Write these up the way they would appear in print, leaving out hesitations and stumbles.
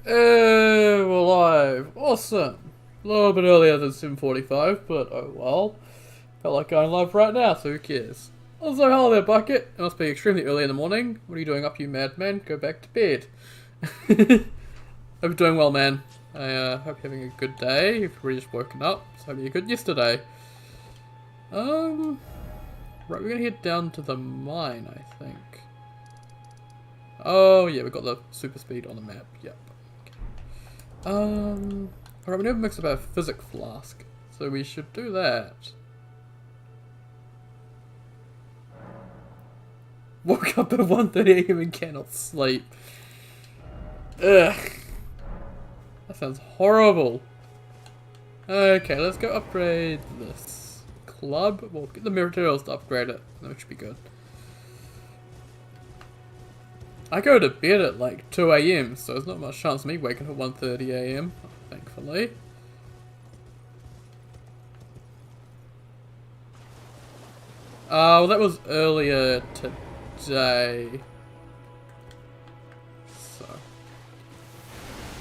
We're live. Awesome. A little bit earlier than 7:45, but oh well. Felt like going live right now, so who cares? Also, hello there, Bucket. It must be extremely early in the morning. What are you doing up, you madman? Go back to bed. Hope you're doing well, man. I hope you're having a good day. You've already just woken up, so hope you had a good yesterday. Right, we're gonna head down to the mine, I think. Oh yeah, we got the super speed on the map. Yep. Alright, we never mixed up our physic flask, so we should do that. Woke up at 1:30 AM and cannot sleep. Ugh. That sounds horrible. Okay, let's go upgrade this club. We'll get the materials to upgrade it. That should be good. I go to bed at like 2 AM, so there's not much chance of me waking up at 1:30 AM, thankfully. Well that was earlier today. So.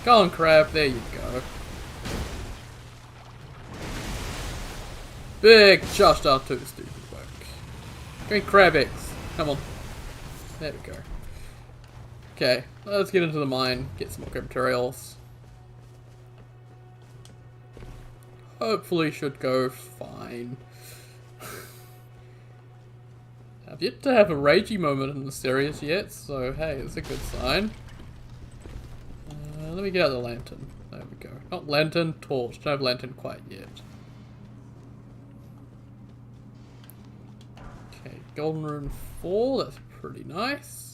Go on, crab, there you go. Big Josh R2 stupid work. Give me crab eggs. Come on. There we go. Okay, let's get into the mine, get some more materials. Hopefully should go fine. I've yet to have a ragey moment in the series yet, so hey, it's a good sign. Let me get out the lantern. There we go. Not lantern, torch. Don't have lantern quite yet. Okay, golden rune 4, that's pretty nice.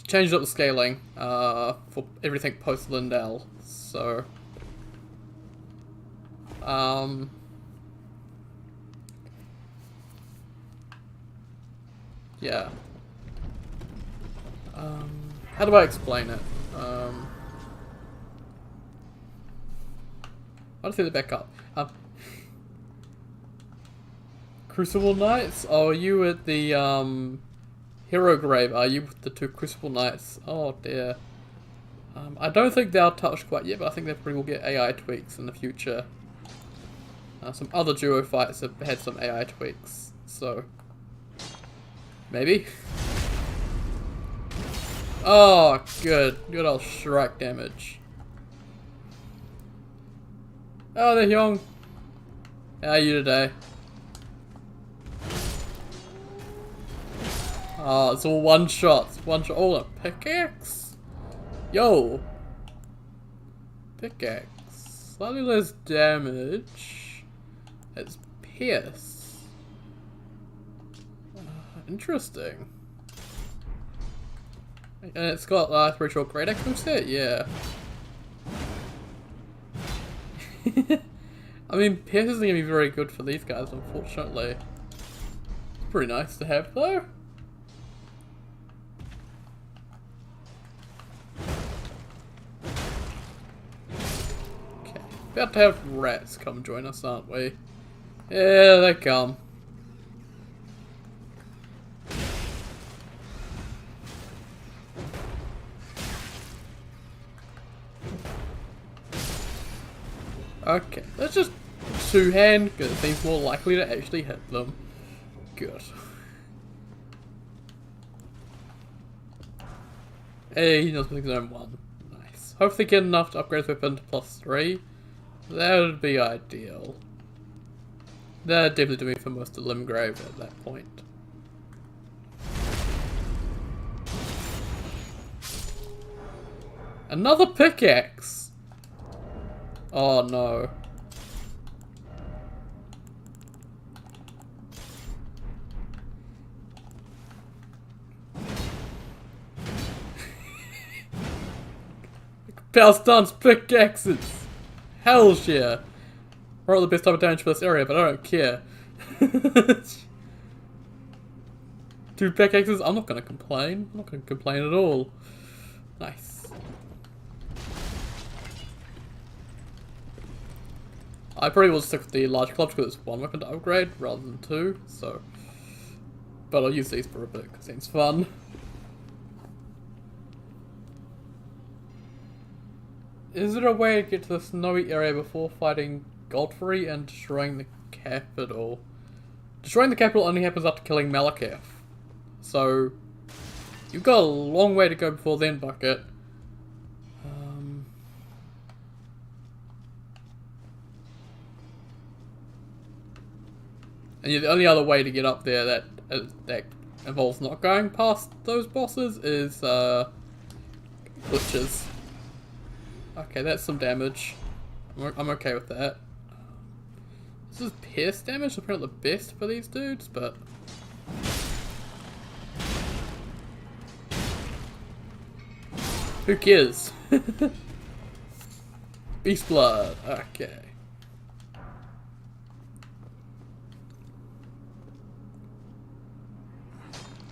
Changed up the scaling for everything post Lindell, so yeah. How do I explain it? I'll see the back up. Crucible Knights? Oh, are you at the Hero Grave, are you with the 2 Crucible Knights? Oh dear. I don't think they're touched quite yet, but I think they probably will get AI tweaks in the future. Some other duo fights have had some AI tweaks, so maybe. Oh, good. Good old strike damage. Oh, they're young. How are you today? Oh, it's all one shots. One shot. Oh, a pickaxe? Yo. Pickaxe. Slightly less damage. It's pierce. Interesting. And it's got spiritual great axe moveset? Yeah. I mean, pierce isn't going to be very good for these guys, unfortunately. It's pretty nice to have, though. About to have rats come join us, aren't we? Yeah, they come. Okay, let's just two-hand, because it seems more likely to actually hit them. Good. Hey, he knows zone 1. Nice. Hopefully get enough to upgrade his weapon to +3. That would be ideal. That'd definitely do me for most of Limgrave at that point. Another pickaxe! Oh no. Power stance pickaxes! Hell's yeah! Roll the best type of damage for this area, but I don't care. 2 pickaxes? I'm not gonna complain. I'm not gonna complain at all. Nice. I probably will stick with the large clubs because it's 1 weapon to upgrade rather than 2, so. But I'll use these for a bit because it seems fun. Is there a way to get to the snowy area before fighting Godfrey and destroying the capital? Destroying the capital only happens after killing Malekith. So, you've got a long way to go before then, Bucket. And the only other way to get up there that involves not going past those bosses is glitches. Okay, that's some damage. I'm okay with that. This is pierce damage, so probably not the best for these dudes, but who cares? Beast blood. Okay.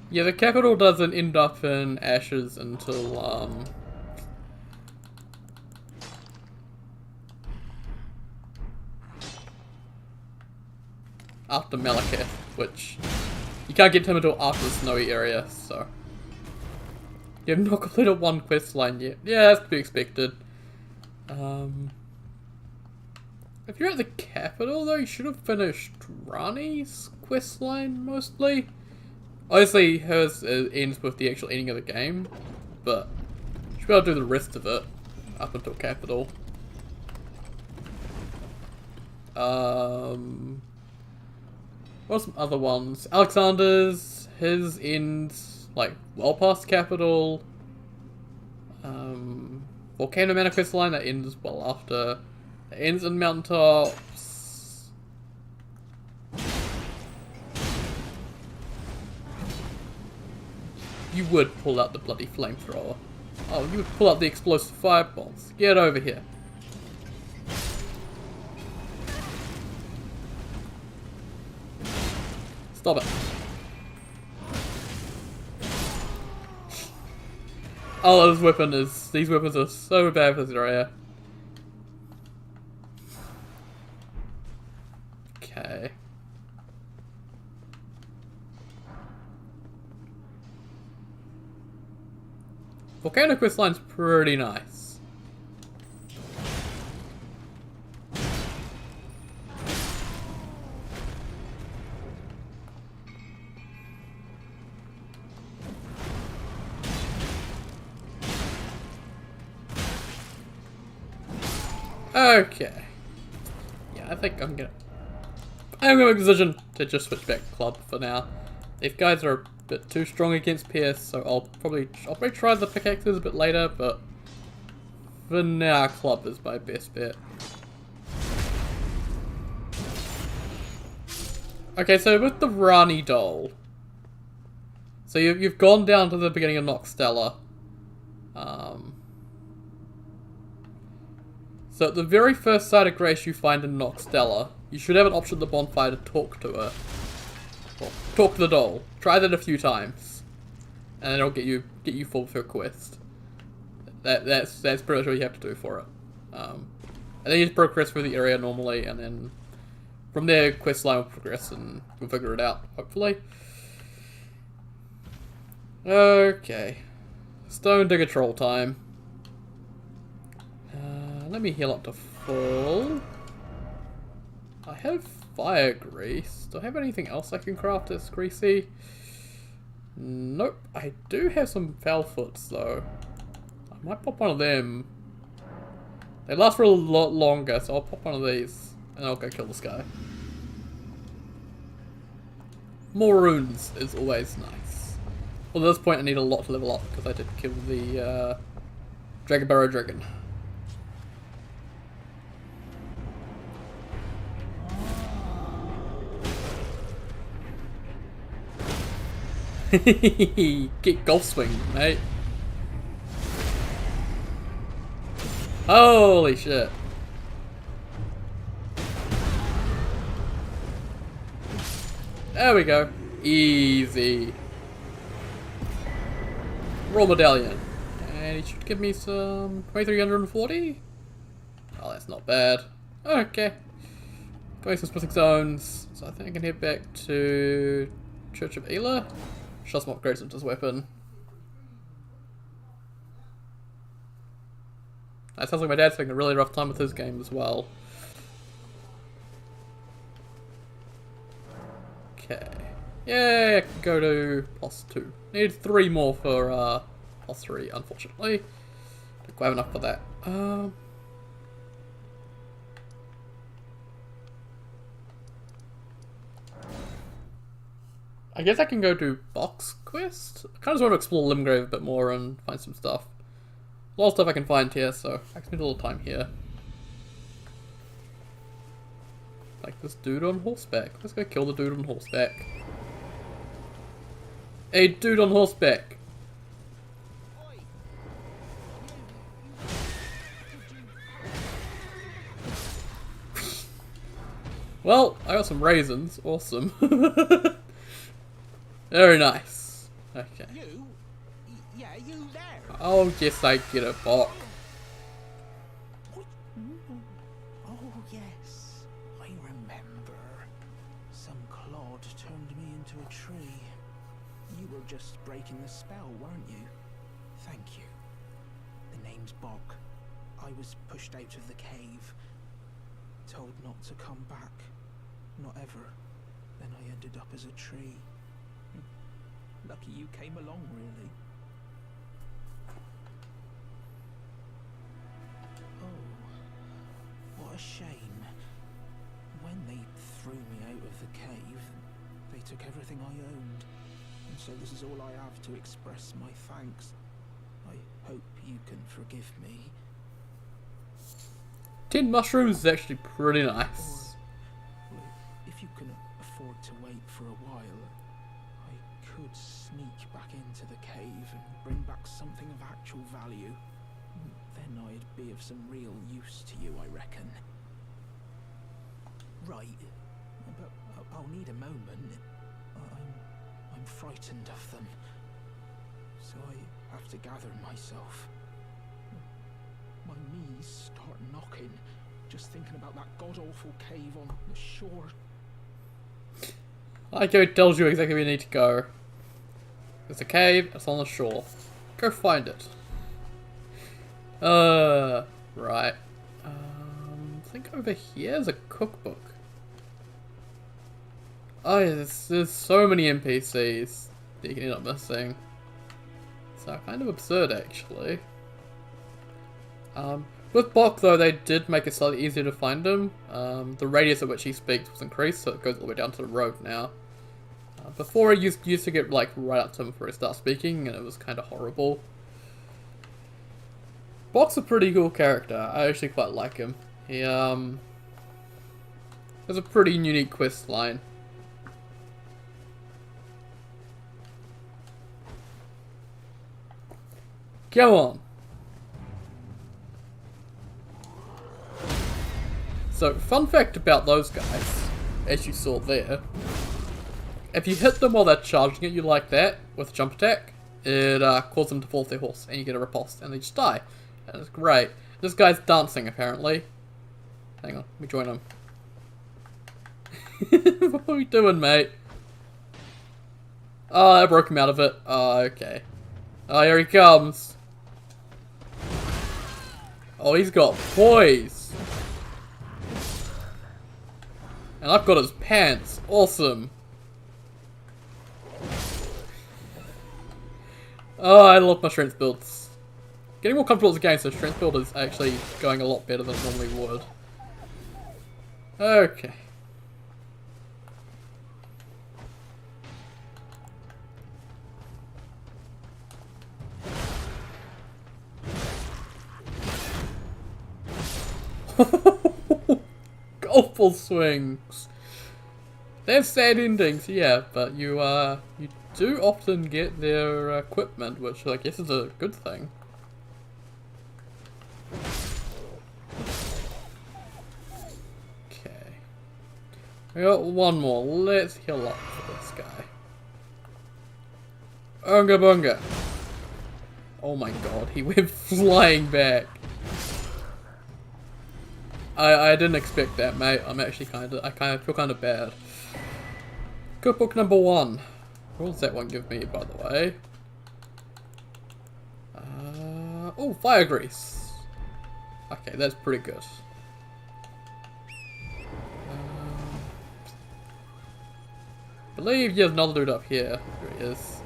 Yeah, the capital doesn't end up in ashes until, after Malekith, which you can't get to him until after the snowy area, so. You have not completed one quest line yet. Yeah, that's to be expected. If you're at the capital, though, you should have finished Rani's quest line, mostly. Obviously, hers ends with the actual ending of the game, but you should be able to do the rest of it up until capital. What are some other ones? Alexander's, his ends like well past capital. Volcano Manor quest line that ends well after. It ends in mountaintops. You would pull out the bloody flamethrower. Oh, you would pull out the explosive fireballs. Get over here. Stop it. Oh, these weapons are so bad for this area. Okay. Volcano questline's pretty nice. Okay. Yeah, I think I'm gonna make a decision to just switch back to club for now. These guys are a bit too strong against Pierce, so I'll probably try the pickaxes a bit later, but for now, club is my best bet. Okay, so with the Rani doll, so you've gone down to the beginning of Noxtella. So at the very first site of grace you find in Noxtella, you should have an option at the bonfire to talk to her. Well, talk to the doll. Try that a few times, and it'll get you full for a quest. That's pretty much what you have to do for it. And then you just progress through the area normally, and then from there, quest line will progress, and we'll figure it out hopefully. Okay, Stone Digger Troll time. Let me heal up to full. I have fire grease. Do I have anything else I can craft that's greasy? Nope. I do have some foul foots though. I might pop one of them. They last for a lot longer, so I'll pop one of these and I'll go kill this guy. More runes is always nice. Well, at this point I need a lot to level up because I did kill the Dragon Barrow Dragon. Get golf swing, mate. Holy shit. There we go. Easy. Roll medallion. And he should give me some 2340. Oh, that's not bad. Okay. Going some specific zones. So I think I can head back to Church of Ela. Shot some upgrades into his weapon. It sounds like my dad's having a really rough time with his game as well. Okay. Yeah, I can go to +2. Need 3 more for +3, unfortunately. Don't quite have enough for that. I guess I can go do box quest. I kind of just want to explore Limgrave a bit more and find some stuff. A lot of stuff I can find here, so I can spend a little time here. Like this dude on horseback. Let's go kill the dude on horseback. Hey, dude on horseback. Well, I got some raisins. Awesome. Very nice. Okay. Yeah, you there? Oh, yes, I get a Bok. Oh, yes. I remember. Some clod turned me into a tree. You were just breaking the spell, weren't you? Thank you. The name's Bok. I was pushed out of the cave. Told not to come back. Not ever. Then I ended up as a tree. Lucky you came along, really. Oh, what a shame. When they threw me out of the cave, they took everything I owned. And so this is all I have to express my thanks. I hope you can forgive me. 10 mushrooms is actually pretty nice. Or, if you can afford to wait for a while, I could sneak back into the cave and bring back something of actual value. Then I'd be of some real use to you, I reckon. Right, but I'll need a moment. I'm frightened of them, so I have to gather myself. My knees start knocking, just thinking about that god-awful cave on the shore. Like how it tells you exactly where you need to go. There's a cave, it's on the shore. Go find it. Right. I think over here is a cookbook. Oh yeah, there's so many NPCs that you can end up missing. So kind of absurd actually. With Bok though, they did make it slightly easier to find him. The radius at which he speaks was increased, so it goes all the way down to the road now. Before I used to get like right up to him before he started speaking, and it was kind of horrible. Bok's a pretty cool character. I actually quite like him. He has a pretty unique quest line. Come on. So, fun fact about those guys, as you saw there, if you hit them while they're charging at you like that, with a jump attack, it causes them to fall off their horse, and you get a riposte, and they just die. And it's great. This guy's dancing, apparently. Hang on, let me join him. What are we doing, mate? Oh, I broke him out of it. Oh, okay. Oh, here he comes. Oh, he's got poise. And I've got his pants. Awesome. Oh, I love my strength builds. Getting more comfortable with the game, so strength build is actually going a lot better than it normally would. Okay. Golf swings. They have sad endings, yeah, but you do often get their equipment, which I guess is a good thing. Okay. We got one more. Let's heal up for this guy. Unga bunga. Oh my god, he went flying back. I didn't expect that, mate. I'm actually I feel kind of bad. Cookbook number 1. What does that one give me, by the way? Oh, fire grease. Okay, that's pretty good. I believe there's another dude up here. There he is.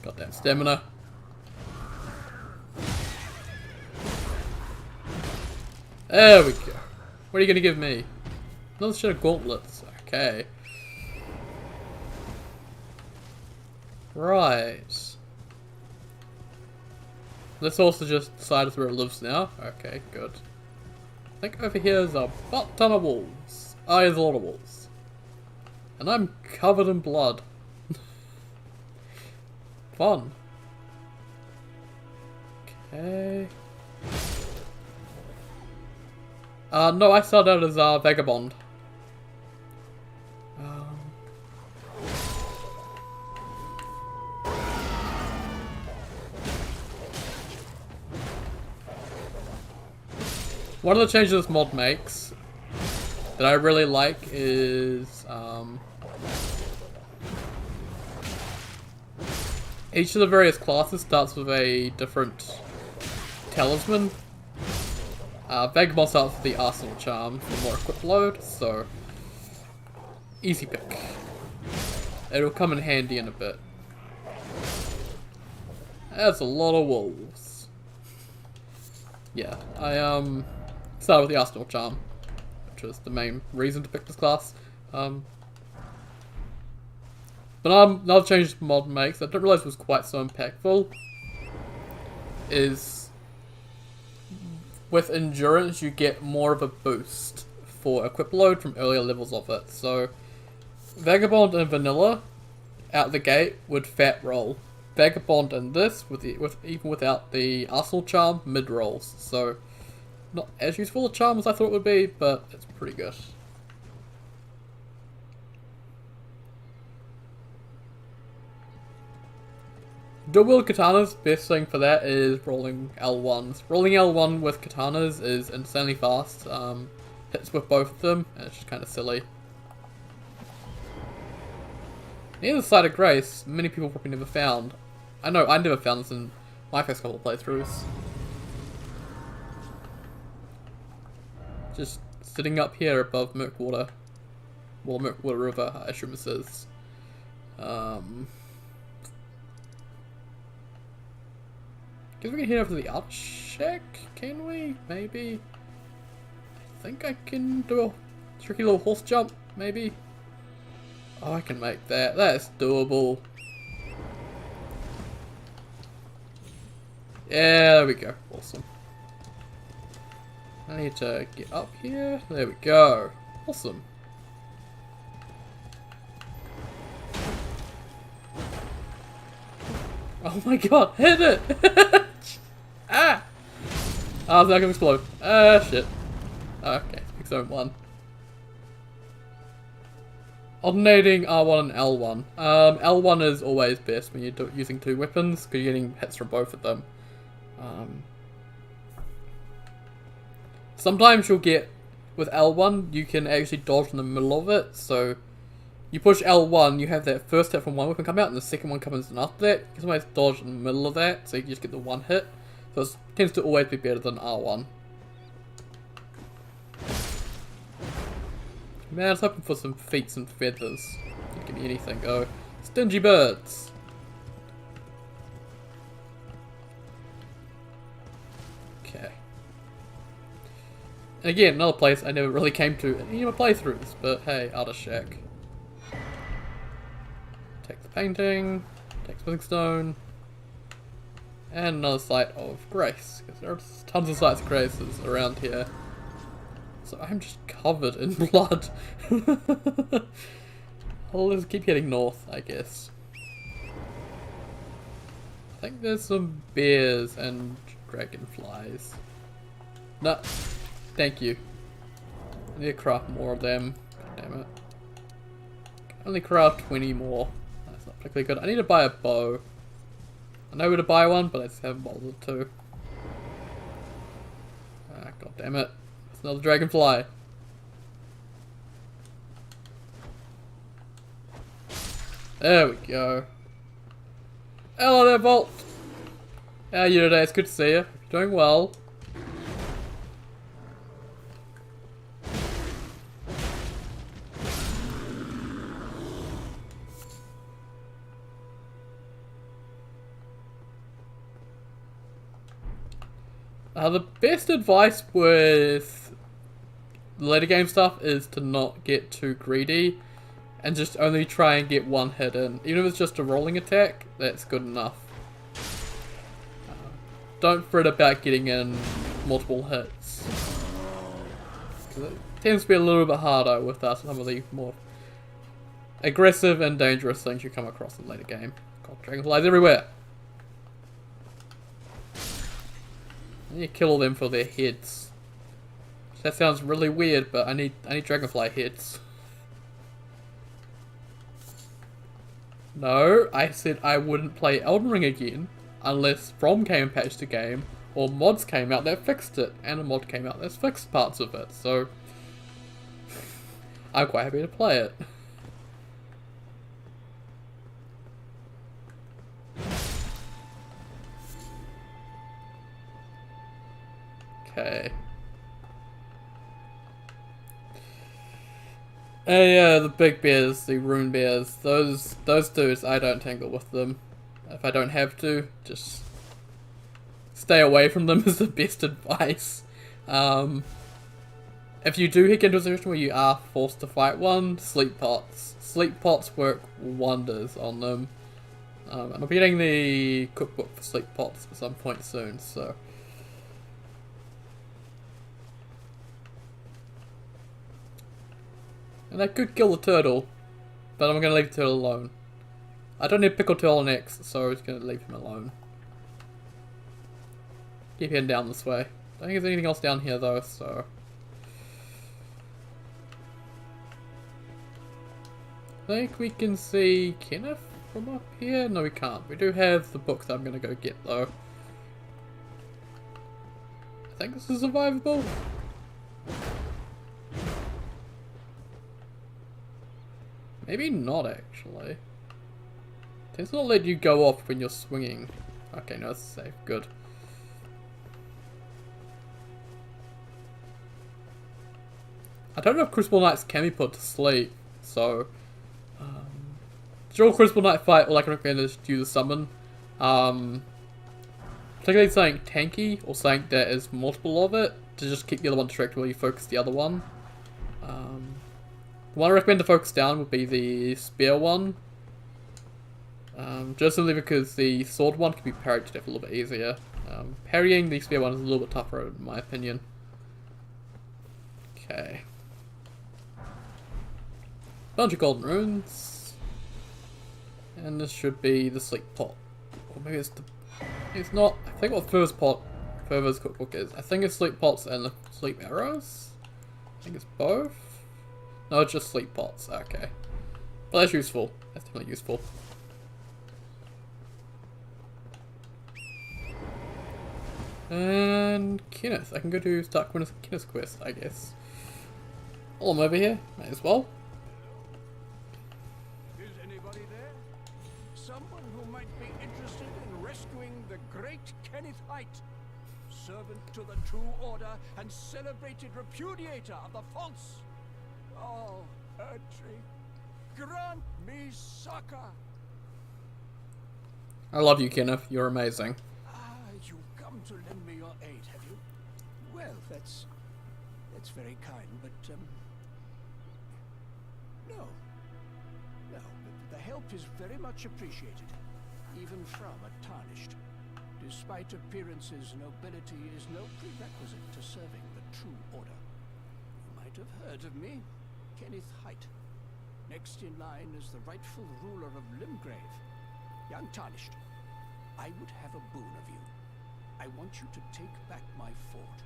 Goddamn stamina. There we go. What are you gonna give me? Another set of gauntlets. Okay. Right. This also just decided where it lives now. Okay, good. I think over here is a butt ton of wolves. Oh, there's a lot of wolves. And I'm covered in blood. Fun. Okay. No, I started out as a vagabond. One of the changes this mod makes that I really like is each of the various classes starts with a different talisman. Vagabond starts with the Arsenal Charm for more equip load, so easy pick. It'll come in handy in a bit. That's a lot of wolves. Yeah, I started with the Arsenal Charm, which was the main reason to pick this class. But another change this mod makes, I didn't realise was quite so impactful, is with Endurance you get more of a boost for equip load from earlier levels of it. So Vagabond and Vanilla out the gate would fat roll. Vagabond and this even without the Arsenal Charm mid rolls. So not as useful a charm as I thought it would be, but it's pretty good. Dual katanas, best thing for that is rolling L1s. Rolling L1 with katanas is insanely fast. Hits with both of them, and it's just kind of silly. Near the Site of Grace, many people probably never found. I know, I never found this in my first couple of playthroughs. Just sitting up here above Mirkwater. Well, Mirkwater River, I assume this is. Guess we can head over to the art shack, can we? Maybe? I think I can do a tricky little horse jump, maybe? Oh, I can make that. That's doable. Yeah, there we go. Awesome. I need to get up here. There we go. Awesome. Oh my god, hit it! Ah! Oh, it's not gonna explode. Ah, shit. Okay, pick zone 1. Alternating R1 and L1. L1 is always best when you're using two weapons, because you're getting hits from both of them. Sometimes you'll get, with L1, you can actually dodge in the middle of it, so you push L1, you have that first hit from one weapon come out, and the second one comes in after that. You can sometimes dodge in the middle of that, so you can just get the one hit. So it tends to always be better than R1. Man, I was hoping for some feet and feathers. Didn't give me anything. Oh, stingy birds. Okay. And again, another place I never really came to in any of my playthroughs, but hey, Outer Shack. Take the painting, take Smithing Stone, and another site of grace, because there are tons of sites of graces around here. So I'm just covered in blood. I'll just keep heading north, I guess. I think there's some bears and dragonflies. No, thank you. I need to craft more of them. God damn it. Can only craft 20 more. That's not particularly good. I need to buy a bow. I know where to buy one, but I just haven't bothered to. Ah, god damn it. It's another dragonfly. There we go. Hello there, Bolt. How are you today? It's good to see you. You're doing well. The best advice with the later game stuff is to not get too greedy and just only try and get one hit in. Even if it's just a rolling attack, that's good enough. Don't fret about getting in multiple hits. 'Cause it tends to be a little bit harder with some of the more aggressive and dangerous things you come across in the later game. God, dragonflies everywhere! You kill them for their heads. That sounds really weird, but I need dragonfly heads. No, I said I wouldn't play Elden Ring again unless From came patched the game or mods came out that fixed it, and a mod came out that's fixed parts of it. So I'm quite happy to play it. Okay. Yeah, the big bears, the rune bears, those dudes, I don't tangle with them. If I don't have to, just stay away from them is the best advice. If you do get into a situation where you are forced to fight one, sleep pots. Sleep pots work wonders on them. And I'll be getting the cookbook for sleep pots at some point soon, so... And I could kill the turtle, but I'm going to leave the turtle alone. I don't need Pickle Turtle next, so I'm just going to leave him alone. Keep heading down this way. Don't think there's anything else down here though, so... I think we can see Kenneth from up here? No, we can't. We do have the books that I'm going to go get though. I think this is survivable. Maybe not, actually. It tends to not let you go off when you're swinging. Okay, no, it's safe. Good. I don't know if Crucible Knights can be put to sleep, so... during a Crucible Knight fight, all I can recommend is to use a summon. Particularly something tanky, or something that is multiple of it, to just keep the other one distracted while you focus the other one. The one I recommend to focus down would be the spear one. Just simply because the sword one can be parried to death a little bit easier. Parrying the spear one is a little bit tougher in my opinion. Okay. Bunch of golden runes. And this should be the sleep pot. Or maybe it's not. I think what Fervor's cookbook is. I think it's sleep pots and the sleep arrows. I think it's both. No, it's just sleep pots. Okay. But that's useful. That's definitely useful. And Kenneth. I can go to start Kenneth's quest, I guess. While I'm over here, might as well. Is anybody there? Someone who might be interested in rescuing the great Kenneth Height, servant to the true order and celebrated repudiator of the false. Oh, Erdtree, grant me succor. I love you, Kenneth. You're amazing. You come to lend me your aid, have you? Well, that's very kind, but no, but the help is very much appreciated, even from a tarnished. Despite appearances, nobility is no prerequisite to serving the true order. You might have heard of me. Kenneth Height. Next in line is the rightful ruler of Limgrave, young Tarnished. I would have a boon of you. I want you to take back my fort.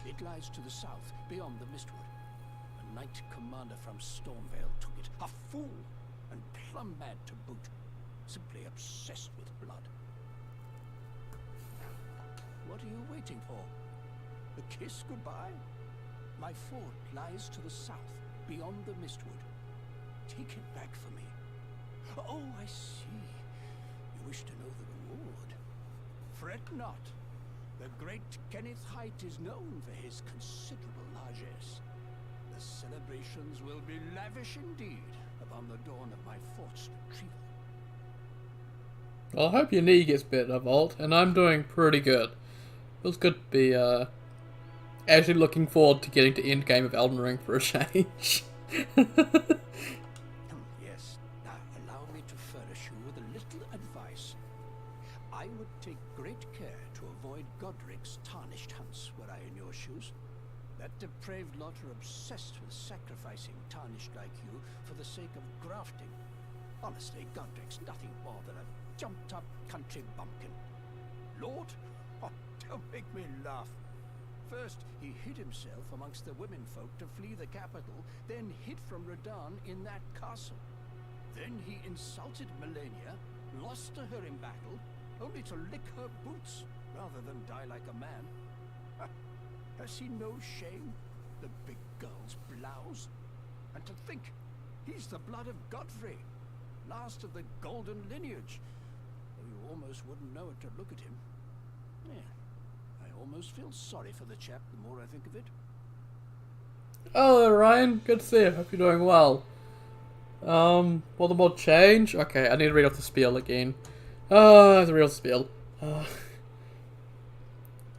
It lies to the south, beyond the Mistwood. A knight commander from Stormvale took it. A fool, and plumb mad to boot. Simply obsessed with blood. What are you waiting for? A kiss goodbye? My fort lies to the south, beyond the Mistwood. Take it back for me. Oh, I see. You wish to know the reward. Fret not. The great Kenneth Height is known for his considerable largesse. The celebrations will be lavish indeed upon the dawn of my fort's retrieval. Well, I hope your knee gets better, Volt, and I'm doing pretty good. Feels good to be, actually looking forward to getting to endgame of Elden Ring for a change. Yes, now allow me to furnish you with a little advice. I would take great care to avoid Godric's tarnished hunts were I in your shoes. That depraved lot are obsessed with sacrificing tarnished like you for the sake of grafting. Honestly, Godric's nothing more than a jumped-up country bumpkin. Lord? Oh, don't make me laugh. First, he hid himself amongst the womenfolk to flee the capital, then hid from Radahn in that castle. Then he insulted Melania, lost to her in battle, only to lick her boots rather than die like a man. Has he no shame, the big girl's blouse? And to think, he's the blood of Godfrey, last of the golden lineage. Though you almost wouldn't know it to look at him. Yeah, I almost feel sorry for the chap the more I think of it. Oh, Ryan, good to see you. Hope you're doing well. Will the mod change? Okay, I need to read off the spiel again. The real spiel.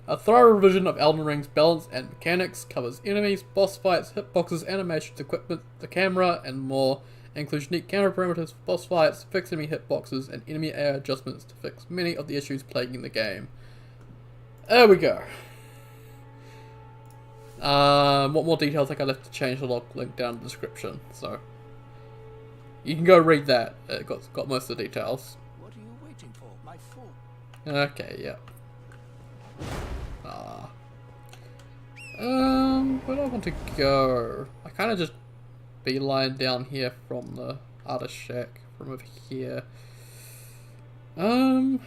A thorough revision of Elden Ring's balance and mechanics covers enemies, boss fights, hitboxes, animations, equipment, the camera, and more. It includes unique camera parameters for boss fights, fixed enemy hitboxes, and enemy AI adjustments to fix many of the issues plaguing the game. There we go. What more details? I think I left to change the log link down in the description, so you can go read that. It got most of the details. What are you waiting for, my fool? Okay, yeah. Where do I want to go? I kind of just beeline down here from the artist shack from over here. I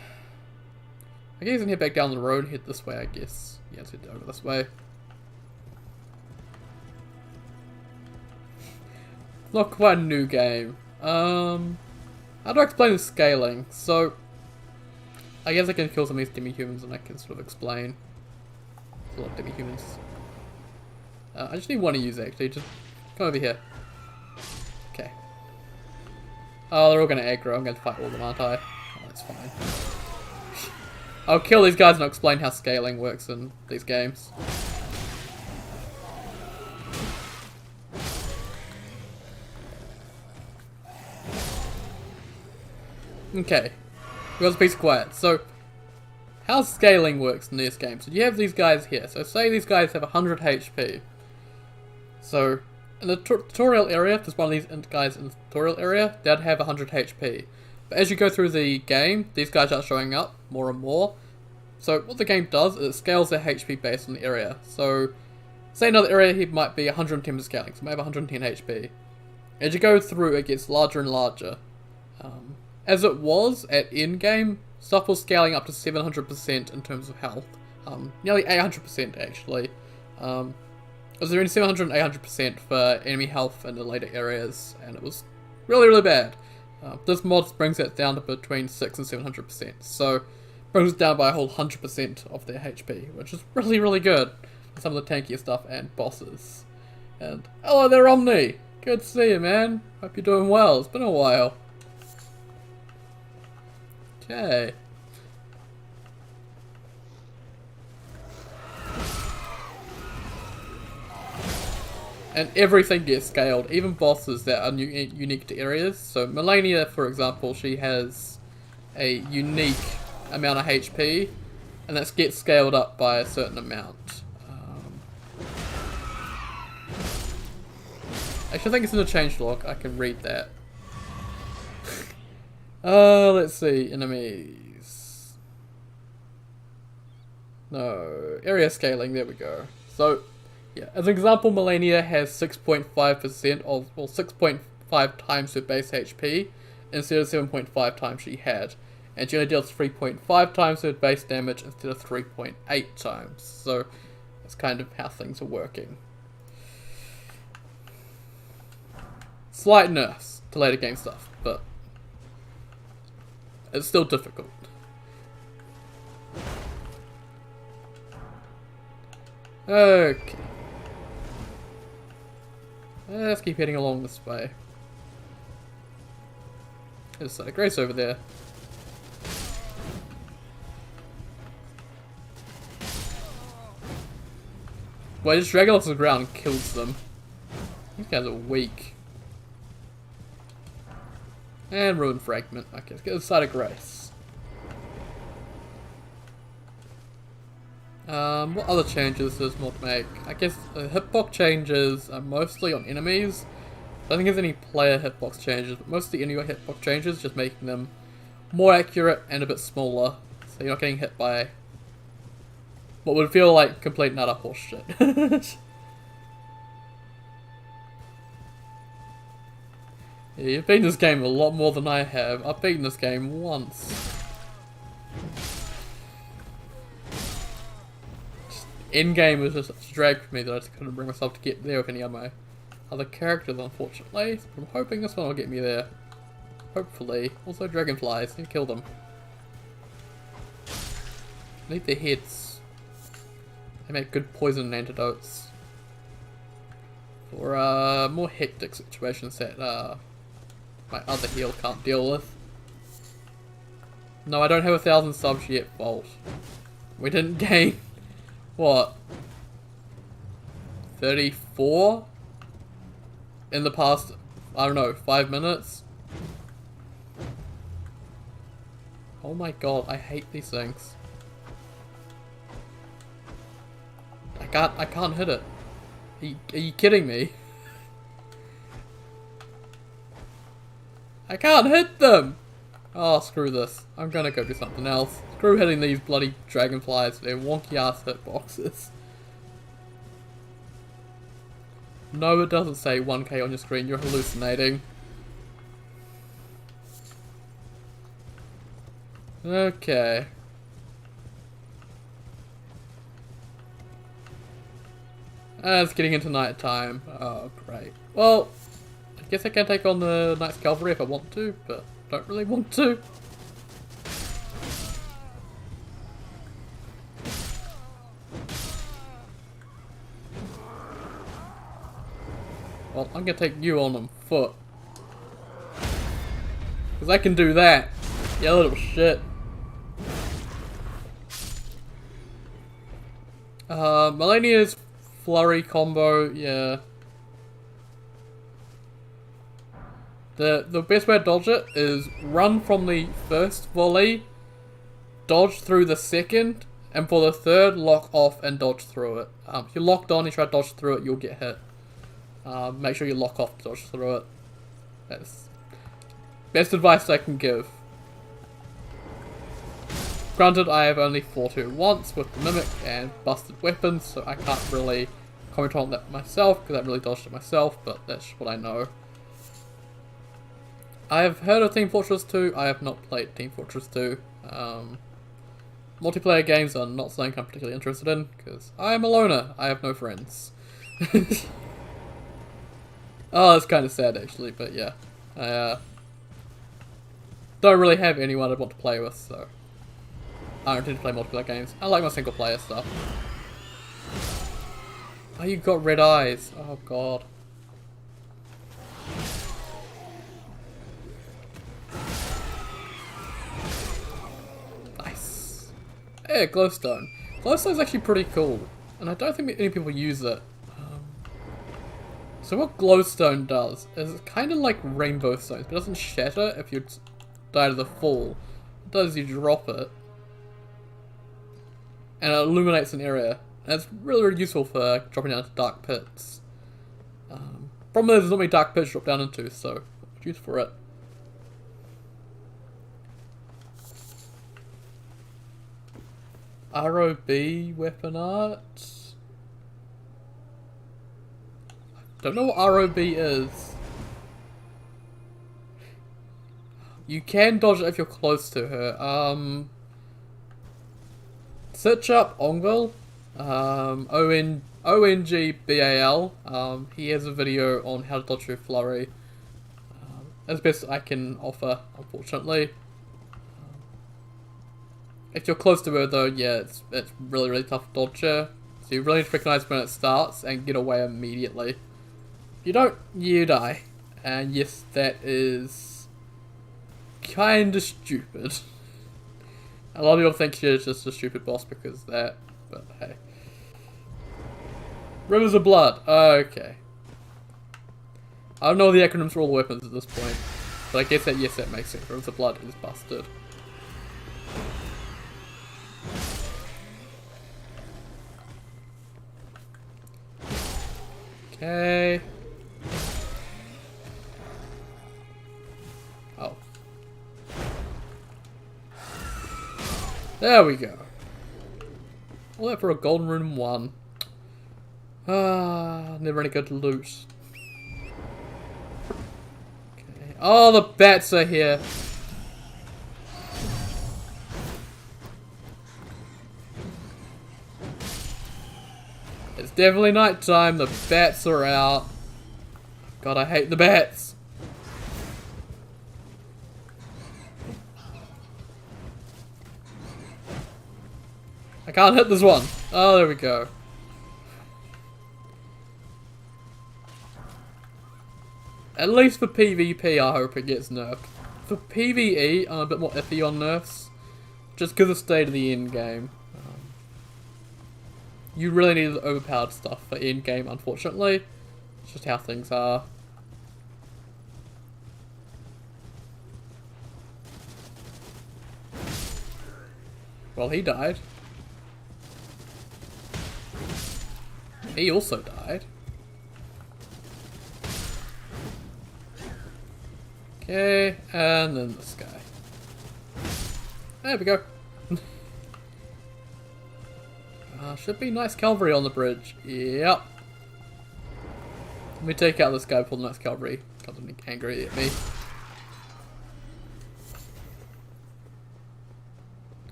guess I can head back down the road, head this way, I guess. Yeah, let's head over this way. Not quite a new game. How do I explain the scaling? So, I guess I can kill some of these demi-humans and I can sort of explain. There's a lot of demi-humans. I just need one of you actually, just come over here. Okay. Oh, they're all going to aggro, I'm going to fight all of them, aren't I? Oh, that's fine. I'll kill these guys and I'll explain how scaling works in these games. Okay. We got a piece of quiet. So, how scaling works in this game. So you have these guys here. So say these guys have 100 HP. So, in the tutorial area, if there's one of these guys in the tutorial area, they'd have 100 HP. But as you go through the game, these guys are showing up more and more. So what the game does is it scales their HP based on the area. So, say another area here might be 110 scaling, so might have 110 HP. As you go through, it gets larger and larger. As it was at endgame, stuff was scaling up to 700% in terms of health. Nearly 800% actually. It was around 700 and 800% for enemy health in the later areas, and it was really, really bad. This mod brings it down to between 6 and 700%, so brings it down by a whole 100% of their HP, which is really, really good for some of the tankier stuff and bosses. And hello there, Omni! Good to see you, man. Hope you're doing well. It's been a while. Okay. And everything gets scaled, even bosses that are unique to areas. So Melania, for example, she has a unique amount of HP, and that gets scaled up by a certain amount. Actually, I think it's in the changelog. I can read that. Let's see, enemies. No, area scaling, there we go. So, yeah, as an example, Melania has 6.5% of, well, 6.5 times her base HP, instead of 7.5 times she had. And she only deals 3.5 times her base damage instead of 3.8 times. So, that's kind of how things are working. Slight nerfs to later game stuff, but it's still difficult. Okay. Let's keep heading along this way. There's a site of grace over there. Well, just drag it off the ground and kills them. These guys are weak. And ruin fragment. Okay, let's get the site of grace. What other changes does mod make? I guess hitbox changes are mostly on enemies. I don't think there's any player hitbox changes, but most of the enemy hitbox changes just making them more accurate and a bit smaller. So you're not getting hit by what would feel like complete and utter horseshit. Yeah, you've beaten this game a lot more than I have. I've beaten this game once. In-game was just such a drag for me that I just couldn't bring myself to get there with any of my other characters, unfortunately. So I'm hoping this one will get me there. Hopefully. Also dragonflies, need to kill them. Need their heads. They make good poison antidotes. For more hectic situations that my other heal can't deal with. No, I don't have 1,000 subs yet, Bolt. We didn't gain... what? 34? In the past, I don't know, 5 minutes? Oh my god, I hate these things. I can't hit it. Are you kidding me? I can't hit them! Oh, screw this. I'm gonna go do something else. Screw hitting these bloody dragonflies with their wonky ass hitboxes. No, it doesn't say 1k on your screen, you're hallucinating. Okay. It's getting into night time. Oh, great. Well, I guess I can take on the Knight's Cavalry if I want to, but don't really want to. Well, I'm gonna take you on foot. Because I can do that. You little shit. Millennia's flurry combo, yeah. The best way to dodge it is run from the first volley, dodge through the second, and for the third, lock off and dodge through it. If you're locked on, you try to dodge through it, you'll get hit. Make sure you lock off to dodge through it. That's best advice I can give. Granted, I have only fought her once with the Mimic and busted weapons, so I can't really comment on that myself, because I haven't really dodged it myself, but that's what I know. I have heard of Team Fortress 2, I have not played Team Fortress 2. Multiplayer games are not something I'm particularly interested in, because I am a loner, I have no friends. Oh, that's kind of sad actually, but yeah. I don't really have anyone I want to play with, so I don't tend to play multiplayer games. I like my single player stuff. Oh, you got red eyes. Oh god. Nice. Yeah, glowstone. Glowstone's actually pretty cool, and I don't think any people use it. So what glowstone does is it's kind of like rainbow stones, but it doesn't shatter if you die to the fall. What it does is you drop it, and it illuminates an area. And it's really, really useful for dropping down into dark pits. Problem is, there's not many dark pits to drop down into, so what's use for it? ROB weapon art? Don't know what ROB is. You can dodge it if you're close to her. Search up Ongbal. ONGBAL. He has a video on how to dodge her flurry. As best I can offer, unfortunately. If you're close to her though, yeah, it's really, really tough to dodge her. So you really need to recognize when it starts and get away immediately. If you don't, you die. And yes, that is kinda stupid. A lot of people think she's just a stupid boss because of that, but hey. Rivers of Blood, okay. I don't know the acronyms for all the weapons at this point, but I guess that, yes, that makes sense. Rivers of Blood is busted. Okay. Oh. There we go. All that for a golden rune 1. Ah, never any good loot. Okay. Oh, the bats are here. It's definitely night time. The bats are out. God, I hate the bats. I can't hit this one. Oh, there we go. At least for PvP, I hope it gets nerfed. For PvE, I'm a bit more iffy on nerfs. Just because of the state of the end game. You really need overpowered stuff for end game, unfortunately. It's just how things are. Well, he died. He also died. Okay, and then this guy. There we go. Should be nice cavalry on the bridge. Yep. Let me take out this guy before the nice cavalry comes angry at me.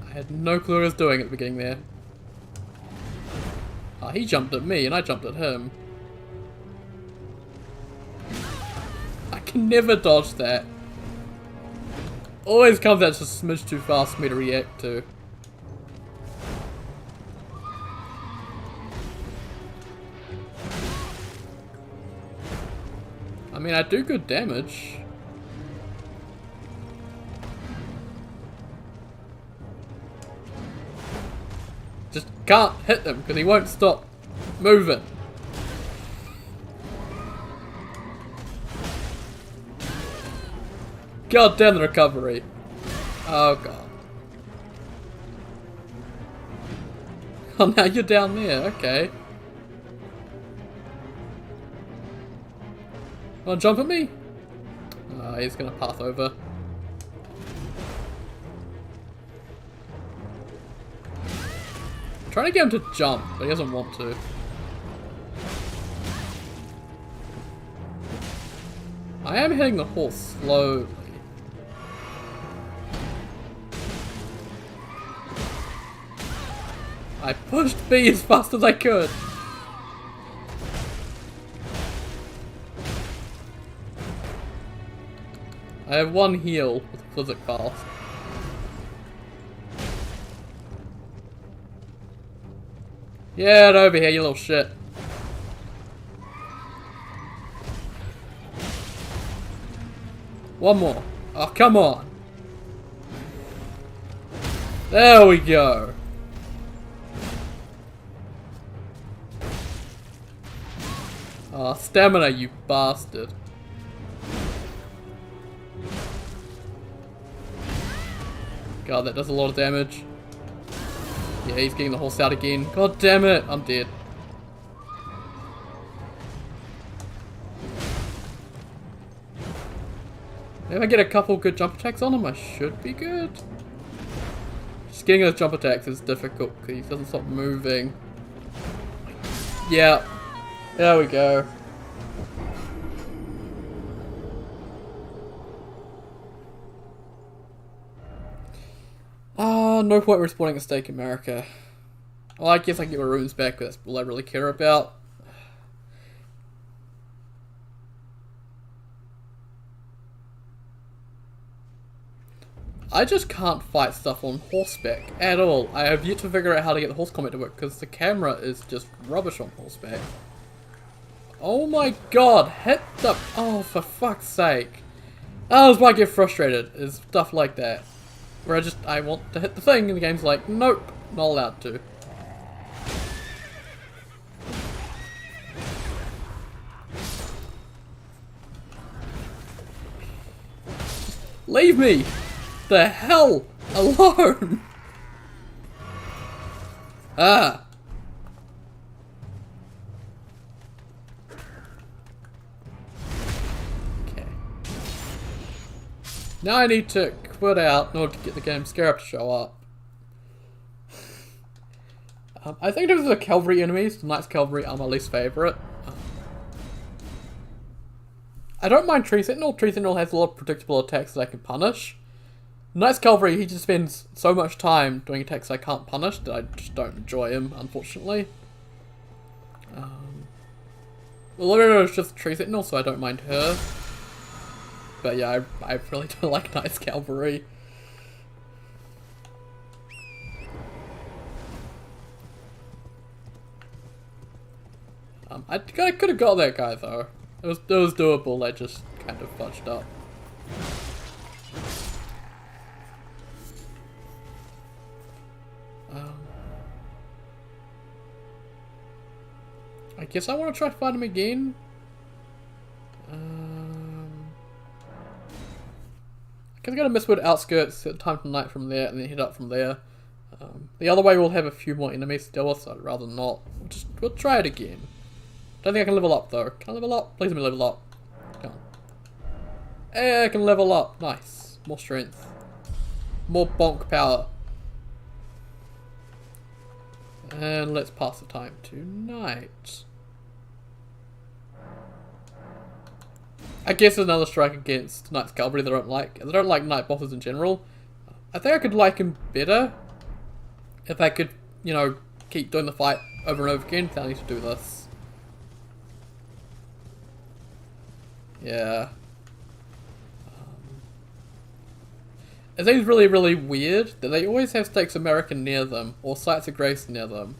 I had no clue what I was doing at the beginning there. Ah, he jumped at me and I jumped at him. I can never dodge that. Always comes out just a smidge too fast for me to react to. I mean, I do good damage. Just can't hit him because he won't stop moving. God damn the recovery. Oh god. Oh, now you're down there, okay. Wanna jump at me? Oh, he's gonna path over. I'm trying to get him to jump, but he doesn't want to. I am hitting the horse slowly. I pushed B as fast as I could. I have one heal with Physic Fast. Get over here, you little shit. One more. Oh, come on. There we go. Oh, stamina, you bastard. God, that does a lot of damage. Yeah, he's getting the horse out again. God damn it, I'm dead. If I get a couple good jump attacks on him, I should be good. Just getting those jump attacks is difficult because he doesn't stop moving. Yeah. There we go. Oh, no point respawning a Stake America. Well, I guess I can get my runes back, but that's all I really care about. I just can't fight stuff on horseback at all. I have yet to figure out how to get the horse combat to work because the camera is just rubbish on horseback. Oh my god, hit the... Oh, for fuck's sake. Oh, that's why I get frustrated, is stuff like that. Where I want to hit the thing and the game's like, nope, not allowed to. Leave me the hell alone! Ah! Okay. Now I need to quit out in order to get the game Scarab to show up. I think those are the Cavalry enemies. The Knights Cavalry are my least favourite. I don't mind Tree Sentinel. Tree Sentinel has a lot of predictable attacks that I can punish. Knights Cavalry, he just spends so much time doing attacks I can't punish that I just don't enjoy him, unfortunately. Well, Lorena is just Tree Sentinel, so I don't mind her. But yeah, I really don't like Knights Cavalry. I could have got that guy though. It was doable, I just kind of fudged up. I guess I want to try to find him again. I can go to Mistwood outskirts at time of night from there and then head up from there. The other way will have a few more enemies to deal with, so I'd rather not. We'll try it again. Don't think I can level up though. Can I level up? Please let me level up. Come on. Hey, I can level up. Nice. More strength. More bonk power. And let's pass the time tonight. I guess there's another strike against Knights Cavalry that I don't like. I don't like Knight bosses in general. I think I could like him better if I could, you know, keep doing the fight over and over again without needing to do this. Yeah. It seems really, really weird that they always have Stakes American near them, or Sights of Grace near them.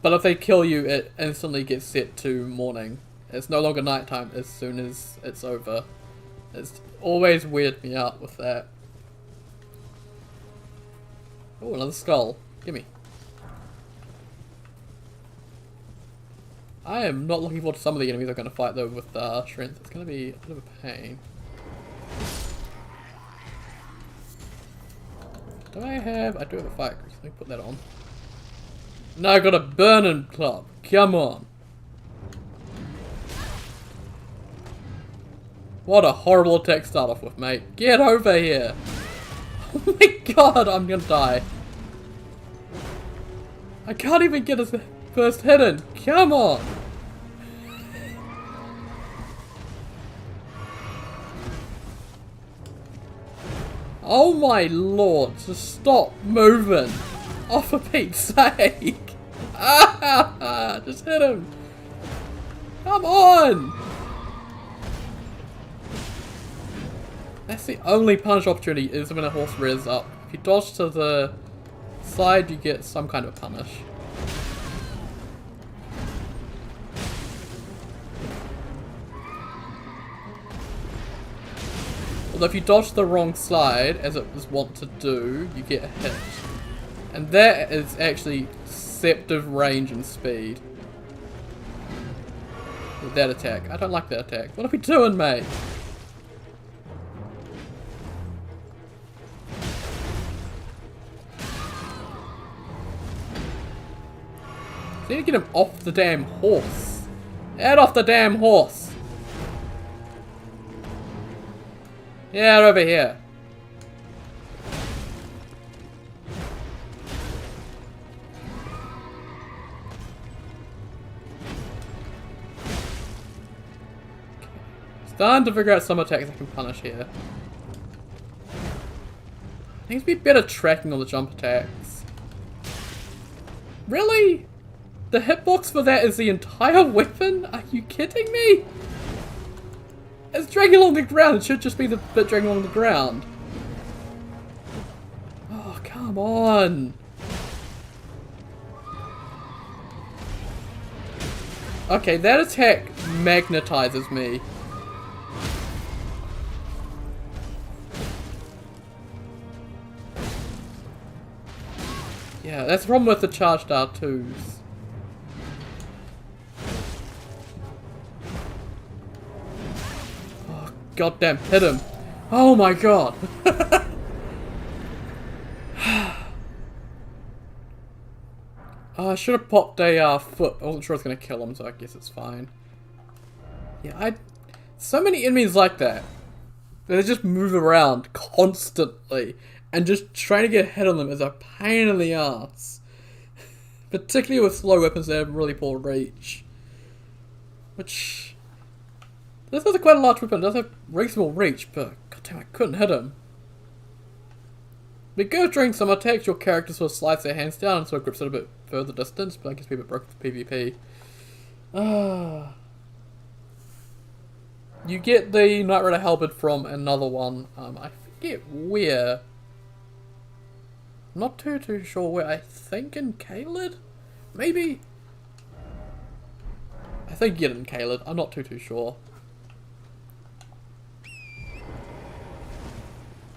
But if they kill you, it instantly gets set to morning. It's no longer nighttime as soon as it's over. It's always weirded me out with that. Oh, another skull. Gimme. I am not looking forward to some of the enemies I'm going to fight though with strength. It's going to be a bit of a pain. Do I have... I do have a fire grease. Let me put that on. No, I got a burning club. Come on. What a horrible attack to start off with, mate. Get over here. Oh my god, I'm going to die. I can't even get his first hit in. Come on. Oh my lord, just stop moving. Oh, for Pete's sake. Ah, just hit him. Come on. That's the only punish opportunity is when a horse rears up. If you dodge to the side, you get some kind of punish. Although if you dodge the wrong slide, as it was wont to do, you get hit. And that is actually deceptive range and speed. With that attack. I don't like that attack. What are we doing, mate? I need to get him off the damn horse. Get off the damn horse. Yeah, over here. Starting to figure out some attacks I can punish here. Needs to be better tracking on the jump attacks. Really? The hitbox for that is the entire weapon? Are you kidding me? It's dragging along the ground. It should just be the bit dragging along the ground. come on! Okay, that attack magnetizes me. Yeah, that's the problem with the charged R2s. Oh, goddamn, hit him. Oh my god. I should have popped a foot. I wasn't sure I was going to kill him, so I guess it's fine. Yeah, so many enemies like that. They just move around constantly. And just trying to get a hit on them is a pain in the ass. Particularly with slow weapons that have really poor reach. Which... This is quite a large weapon. It does have reasonable reach, but goddamn, I couldn't hit him. Be good during some attacks, your character sort of slides their hands down and sort of grips it a bit further distance, but I guess be a bit broken for PvP. You get the Knight Rider halberd from another one. I forget where. I'm not too sure where. I think in Caelid? Maybe? I think you get it in Caelid. I'm not too sure.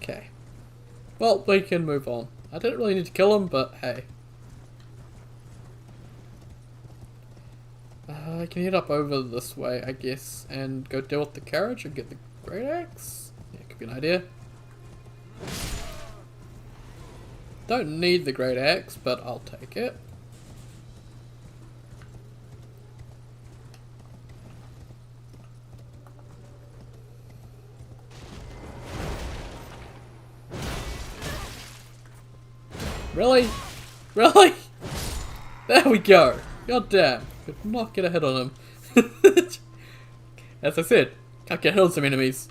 Okay. Well, we can move on. I didn't really need to kill him, but hey. I can head up over this way, I guess, and go deal with the carriage and get the great axe. Yeah, could be an idea. Don't need the great axe, but I'll take it. Really? Really? There we go. God damn. Could not get a hit on him. As I said, can't get hit on some enemies.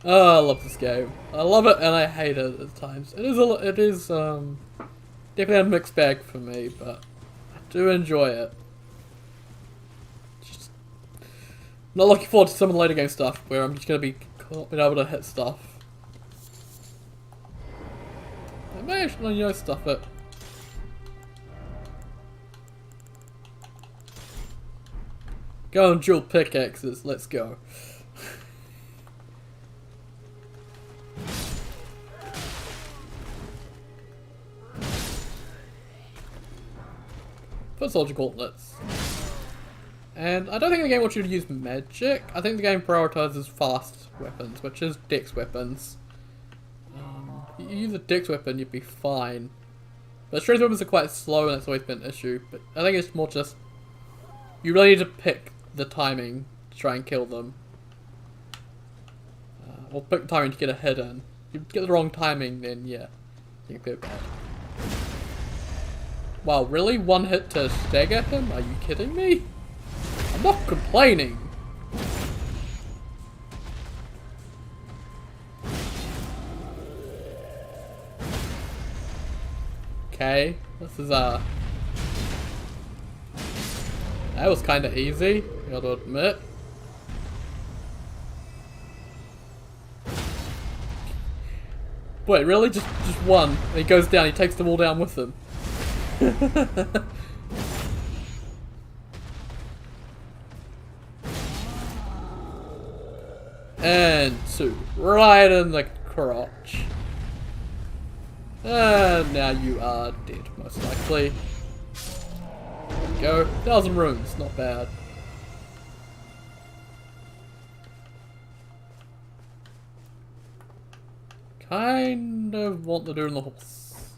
Oh, I love this game. I love it and I hate it at times. It is definitely a mixed bag for me, but I do enjoy it. Just not looking forward to some of the later game stuff where I'm just gonna be being able to hit stuff. I may actually stuff it. Go and dual pickaxes, let's go. Foot soldier gauntlets. And I don't think the game wants you to use magic. I think the game prioritizes fast weapons, which is dex weapons. If you use a dex weapon, you'd be fine. But strength weapons are quite slow, and that's always been an issue. But I think it's more just you really need to pick the timing to try and kill them. Or pick the timing to get a hit in. If you get the wrong timing, then yeah, you can go bad. Wow, really? One hit to stagger him? Are you kidding me? I'm not complaining. Okay, this is that was kind of easy, I gotta admit. Wait, really? Just one. And he goes down, he takes them all down with him. And two. Right in the crotch. And now you are dead, most likely. There we go. 1,000 runes, not bad. Kind of want to do in the horse.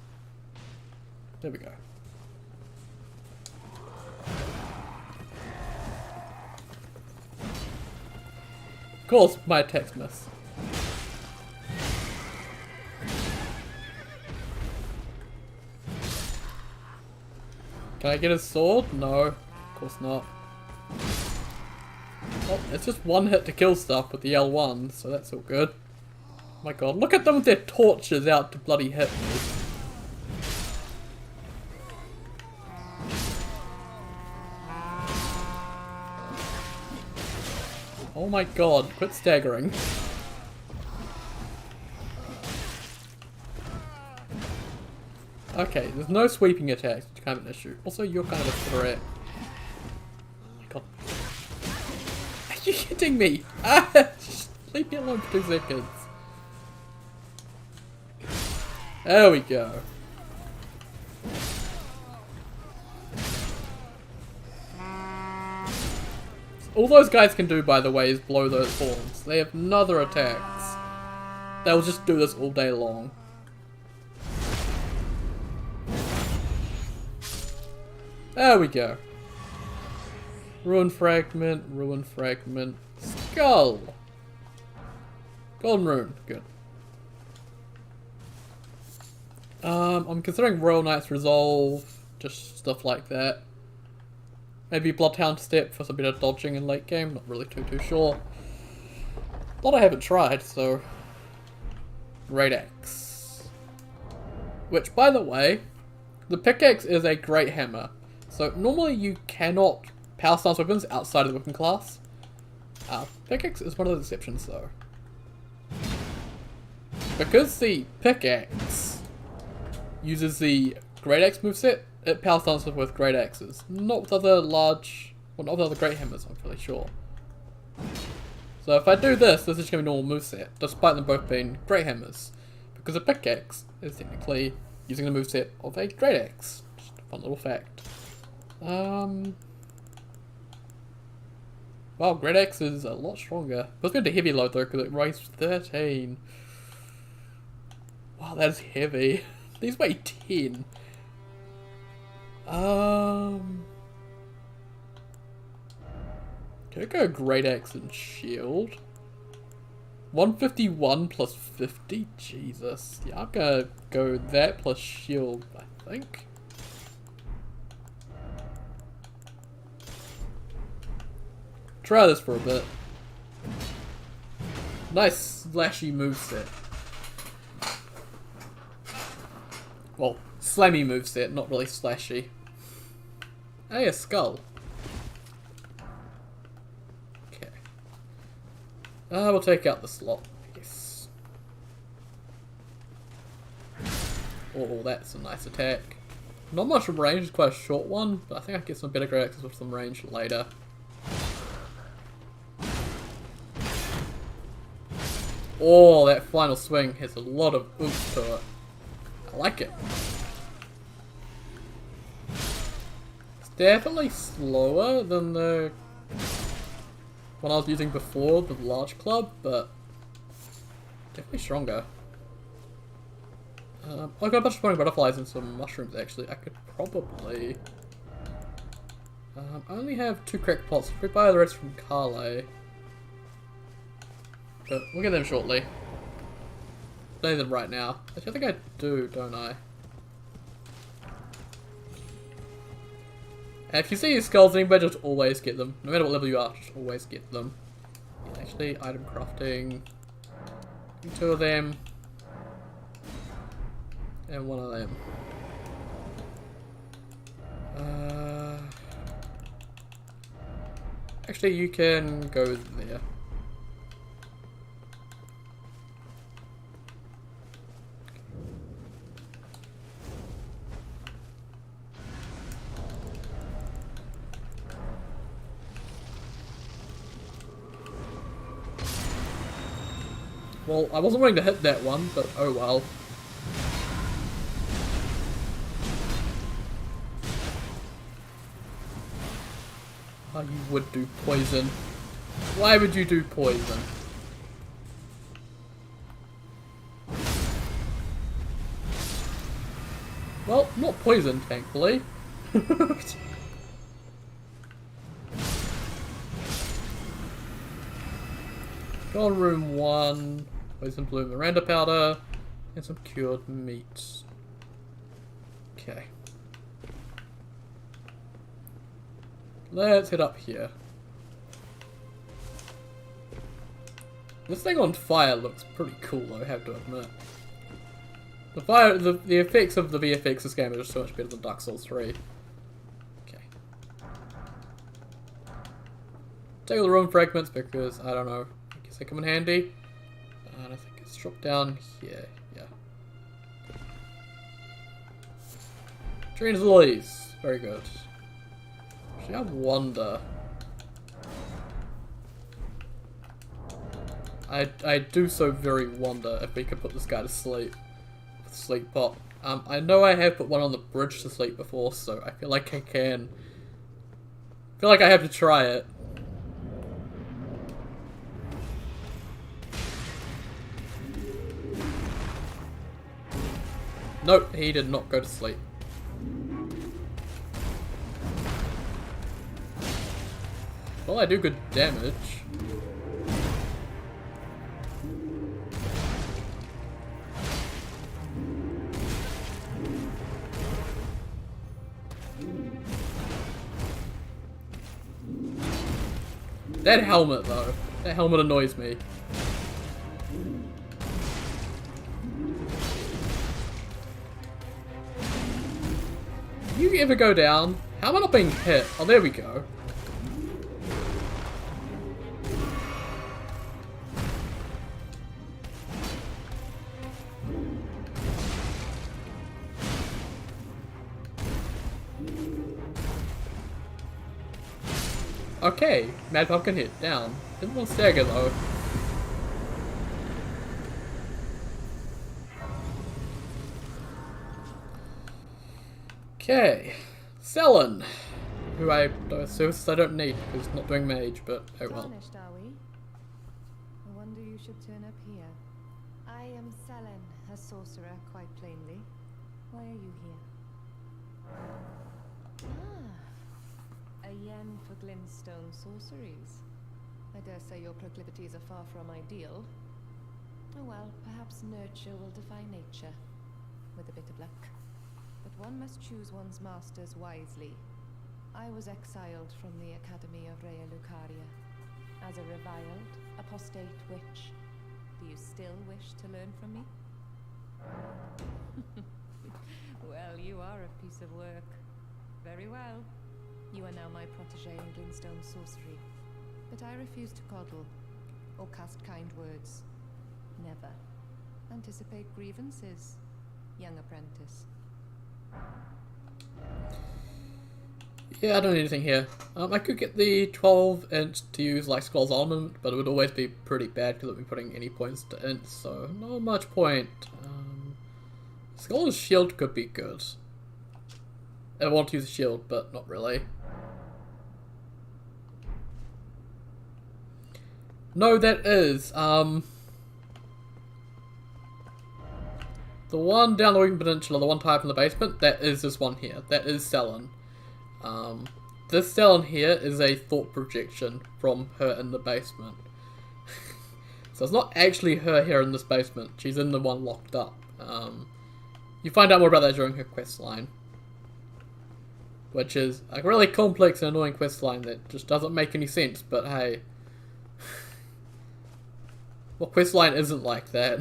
There we go. Of course, my attacks miss. Can I get his sword? No, of course not. Oh, it's just one hit to kill stuff with the L1, so that's all good. Oh my god, look at them with their torches out to bloody hit me. Oh my god, quit staggering. Okay, there's no sweeping attacks, which is kind of an issue. Also, you're kind of a threat. Oh my god. Are you kidding me? Ah, just leave me alone for 2 seconds. There we go. All those guys can do, by the way, is blow those horns. They have no other attacks. They'll just do this all day long. There we go. Ruin fragment, skull. Golden rune, good. I'm considering Royal Knight's Resolve, just stuff like that. Maybe Bloodhound Step for some bit of dodging in late game, not really too sure. But I haven't tried, so... Great Axe. Which, by the way, the pickaxe is a great hammer. So normally you cannot power stance weapons outside of the weapon class. Pickaxe is one of those exceptions though. Because the pickaxe uses the Great Axe moveset, it power stances with Great Axes. Not with other large... well, not with other Great Hammers, I'm fairly sure. So if I do this, this is going to be normal moveset, despite them both being Great Hammers. Because a pickaxe is technically using the moveset of a Great Axe. Just a fun little fact. Wow, Great Axe is a lot stronger. Let's go to heavy load though, because it weighs 13. Wow, that's heavy. These weigh 10. Can I go Great Axe and Shield? 151 plus 50? Jesus. Yeah, I'm gonna go that plus Shield, I think. Try this for a bit. Nice slashy moveset. Well, slammy moveset, not really slashy. Hey, a skull. Okay. We'll take out the slot, I guess. Oh, that's a nice attack. Not much range, it's quite a short one, but I think I can get some better Great Axes with some range later. Oh, that final swing has a lot of oomph to it. I like it. It's definitely slower than the one I was using before, the large club, but definitely stronger. I've got a bunch of spawning butterflies and some mushrooms actually. I could probably... I only have 2 cracked pots. We buy the rest from Carlay. But we'll get them shortly. Don't need them right now. Actually, I think I do, don't I? And if you see these skulls anywhere, just always get them. No matter what level you are, just always get them. Actually, item crafting. 2 of them. And 1 of them. Actually, you can go there. Well, I wasn't willing to hit that one, but oh well. Oh, you would do poison. Why would you do poison? Well, not poison, thankfully. Gold room 1, poison blue Miranda powder, and some cured meat. Okay. Let's head up here. This thing on fire looks pretty cool, I have to admit. The fire, the effects of the VFX this game are just so much better than Dark Souls 3. Okay. Take all the room fragments because, I don't know, I guess they come in handy. And I think it's dropped down here, yeah. Trains lilies. Very good. Actually, I wonder. I do so very wonder if we could put this guy to sleep with sleep pot. I know I have put one on the bridge to sleep before, so I feel like I can. I feel like I have to try it. Nope, he did not go to sleep. Well, I do good damage. That helmet, though. That helmet annoys me. Do you ever go down? How am I not being hit? Oh, there we go. Okay, Mad Pumpkin hit, down. Didn't want stagger though. Okay, Selin, who services I don't need because not doing mage, but oh well. Tarnished, are we? I wonder you should turn up here. I am Selin, a sorcerer, quite plainly. Why are you here? Ah, a yen for glintstone sorceries. I dare say your proclivities are far from ideal. Oh well, perhaps nurture will defy nature, with a bit of luck. But one must choose one's masters wisely. I was exiled from the Academy of Rea Lucaria as a reviled, apostate witch. Do you still wish to learn from me? Well, you are a piece of work. Very well. You are now my protégé in glintstone sorcery. But I refuse to coddle or cast kind words. Never. Anticipate grievances, young apprentice. Yeah, I don't need anything here. I could get the 12-inch to use like Skull's Armament, but it would always be pretty bad because it would be putting any points to int, so not much point. Skull's Shield could be good. I want to use a shield, but not really. No, that is, the one down the Weeping Peninsula, the one type in the basement, that is this one here. That is Selin. This Selin here is a thought projection from her in the basement. So it's not actually her here in this basement. She's in the one locked up. You find out more about that during her quest line. Which is a really complex and annoying quest line that just doesn't make any sense, but hey. What quest line isn't like that?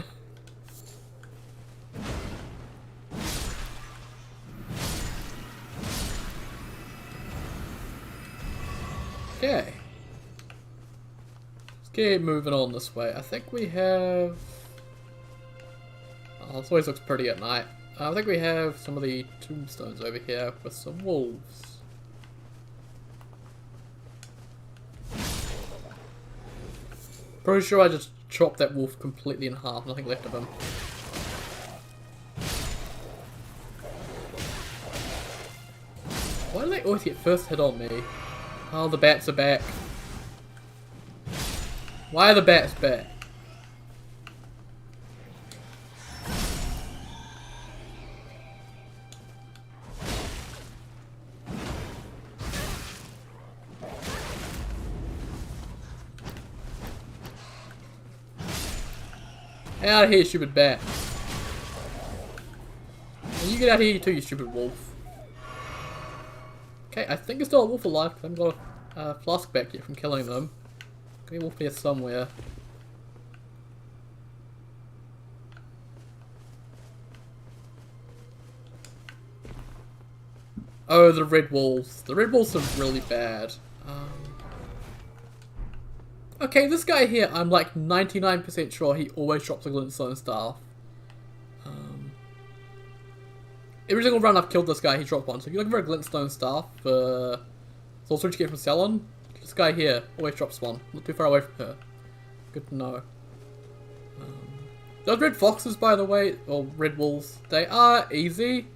Okay. Let's keep moving on this way. I think we have... Oh, this always looks pretty at night. I think we have some of the tombstones over here with some wolves. Pretty sure I just chopped that wolf completely in half, nothing left of him. Why do they always get first hit on me? Oh, the bats are back. Why are the bats back? Get out of here, stupid bat. And you get out of here too, you stupid wolf. Okay, I think there's still a wolf alive because I've got a flask back here from killing them. Got a wolf here somewhere. Oh, the red wolves. The red wolves are really bad. Okay, this guy here, I'm like 99% sure he always drops a glintstone staff. every single run I've killed this guy, he dropped one. So if you're looking for a glintstone staff for sorcery to get from Salon, this guy here always drops one. Not too far away from her. Good to know. Those red foxes, by the way, or red wolves, they are easy.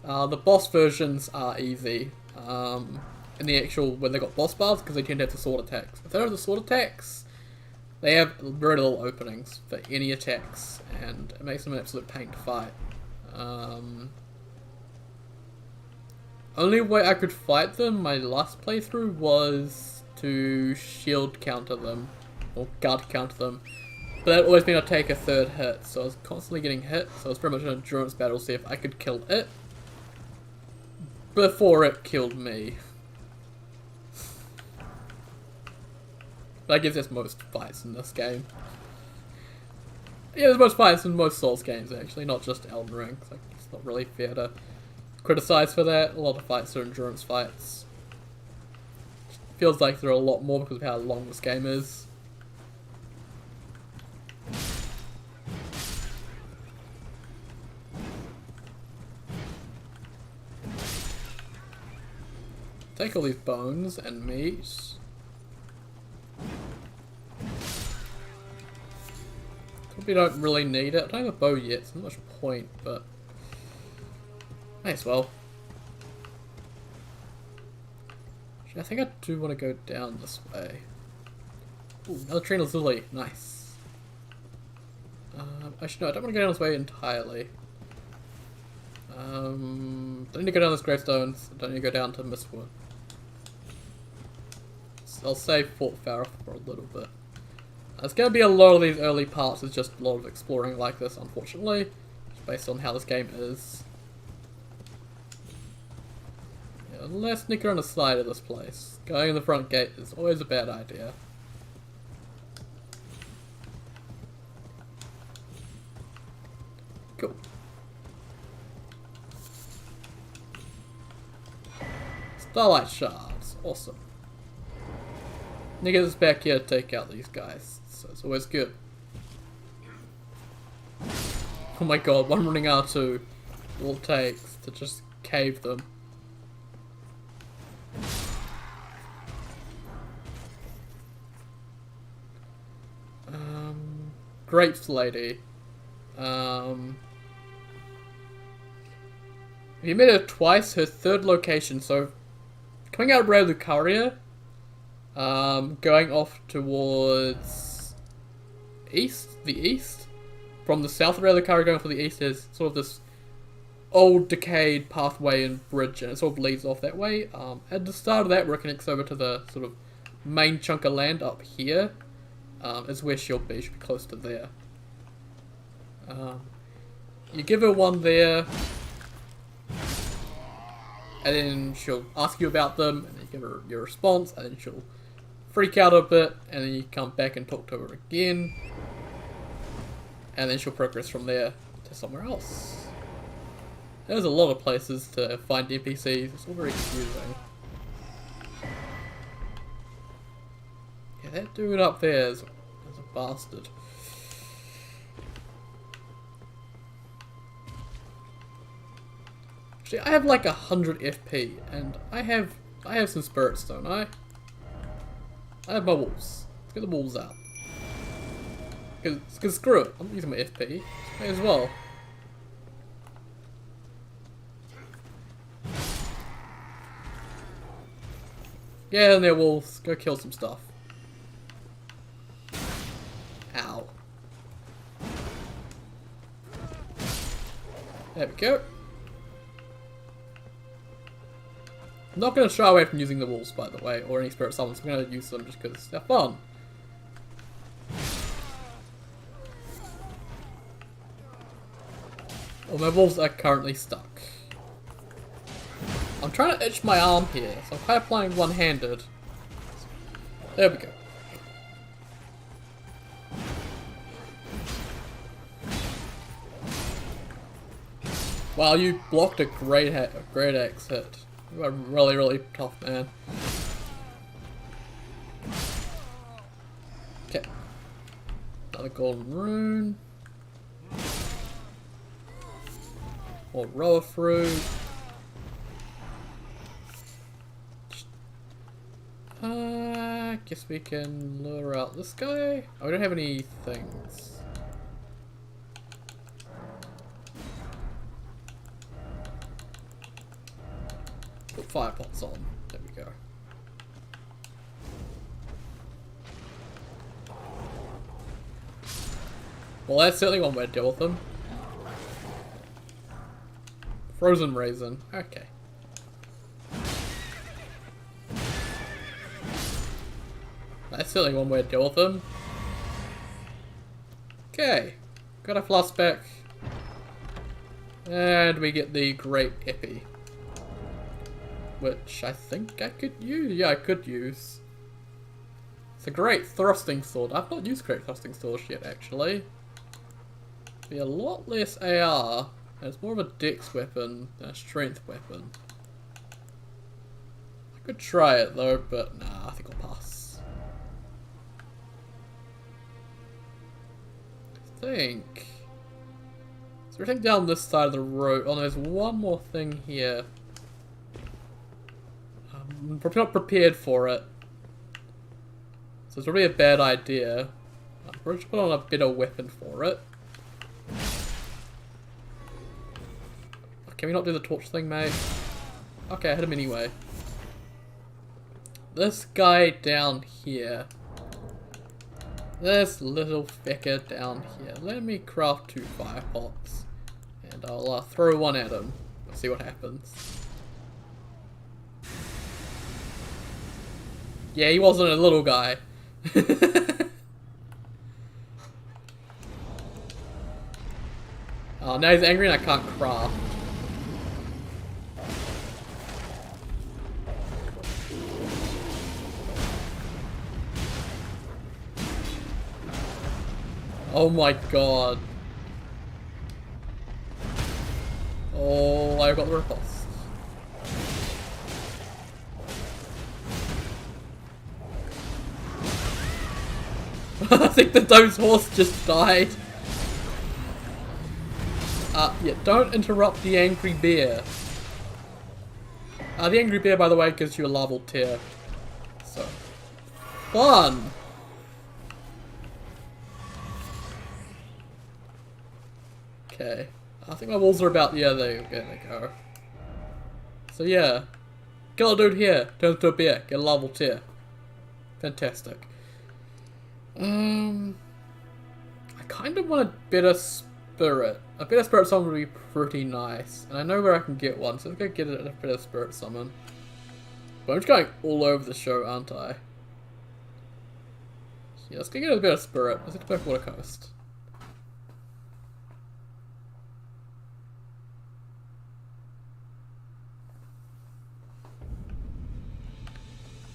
The boss versions are easy. In the actual, when they got boss bars, because they tend to have the sword attacks. If they don't have the sword attacks, they have very little openings for any attacks, and it makes them an absolute pain to fight. Only way I could fight them, my last playthrough, was to shield counter them, or guard counter them. But that always meant I'd take a third hit, so I was constantly getting hit, so it was pretty much an endurance battle to see if I could kill it before it killed me. But I guess there's most fights in this game. Yeah, there's most fights in most Souls games, actually, not just Elden Ring. It's, like, it's not really fair to criticize for that. A lot of fights are endurance fights. Feels like there are a lot more because of how long this game is. Take all these bones and meat. Probably don't really need it. I don't have a bow yet, so not much point, but may as well. Actually, I think I do want to go down this way. Ooh, another Trina's Lily. Nice. Actually, no, I don't want to go down this way entirely. Don't need to go down this gravestones. Don't need to go down to Mistwood. So I'll save Fort Farah for a little bit. There's going to be a lot of these early parts. It's just a lot of exploring like this, unfortunately, just based on how this game is. Yeah, let's sneak around the side of this place. Going in the front gate is always a bad idea. Cool. Starlight shards, awesome. Need to get this back here to take out these guys, so it's always good. Oh my god, one running R2, all it takes to just cave them. Grapes lady. If you met her twice, her third location, so coming out of Ray Lucaria, going off towards the east. From the south of Ray Lucaria going for the east is sort of this old decayed pathway and bridge, and it sort of leads off that way. At the start of that, where it connects over to the sort of main chunk of land up here, is where she'll be. She'll be close to there. You give her one there, and then she'll ask you about them, and you give her your response, and then she'll freak out a bit, and then you come back and talk to her again, and then she'll progress from there to somewhere else. There's a lot of places to find NPCs, it's all very confusing. Yeah, that dude up there is a bastard. Actually, I have like 100 FP, and I have some spirits, don't I? I have my wolves. Let's get the wolves out. Cause screw it, I'm using my FP. May as well. Yeah, and they're wolves. Go kill some stuff. Ow. There we go. I'm not going to shy away from using the wolves, by the way, or any spirit summons. I'm going to use them just because they're fun. Well, my wolves are currently stuck. I'm trying to itch my arm here, so I'm kind of playing one-handed. There we go. Wow, you blocked a great axe hit. You are really, really tough, man. Okay. Another golden rune. Or rower fruit. Guess we can lure out this guy. Oh, we don't have any things. Put fire pots on. There we go. Well, that's certainly one way to deal with them. Frozen raisin. Okay. That's certainly one way to deal with them. Okay. Got a flask back. And we get the Great Epi. Which I think I could use. Yeah, I could use. It's a great thrusting sword. I've not used great thrusting swords yet, actually. Be a lot less AR. And it's more of a dex weapon than a strength weapon. I could try it though, but nah, I think I'll pass. I think. So everything down this side of the road. Oh, no, there's one more thing here. I'm probably not prepared for it. So it's probably a bad idea. I'm probably just put on a better weapon for it. Can we not do the torch thing, mate? Okay, I hit him anyway. This guy down here. This little fecker down here. Let me craft 2 fire pots. And I'll throw one at him. We'll see what happens. Yeah, he wasn't a little guy. Oh, now he's angry and I can't craft. Oh my god. Oh, I got the riposte. I think the Dome's horse just died. Yeah, don't interrupt the angry bear. The angry bear, by the way, gives you a level tier. So, fun! Okay, I think my walls are about, yeah, there they go. So yeah, kill a dude here, turns to a bear, get a level tier. Fantastic. I kind of want a better spirit. A better spirit summon would be pretty nice. And I know where I can get one, so let's go get a better spirit summon. But I'm just going all over the show, aren't I? Yeah, let's go get a better spirit. Let's get to Blackwater Coast.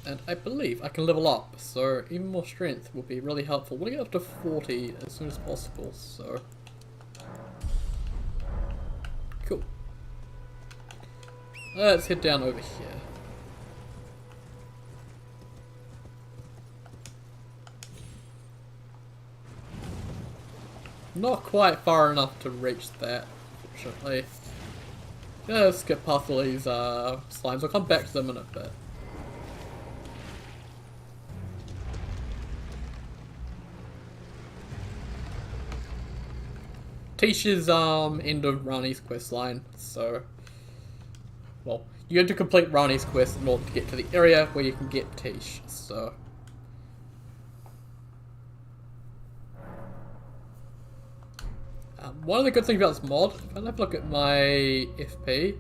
And I believe I can level up, so even more strength will be really helpful. We'll get up to 40 as soon as possible, so... Cool. Let's head down over here. Not quite far enough to reach that, unfortunately. Just get past all these slimes. I'll come back to them in a bit. Tish is end of Rani's questline, so well, you have to complete Rani's quest in order to get to the area where you can get Tish, so one of the good things about this mod, if I have a look at my FP,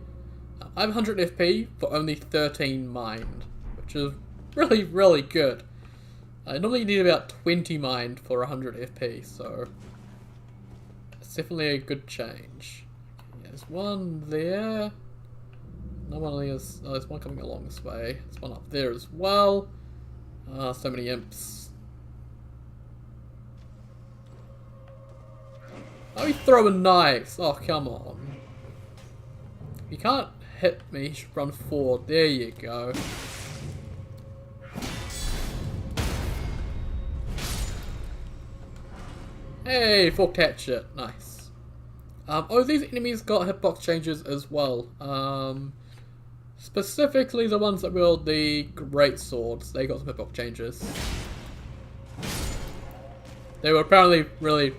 I have 100 FP for only 13 mind, which is really, really good. I normally need about 20 mind for 100 FP, so it's definitely a good change. Okay, there's one there. No one there's, oh, there's one coming along this way. There's one up there as well. So many imps. Oh, he's throwing knives. Oh, come on. If you can't hit me, you should run forward. There you go. Hey, forked hatchet. Nice. Oh, these enemies got hitbox changes as well. Specifically the ones that wield the great swords. They got some hitbox changes. They were apparently really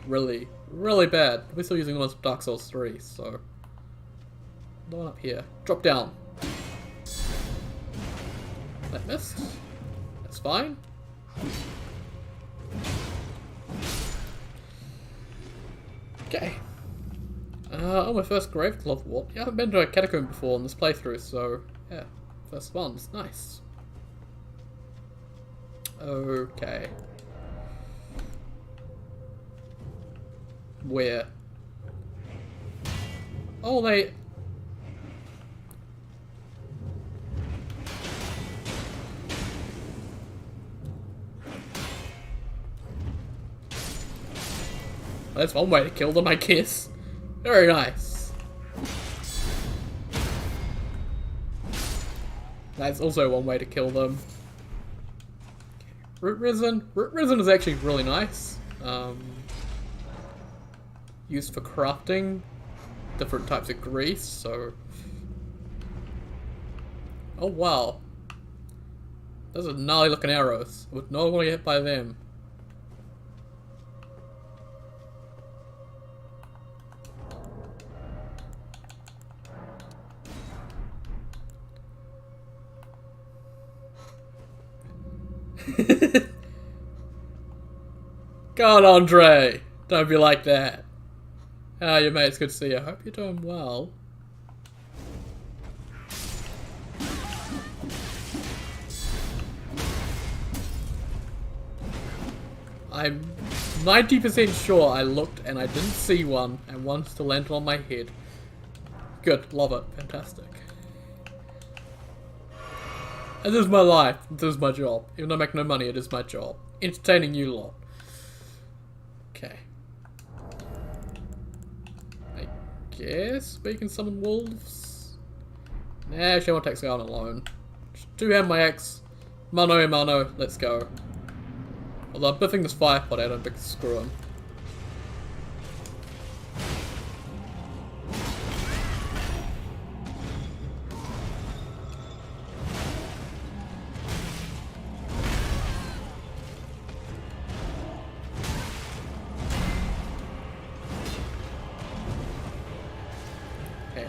bad. We're still using the ones from Dark Souls 3, so... The one up here. Drop down. That missed. That's fine. Okay. Oh, my first grave cloth walk. Yeah, I haven't been to a catacomb before in this playthrough, so yeah, first one's nice. Okay. Where? Oh, they... That's one way to kill them, I guess. Very nice. That's also one way to kill them. Root resin. Root resin is actually really nice. Used for crafting different types of grease, so... Oh wow. Those are gnarly looking arrows. I would not want to get hit by them. God, Andre! Don't be like that. Ah, your mate, it's good to see you. I hope you're doing well. I'm 90% sure I looked and I didn't see one, and one still landed on my head. Good, love it, fantastic. And this is my life, this is my job. Even though I make no money, it is my job. Entertaining you lot. Okay. I guess we can summon wolves? Nah, actually I want to take Scarlet alone. Just two-hand my axe. Mano a mano, let's go. Although I'm biffing this fire pot out, I don't think screw him.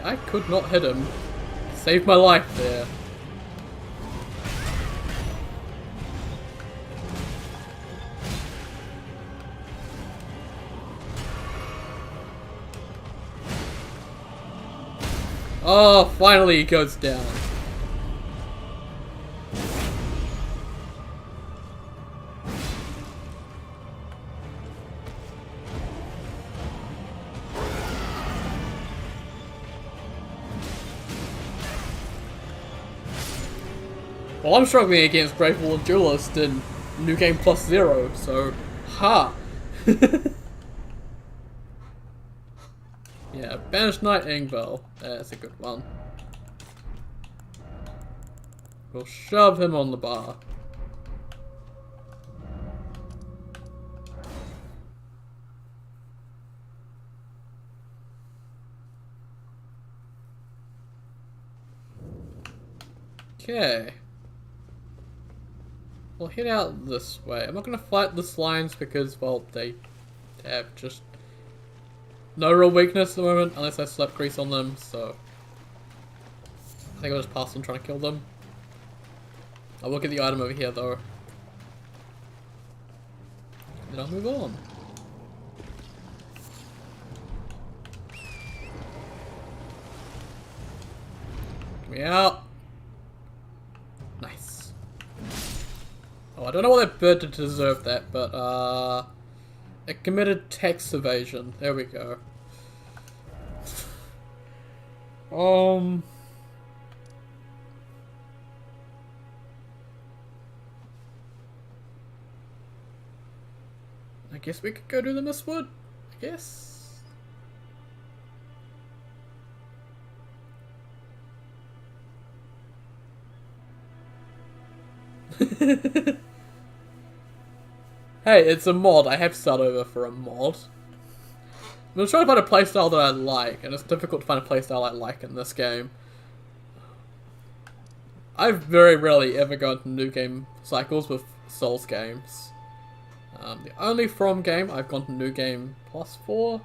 I could not hit him. Saved my life there. Oh, finally he goes down. Well, I'm struggling against Grateful and Duelist in New Game Plus 0, so ha! Yeah, Banished Knight Ingvel. That's a good one. We'll shove him on the bar. Okay. We'll head out this way. I'm not going to fight the slimes because, well, they have just no real weakness at the moment, unless I slap grease on them, so I think I'll just pass on trying to kill them. I will get the item over here, though. Then I'll move on. Get me out. Nice. Oh, I don't know what that bird did to deserve that, but, it committed tax evasion. There we go. I guess we could go to the Mistwood, I guess. Hey, it's a mod. I have to start over for a mod. I'm trying to find a playstyle that I like, and it's difficult to find a playstyle I like in this game. I've very rarely ever gone to new game cycles with Souls games. The only From game I've gone to new game plus for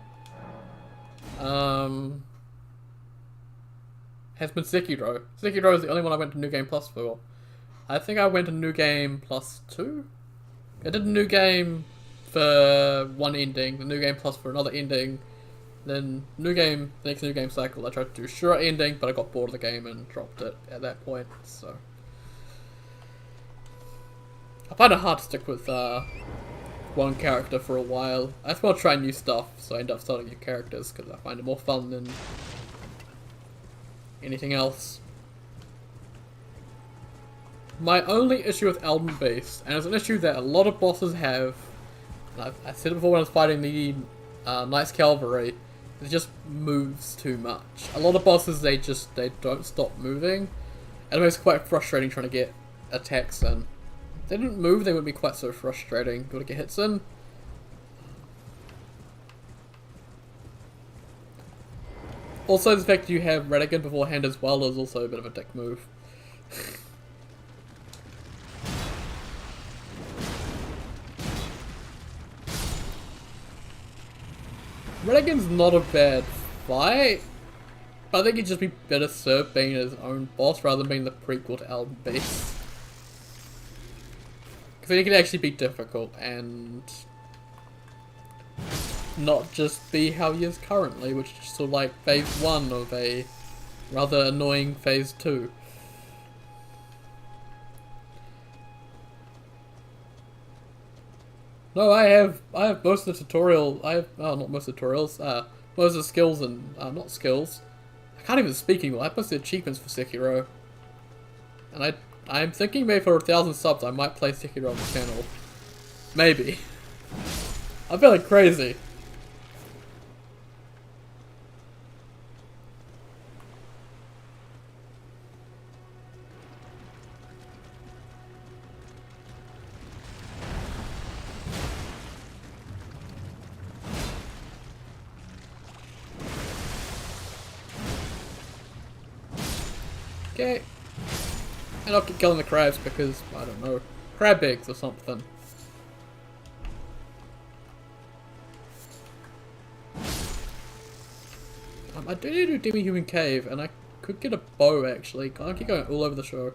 has been Sekiro. Sekiro is the only one I went to new game plus for. I think I went to new game plus 2. I did a new game for one ending, the new game plus for another ending, then new game, the next new game cycle I tried to do short ending, but I got bored of the game and dropped it at that point, so. I find it hard to stick with one character for a while. I just want to try new stuff, so I end up starting new characters because I find it more fun than anything else. My only issue with Elden Beast, and it's an issue that a lot of bosses have, and I said it before when I was fighting the Knights Cavalry, it just moves too much. A lot of bosses, they don't stop moving, and it makes it quite frustrating trying to get attacks in. If they didn't move, they wouldn't be quite so frustrating. Got to get hits in. Also, the fact you have Radigan beforehand as well is also a bit of a dick move. Radigan's not a bad fight, but I think he'd just be better served being his own boss rather than being the prequel to Elden Beast. Because he can actually be difficult and not just be how he is currently, which is sort of like phase 1 of a rather annoying phase 2. No, I have most of the tutorial, not most of the tutorials, most of the skills and, not skills. I can't even speak anymore, I have most of the achievements for Sekiro. And I'm thinking maybe for 1,000 subs I might play Sekiro on the channel. Maybe. I'm feeling crazy. Okay. And I'll keep killing the crabs because, I don't know, crab eggs or something. I do need to do Demi-Human Cave, and I could get a bow actually. I keep going all over the show.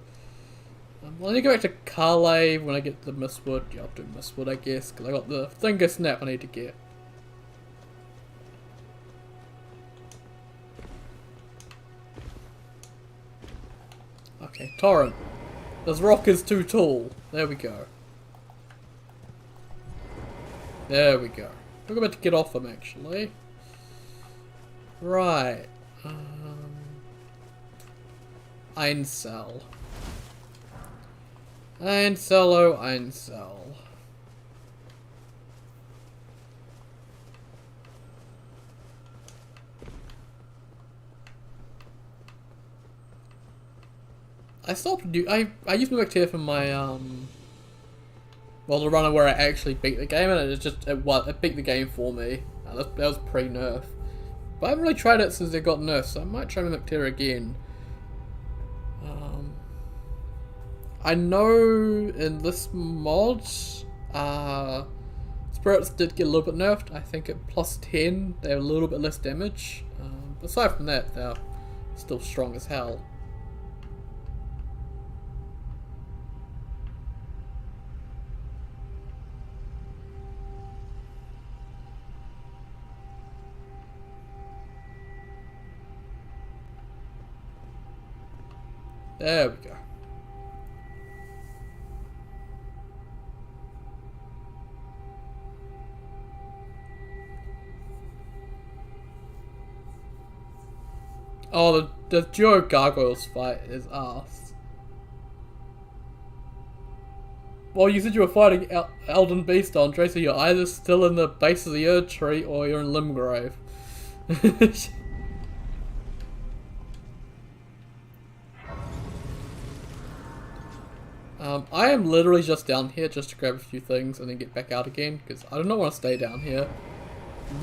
Well, I need to go back to Carlay when I get the Mistwood. Yeah, I'll do Mistwood I guess, because I got the Finger Snap I need to get. Okay, Torrent. This rock is too tall. There we go. There we go. I'm about to get off them actually. Right. Einsel. Einsel, oh Einsel. I stopped I used my here for my well, the runner where I actually beat the game, and it beat the game for me. That was pre-nerf. But I haven't really tried it since it got nerfed, so I might try Mimictera again. I know in this mod, spirits did get a little bit nerfed. I think at plus 10 they have a little bit less damage. Aside from that, they're still strong as hell. There we go. Oh, the duo gargoyles fight is ass. Well, you said you were fighting Elden Beast, Andre, so you're either still in the base of the Erd Tree or you're in Limgrave. I am literally just down here just to grab a few things and then get back out again, because I do not want to stay down here.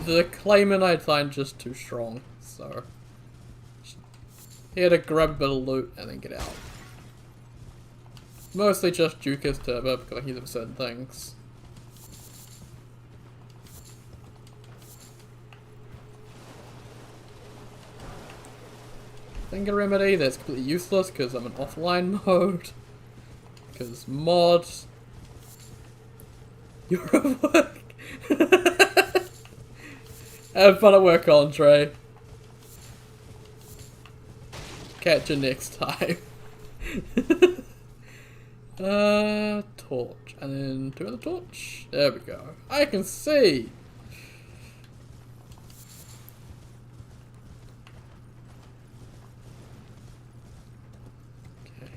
The claimant I find just too strong, so here to grab a bit of loot and then get out. Mostly just Duke's Turbo because I use it for certain things. Finger Remedy, that's completely useless because I'm in offline mode. Because mods. You're at work. Have fun at work, Andre. Catch you next time. Torch. And then 2 other torch. There we go. I can see. Okay.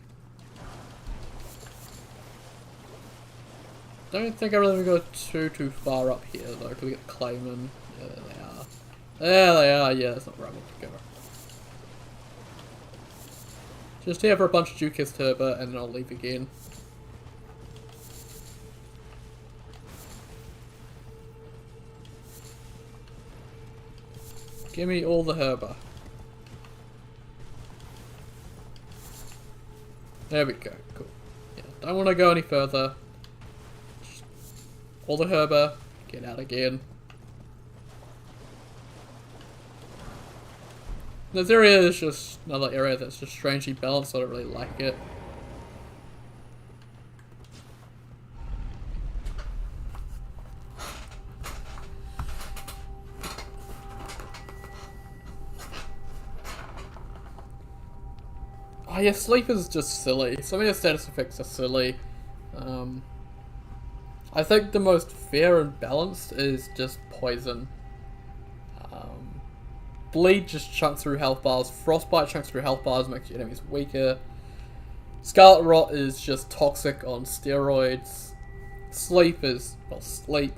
Don't think I really go too far up here though, because we get Clayman. Yeah, there they are. There they are. Yeah, that's not where I want to go. Just here for a bunch of Duke's Turbo and then I'll leave again. Give me all the herba. There we go, cool. Yeah, don't want to go any further. Just all the herba, get out again. This area is just another area that's just strangely balanced, so I don't really like it. Oh yeah, sleep is just silly. Some of the status effects are silly. I think the most fair and balanced is just poison. Bleed just chunks through health bars. Frostbite chunks through health bars, makes your enemies weaker. Scarlet Rot is just toxic on steroids. Sleep is, well, sleep.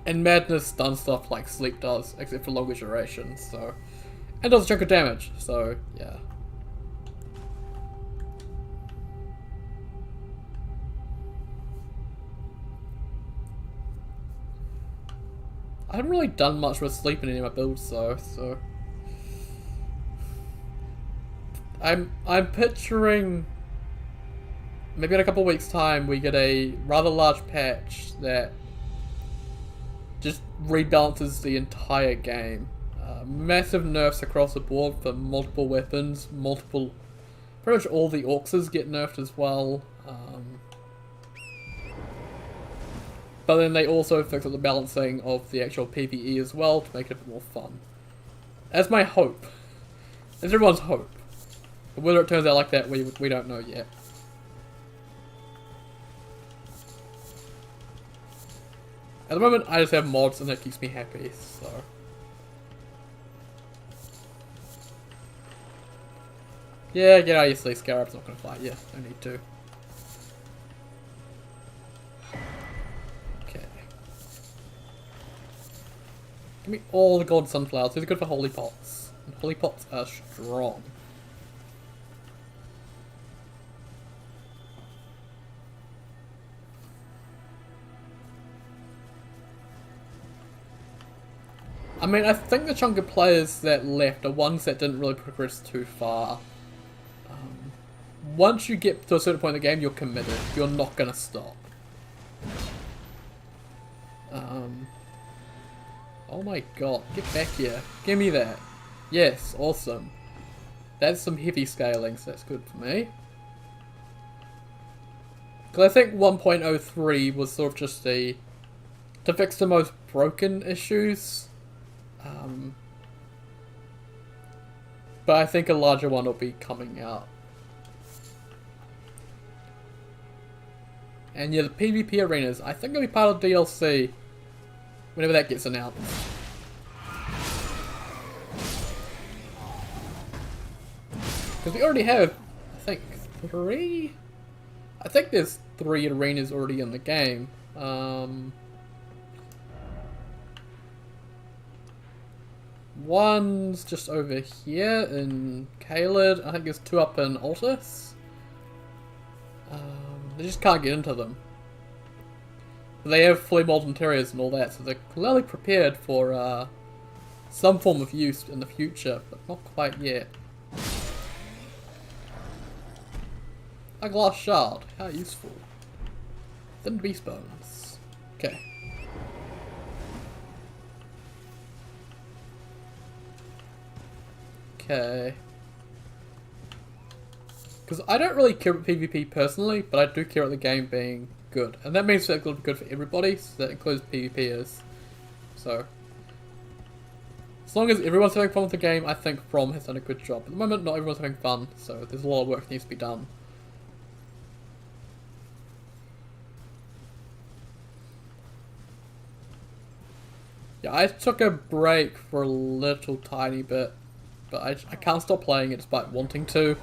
And Madness does stuff like sleep does, except for longer duration, so. And does a chunk of damage, so, yeah. I haven't really done much with sleep in any of my builds though, so I'm picturing maybe in a couple of weeks' time we get a rather large patch that just rebalances the entire game. Massive nerfs across the board for multiple weapons, pretty much all the Orcs get nerfed as well. But then they also fix up the balancing of the actual PvE as well to make it a bit more fun. That's my hope. That's everyone's hope. But whether it turns out like that, we don't know yet. At the moment, I just have mods and that keeps me happy, so. Yeah, get out of your sleep, Scarab's not gonna fight you. No need to. Give me all the gold sunflowers. These are good for holy pots. And holy pots are strong. I mean, I think the chunk of players that left are ones that didn't really progress too far. Once you get to a certain point in the game, you're committed. You're not gonna stop. Oh my god, get back here. Give me that. Yes, awesome. That's some heavy scaling, so that's good for me. Because I think 1.03 was sort of just to fix the most broken issues. But I think a larger one will be coming out. And yeah, the PvP arenas, I think it'll be part of DLC. Whenever that gets announced. Because we already have, I think, 3? I think there's 3 arenas already in the game. One's just over here in Caelid. I think there's 2 up in Altus. They just can't get into them. They have fully modeled interiors and all that, so they're clearly prepared for some form of use in the future, but not quite yet. A glass shard, how useful. Thin beast bones. Okay. Okay. Because I don't really care about PvP personally, but I do care about the game being good. And that means that it'll be good for everybody, so that includes PvPers. So, as long as everyone's having fun with the game, I think From has done a good job. At the moment, not everyone's having fun, so there's a lot of work that needs to be done. Yeah, I took a break for a little tiny bit, but I can't stop playing it despite wanting to.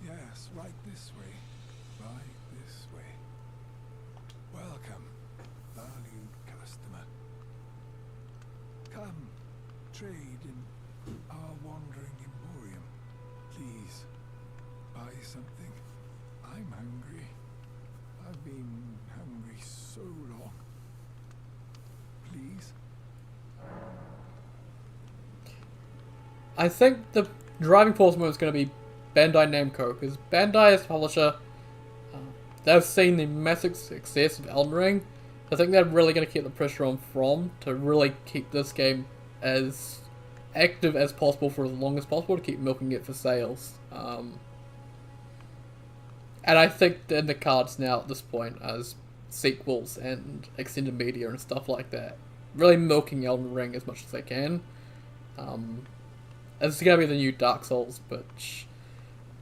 Yes, right this way. Right this way. Welcome, valued customer. Come, trade in our wandering emporium. Please, buy something. I'm hungry. I've been hungry so long. Please? I think the driving force moment is going to be Bandai Namco, because Bandai as publisher, they've seen the massive success of Elden Ring. I think they're really going to keep the pressure on From to really keep this game as active as possible for as long as possible to keep milking it for sales. And I think in the cards now at this point as sequels and extended media and stuff like that. Really milking Elden Ring as much as they can. It's going to be the new Dark Souls, which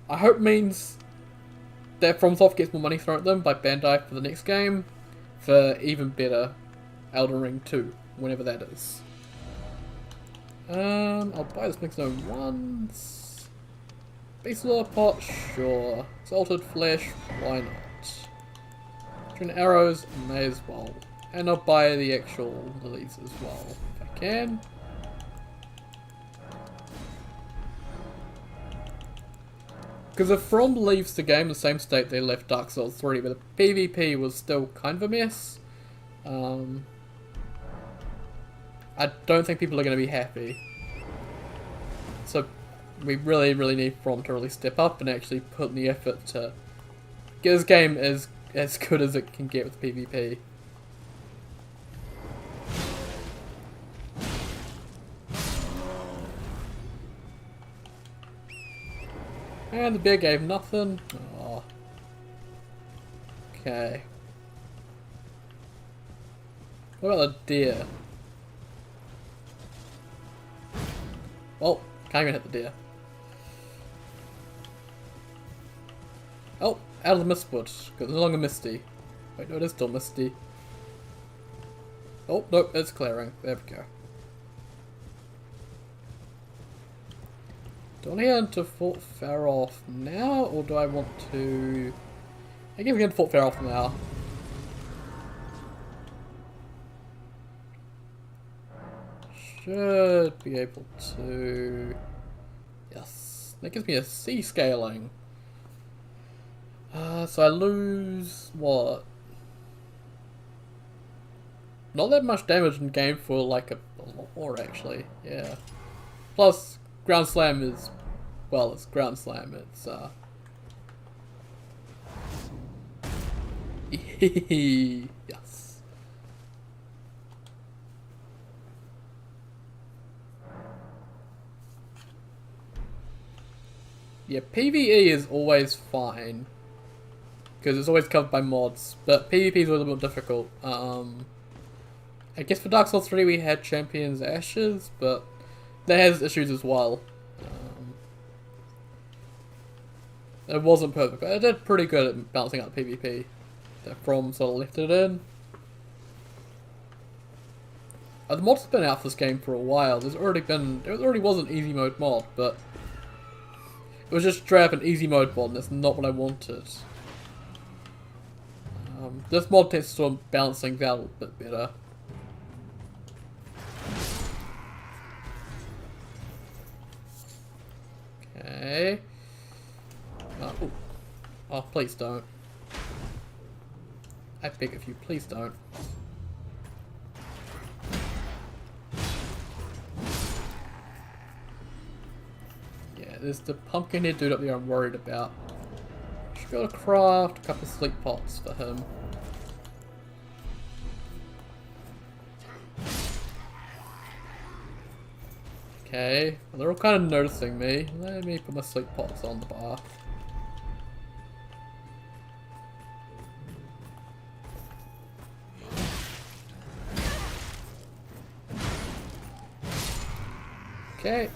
I hope means that FromSoft gets more money thrown at them by Bandai for the next game, for even better Elden Ring 2, whenever that is. I'll buy this mix zone once. Beast Lore Pot, sure. Salted Flesh, why not? Twin Arrows, may as well. And I'll buy the actual lilies as well, if I can. Because if From leaves the game the same state they left Dark Souls 3, but the PvP was still kind of a mess, I don't think people are going to be happy. So we really, really need From to really step up and actually put in the effort to get this game as good as it can get with PvP. And the bear gave nothing. Aww. Okay. What about the deer? Well, can't even hit the deer. Oh, out of the Mistwood, because it's no longer misty. Wait, no, it is still misty. Oh, nope, it's clearing. There we go. Do I want to head into Fort Faroth now, or do I want to... I guess we get into Fort Faroth now. Should be able to... Yes, that gives me a C scaling. So I lose... what? Not that much damage in game for like a lot more actually, yeah. Plus, Ground Slam is, well, it's Ground Slam, it's, yes. Yeah, PvE is always fine, because it's always covered by mods, but PvP is a little bit difficult. I guess for Dark Souls 3 we had Champion's Ashes, but that has issues as well. It wasn't perfect, but it did pretty good at balancing out the PvP that From sort of left it in. The mod's been out for this game for a while. There already was an easy mode mod, but it was just straight up an easy mode mod, and that's not what I wanted. This mod tends to sort of balance things out a little bit better. Okay. Oh, please don't. I beg of you, please don't. Yeah, there's the pumpkin head dude up there I'm worried about. Should be able to craft a couple of sleep pots for him. Okay, well, they're all kind of noticing me. Let me put my sleep pots on the bar. Okay.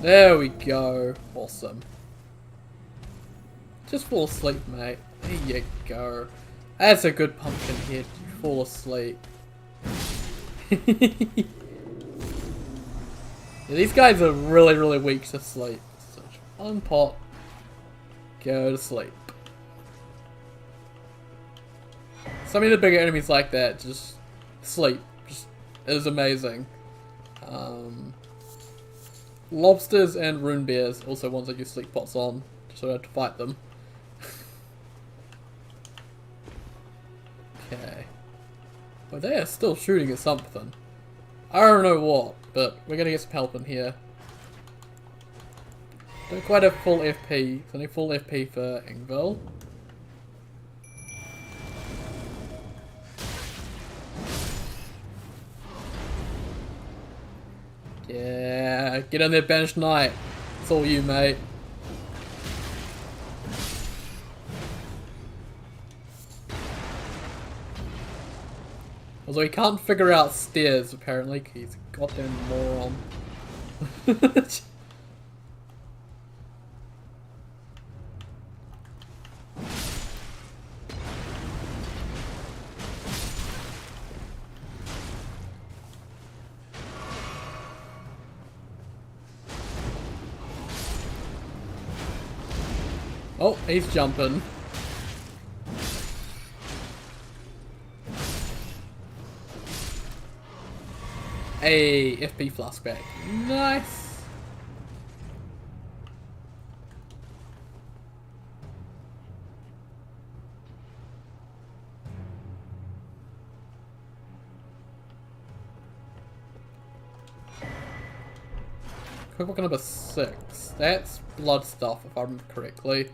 There we go. Awesome. Just fall asleep, mate. There you go. That's a good pumpkin head. You fall asleep. Yeah, these guys are really, really weak to sleep. So one pot. Go to sleep. Some of the bigger enemies like that, just sleep. Just is amazing. Lobsters and rune bears, also ones that you sleep pots on, so I don't have to fight them. Okay. But they are still shooting at something. I don't know what, but we're gonna get some help in here. Don't quite have full FP, so I need full FP for Ingville. Yeah, get in there, Banished Knight. It's all you, mate. Although he can't figure out stairs, apparently, 'cause he's a goddamn moron. Oh, he's jumping. Hey, FP flask back. Nice. Cookbook number 6. That's blood stuff, if I remember correctly.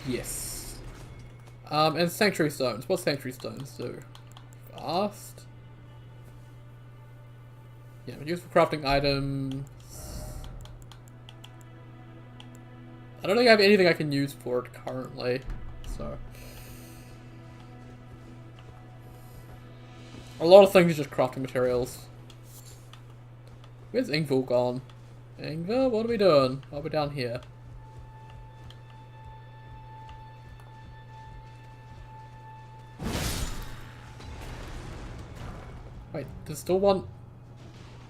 Yes. And Sanctuary Stones. What Sanctuary Stones do? Fast? Yeah, used for crafting items. I don't think I have anything I can use for it currently, so. A lot of things are just crafting materials. Where's Ingville gone? Ingville, what are we doing? Oh, we're down here. Wait, there's still one.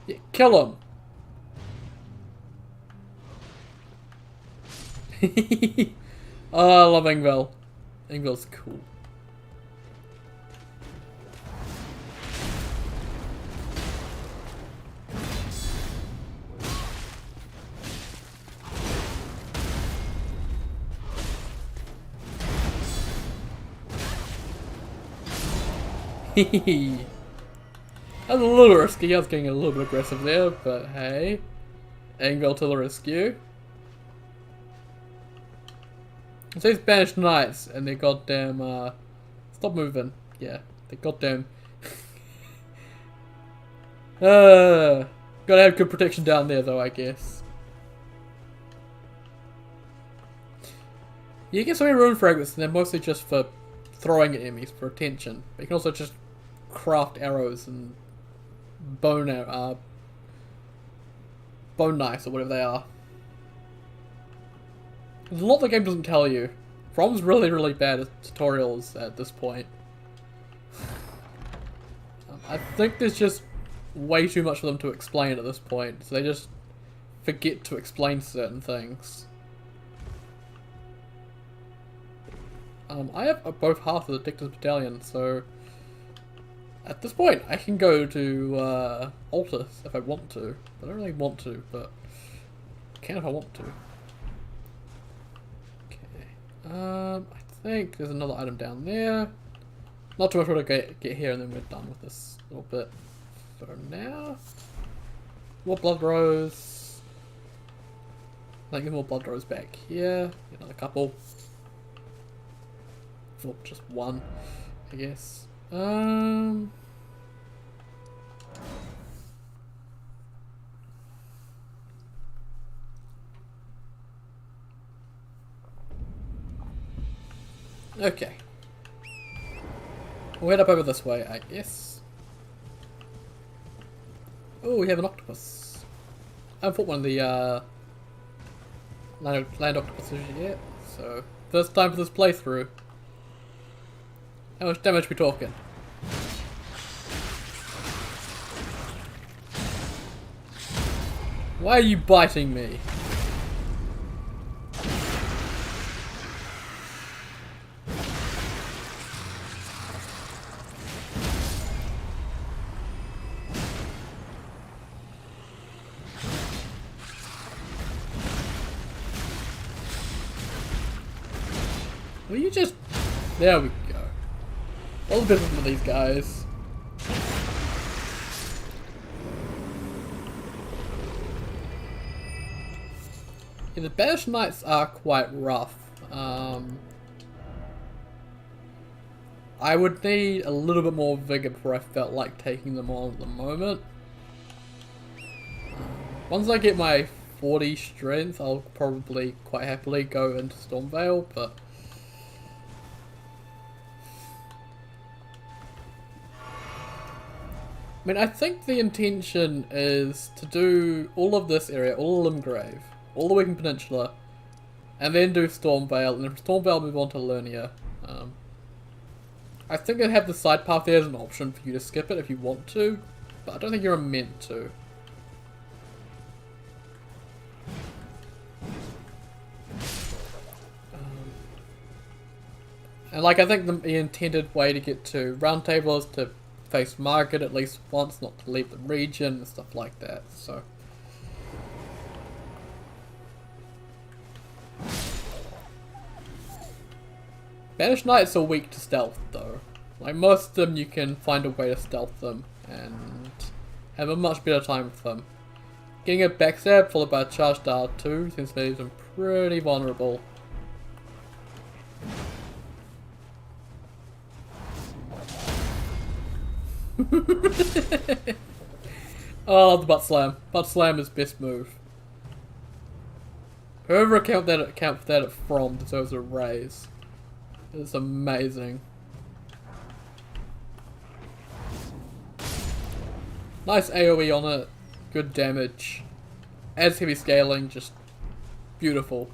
Yeah, kill him! Oh, I love Ingville. Ingville's cool. Hehehe. That was a little risky. I was getting a little bit aggressive there, but hey. Ingville to the rescue. It says Banished Knights, and they goddamn, stop moving. Yeah, they goddamn. Gotta have good protection down there, though, I guess. You get so many rune fragments, and they're mostly just for throwing at enemies for attention. But you can also just craft arrows and bone knives or whatever they are. There's a lot the game doesn't tell you. From's really, really bad at tutorials at this point. I think there's just way too much for them to explain at this point, so they just forget to explain certain things. I have both half of the Dictator's Battalion, so at this point I can go to Altus if I want to. I don't really want to, but I can if I want to. Okay. I think there's another item down there. Not too much more to get here, and then we're done with this little bit for now. More blood rose. I think there's more blood rose back here. Another couple. Or just one, I guess. Okay. We'll head up over this way, I guess. Oh, we have an octopus. I haven't fought one of the land octopuses yet, so first time for this playthrough. How much damage we talking? Why are you biting me? Will you just... There we go. All the business with these guys. Yeah, the Banished Knights are quite rough. I would need a little bit more vigor before I felt like taking them on at the moment. Once I get my 40 strength, I'll probably quite happily go into Stormvale, but I mean, I think the intention is to do all of this area, all of Limgrave, all the Waking Peninsula, and then do Stormvale, and then from Stormvale move on to Lernia. I think they have the side path there as an option for you to skip it if you want to, but I don't think you're meant to. And like, I think the intended way to get to Round Table is to face Margaret at least once, not to leave the region and stuff like that, so. Banished Knights are weak to stealth though. Like most of them you can find a way to stealth them and have a much better time with them. Getting a backstab followed by a charged R2 seems to leave them pretty vulnerable. Oh, the butt slam. Butt slam is best move. Whoever account for that from deserves a raise. It's amazing. Nice AoE on it. Good damage. Adds heavy scaling. Just beautiful.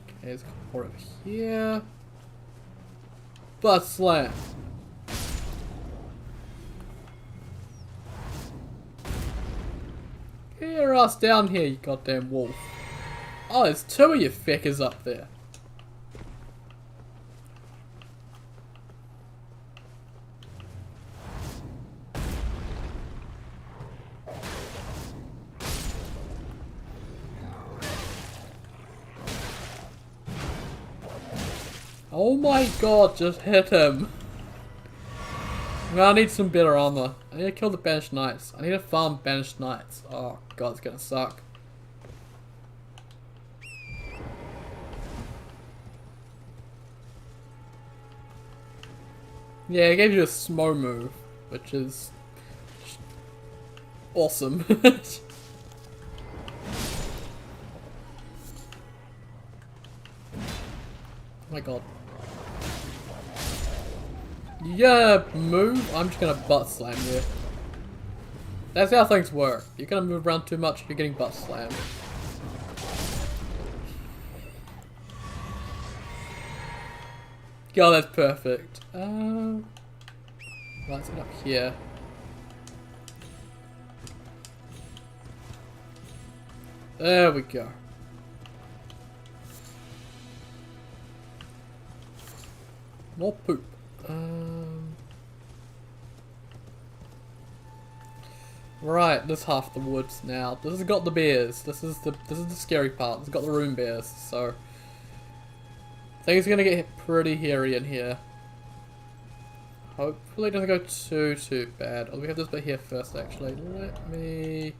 Okay, there's a couple more over here. Butt slam. Get your ass down here, you goddamn wolf. Oh, there's two of you feckers up there. Oh my god, just hit him. Well, I need some better armor. I need to kill the Banished Knights. I need to farm Banished Knights. Oh god, it's gonna suck. Yeah, I gave you a Smo move, which is awesome. Oh my god. Yeah, move. I'm just gonna butt slam you. That's how things work. You're gonna move around too much, you're getting butt slammed. God, that's perfect. Let's get up here. There we go. More poop. Right, this half the woods now. This has got the bears. This is the scary part. It's got the room bears, so I think it's gonna get pretty hairy in here. Hopefully it doesn't go too bad. Oh, we have this bit here first actually. Let me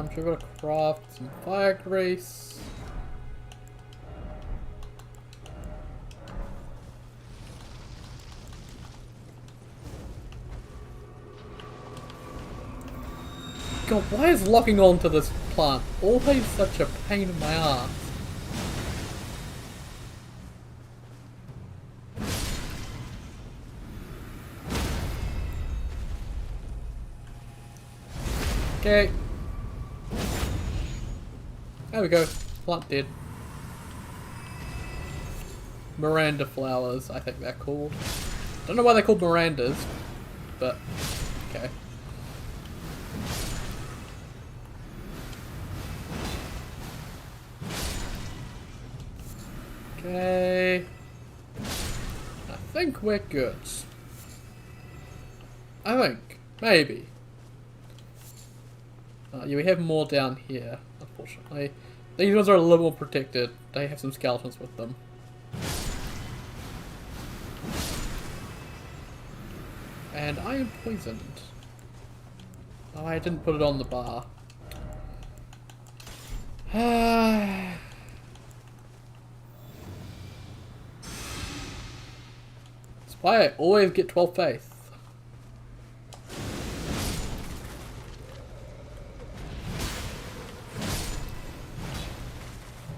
should we go to craft some fire grease? God, why is locking on to this plant always such a pain in my ass? Okay. There we go. Plant dead. Miranda flowers, I think they're called. Don't know why they're called Mirandas, but okay. Okay. I think we're good. I think. Maybe. Yeah, we have more down here, unfortunately. These ones are a little more protected. They have some skeletons with them. And I am poisoned. Oh, I didn't put it on the bar. That's why I always get 12 faith.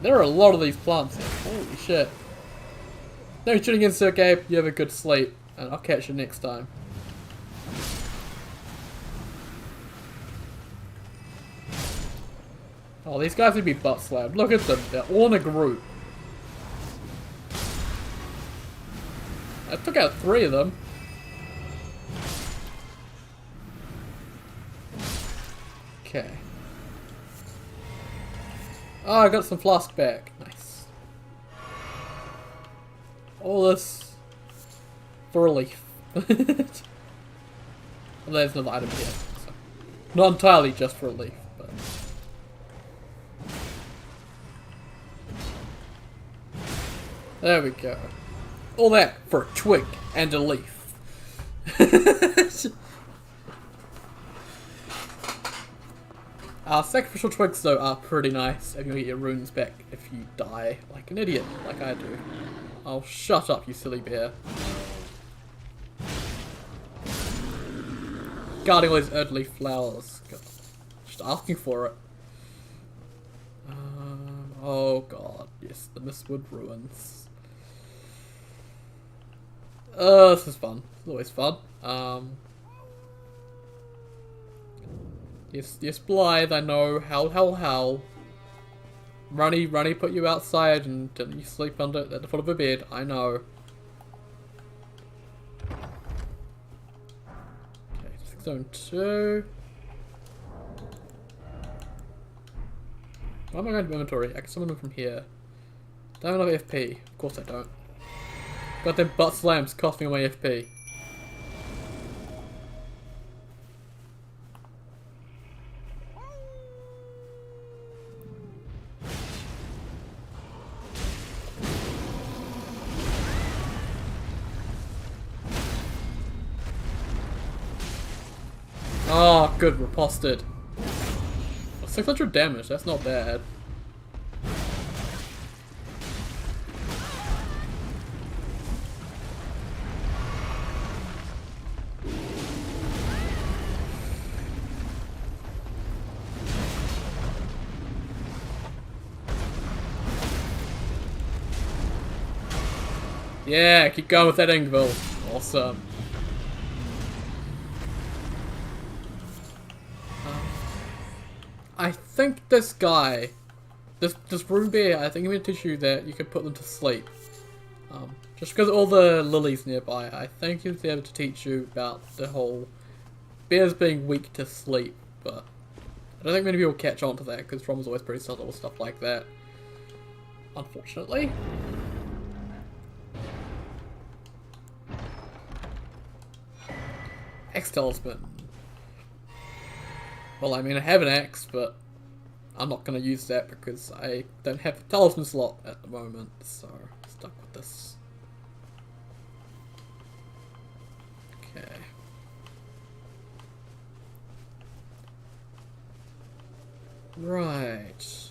There are a lot of these plants here. Holy shit. Thanks for tuning in, Sir Gabe. You have a good sleep. And I'll catch you next time. Oh, these guys would be butt slapped. Look at them. They're all in a group. I took out 3 of them. Okay. Oh, I got some flask back. Nice. All this for relief. Well, there's another item here. So. Not entirely just for relief, but. There we go. All that for a twig and a leaf. Sacrificial twigs, though, are pretty nice if you get your runes back if you die like an idiot, like I do. Oh, shut up, you silly bear. Guarding all these earthly flowers. God. Just asking for it. Oh god, yes, the Mistwood ruins. This is fun. It's always fun. Yes, Blythe, I know. Howl. Runny, put you outside and you sleep at the foot of a bed. I know. Okay, zone 2. Why am I going to inventory? I can summon them from here. Don't have enough FP. Of course I don't. Goddamn butt slams cost me all my FP. Oh, good, riposted. 600 damage, that's not bad. Yeah, keep going with that Ingville. Awesome. think this guy, this rune bear, I think he meant to teach you that you could put them to sleep. Just because of all the lilies nearby, I think he'll be able to teach you about the whole bears being weak to sleep, but I don't think many people catch on to that because Rom was always pretty subtle with stuff like that, unfortunately. Axe talisman. Well, I mean, I have an axe, but I'm not going to use that because I don't have the talisman slot at the moment, so I'm stuck with this. Okay. Right.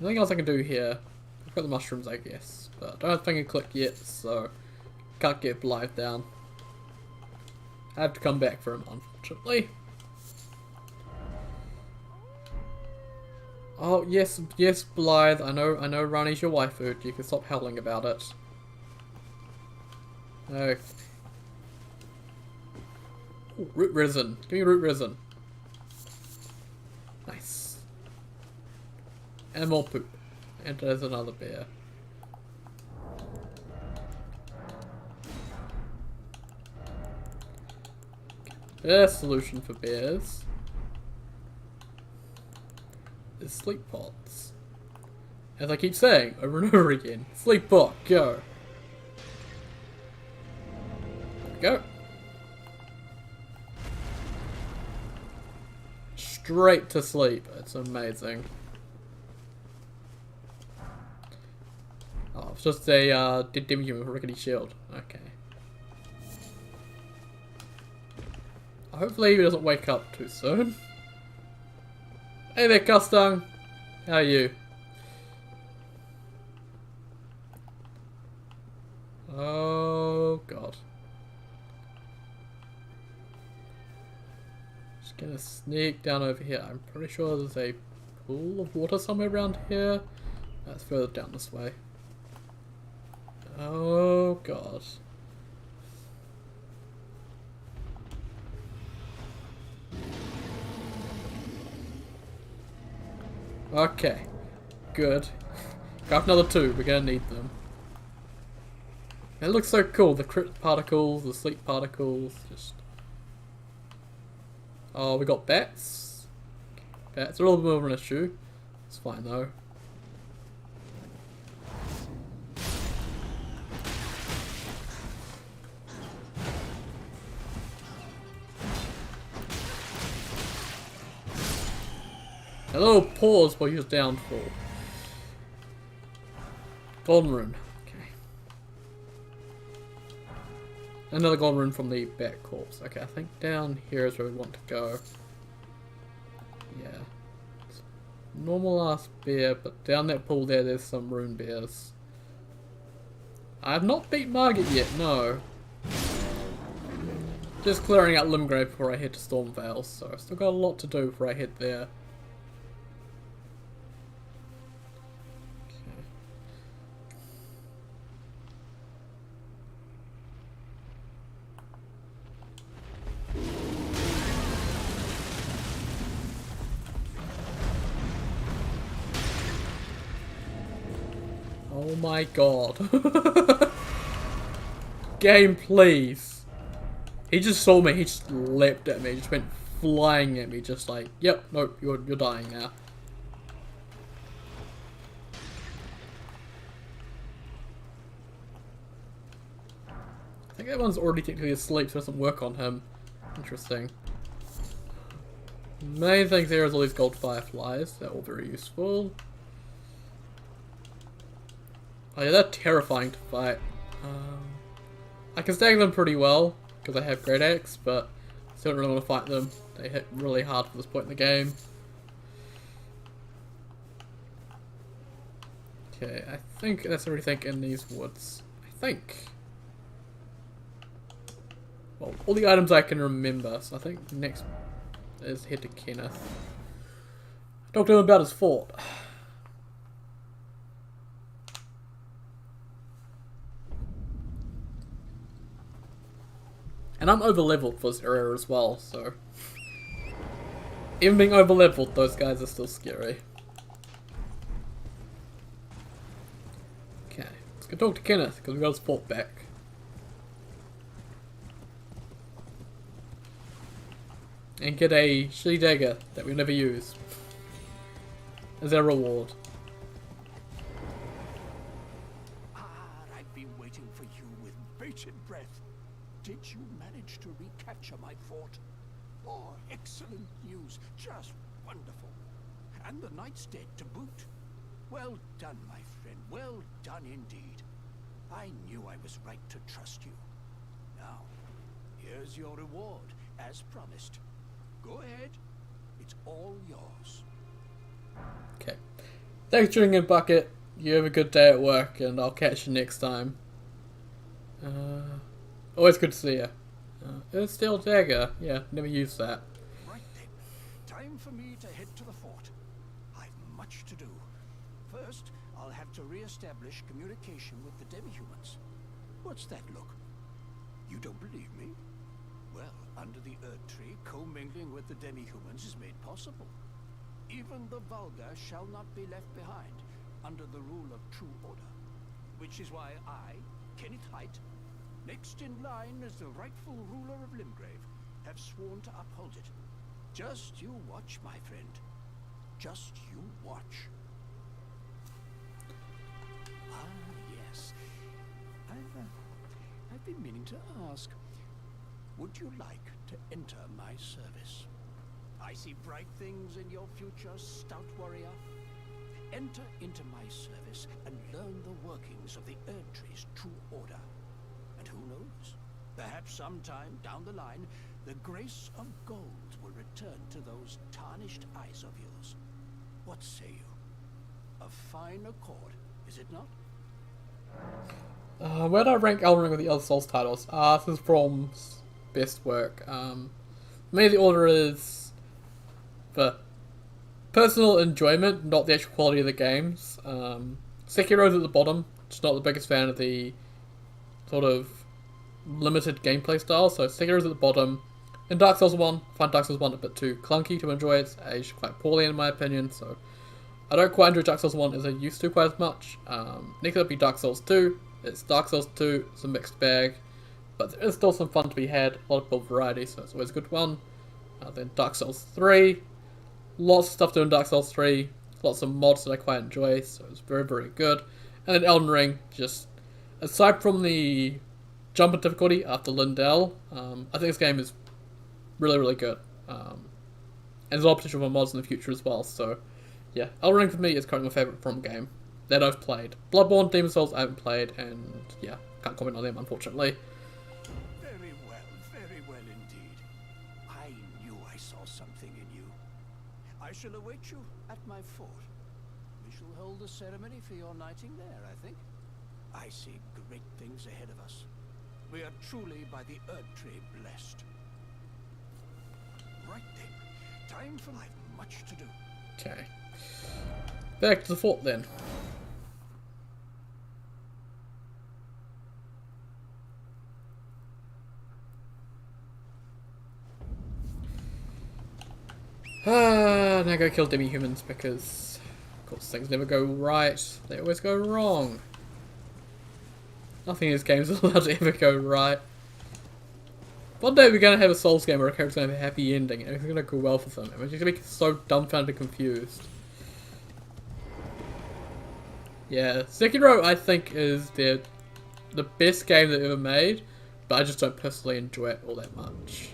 Nothing else I can do here. I've got the mushrooms, I guess, but I don't have finger click yet, so can't get Blythe down. I have to come back for him, unfortunately. Oh yes, yes, Blythe. I know, Rani's your waifu. You can stop howling about it. Okay. Ooh, root resin. Give me root resin. Nice. And more poop. And there's another bear. Best solution for bears is sleep pods. As I keep saying over and over again, sleep pod, go. There we go. Straight to sleep. It's amazing. Oh, it's just a dead demi-human with a rickety shield. Okay. Hopefully he doesn't wake up too soon. Hey there, Custang. How are you? Oh god. Just gonna sneak down over here. I'm pretty sure there's a pool of water somewhere around here. That's further down this way. Oh god. Okay, good. Got another two, we're gonna need them. It looks so cool, the crit particles, the sleep particles, just... Oh, we got bats. Bats are a little bit more of an issue. It's fine though. A little pause while he was downfall. Golden rune. Okay. Another golden rune from the bat corpse. Okay, I think down here is where we want to go. Yeah. It's normal ass bear, but down that pool there's some rune bears. I have not beat Margit yet, no. Just clearing out Limgrave before I head to Stormvale, so I've still got a lot to do before I head there. Oh my god. Game, please. He just saw me, he just leapt at me, he just went flying at me, just like, yep, nope, you're dying now. I think that one's already technically asleep, so it doesn't work on him. Interesting. Main thing there is all these gold fireflies, they're all very useful. Oh yeah, they're terrifying to fight. I can stagger them pretty well, because I have Great Axe, but I still don't really want to fight them. They hit really hard for this point in the game. Okay, I think that's everything in these woods. I think. Well, all the items I can remember, so I think next is head to Kenneth. Talk to him about his fort. And I'm over leveled for this area as well, so Even being over leveled, those guys are still scary. Okay, let's go talk to Kenneth because we got his fort back. And get a shitty dagger that we never use as our reward. I've been waiting for you with bated breath. Did you manage to recapture my fort? Oh, excellent news. Just wonderful. And the knight's dead to boot. Well done, my friend. Well done indeed. I knew I was right to trust you. Now, here's your reward, as promised. Go ahead. It's all yours. Okay. Thanks for tuning in, Bucket. You have a good day at work, and I'll catch you next time. Always good to see you. It's steel dagger. Yeah, never used that. Right then. Time for me to head to the fort. I've much to do. First, I'll have to re-establish communication with the demi-humans. What's that look? You don't believe me? Well, under the Earth Tree, commingling with the demi-humans is made possible. Even the vulgar shall not be left behind under the rule of true order. Which is why I, Kenneth Height, next in line as the rightful ruler of Limgrave, have sworn to uphold it. Just you watch, my friend. Just you watch. Ah, yes. I've been meaning to ask. Would you like to enter my service? I see bright things in your future, stout warrior. Enter into my service and learn the workings of the Earth Tree's true order. And who knows? Perhaps sometime down the line, the grace of gold will return to those tarnished eyes of yours. What say you? A fine accord, is it not? Where do I rank Elden Ring with the other Souls titles? This is From's best work. Maybe the order is for personal enjoyment, not the actual quality of the games. Sekiro's at the bottom. Just not the biggest fan of the sort of limited gameplay style, so Sekiro's at the bottom. In Dark Souls 1, I find Dark Souls 1 a bit too clunky to enjoy. It's aged quite poorly in my opinion, so I don't quite enjoy Dark Souls 1 as I used to quite as much. Next up be Dark Souls 2. It's Dark Souls 2, it's a mixed bag, but there is still some fun to be had, a lot of build variety, so it's always a good one. Then Dark Souls 3, lots of stuff to do in Dark Souls 3, lots of mods that I quite enjoy, so it's very, very good. And then Elden Ring, just aside from the jump in difficulty after Lindell, I think this game is really, really good. And there's a lot of potential for mods in the future as well, so yeah, Elden Ring for me is currently my favourite From game that I've played. Bloodborne, Demon's Souls I haven't played, and yeah, can't comment on them unfortunately. Very well indeed. I knew I saw something in you. I shall await you at my fort. We shall hold a ceremony for your knighting there, I think. I see great things ahead of us. We are truly by the Earth Tree blessed. Right then, time for life, much to do. Okay. Back to the fort then. Now go kill demi-humans because, of course, things never go right. They always go wrong. Nothing in this game is allowed to ever go right. One day we're going to have a Souls game where a character's going to have a happy ending and everything's going to go well for them. And we're just going to be so dumbfounded and confused. Yeah, Sekiro I think is the best game they've ever made, but I just don't personally enjoy it all that much.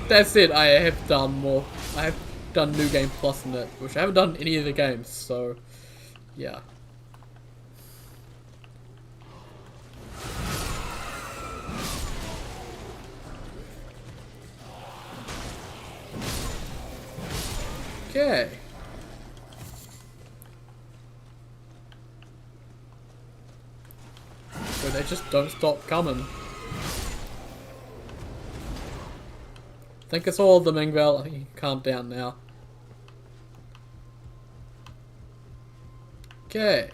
That said, I have done more. I have done New Game Plus in it, which I haven't done any of the games, so yeah. Okay. So they just don't stop coming. I think it's all of the Mingvale. I think you can calm down now. Okay.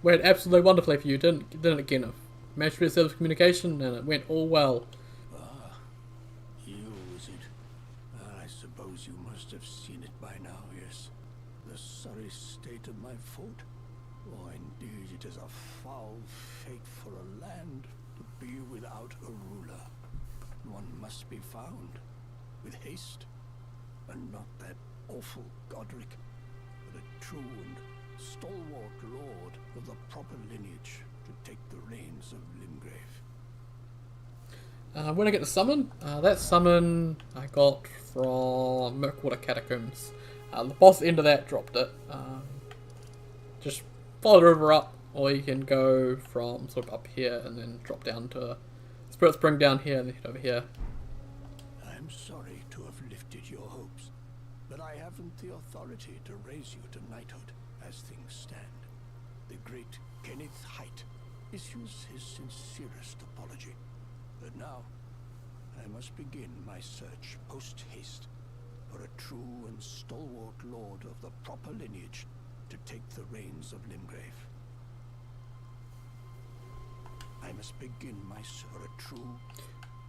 Went absolutely wonderfully for you, didn't it, Kenneth? managed to establish communication, and it went all well. Ah, you, is it? I suppose you must have seen it by now, yes. The sorry state of my fort. Oh, indeed, it is a foul fate for a land to be without a ruler. One must be found, with haste, and not that awful Godric, but a true and stalwart lord of the proper lineage to take the reins of Limgrave. When I get the summon, that summon I got from Mirkwater Catacombs. The boss at the end of that dropped it. Just follow the river up, or you can go from sort of up here and then drop down to Spirit Spring down here and then head over here. I'm sorry to have lifted your hopes, but I haven't the authority to raise you to knighthood as things stand. The great Kenneth Height issues his sincerest apology. But now, I must begin my search post-haste for a true and stalwart lord of the proper lineage to take the reins of Limgrave. I must begin my search for a true...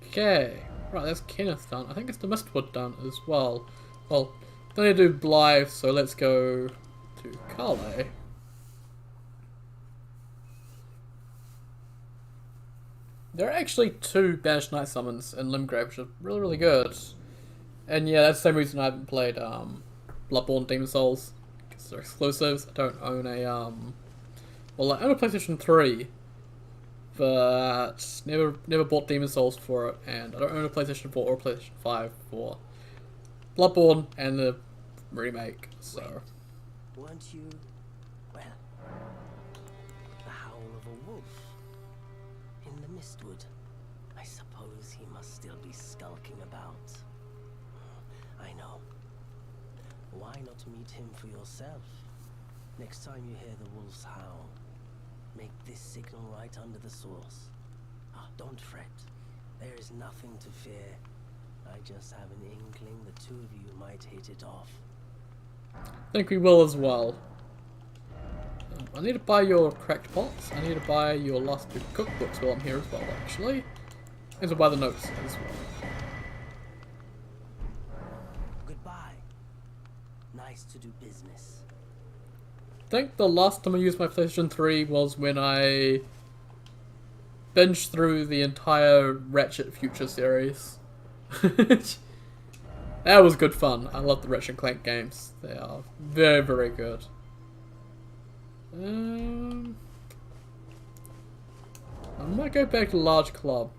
Okay, right, that's Kenneth done. I think it's the Mistwood done as well. Well, don't need to do Blythe, so let's go to Carlay. There are actually 2 Banished Knight summons in Limgrave, which are really, really good. And yeah, that's the same reason I haven't played Bloodborne Demon Souls, because they're exclusives. I don't own a, well, I own a PlayStation 3, but never bought Demon Souls for it, and I don't own a PlayStation 4 or a PlayStation 5 for Bloodborne and the remake, so... Weren't you, well, the howl of a wolf in the Mistwood? I suppose he must still be skulking about. I know. Why not meet him for yourself? Next time you hear the wolf's howl, make this signal right under the source. Ah, don't fret. There is nothing to fear. I just have an inkling the 2 of you might hit it off. I think we will as well. I need to buy your cracked pots. I need to buy your last 2 cookbooks while I'm here as well, actually. I need to buy the notes as well. Goodbye. Nice to do business. I think the last time I used my PlayStation 3 was when I binged through the entire Ratchet Future series. That was good fun. I love the Ratchet & Clank games. They are very, very good. I might go back to Large Club.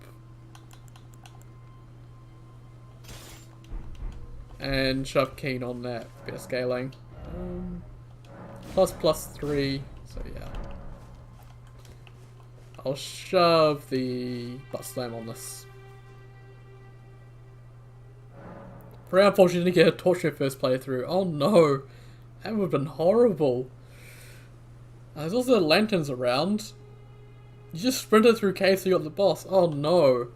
And shove Keen on that. Bit of scaling. +3, so yeah. I'll shove the butt slam on this. Very unfortunate to get a torch in your first playthrough. Oh no, that would have been horrible. There's also lanterns around. You just sprinted through caves so you got the boss. Oh no.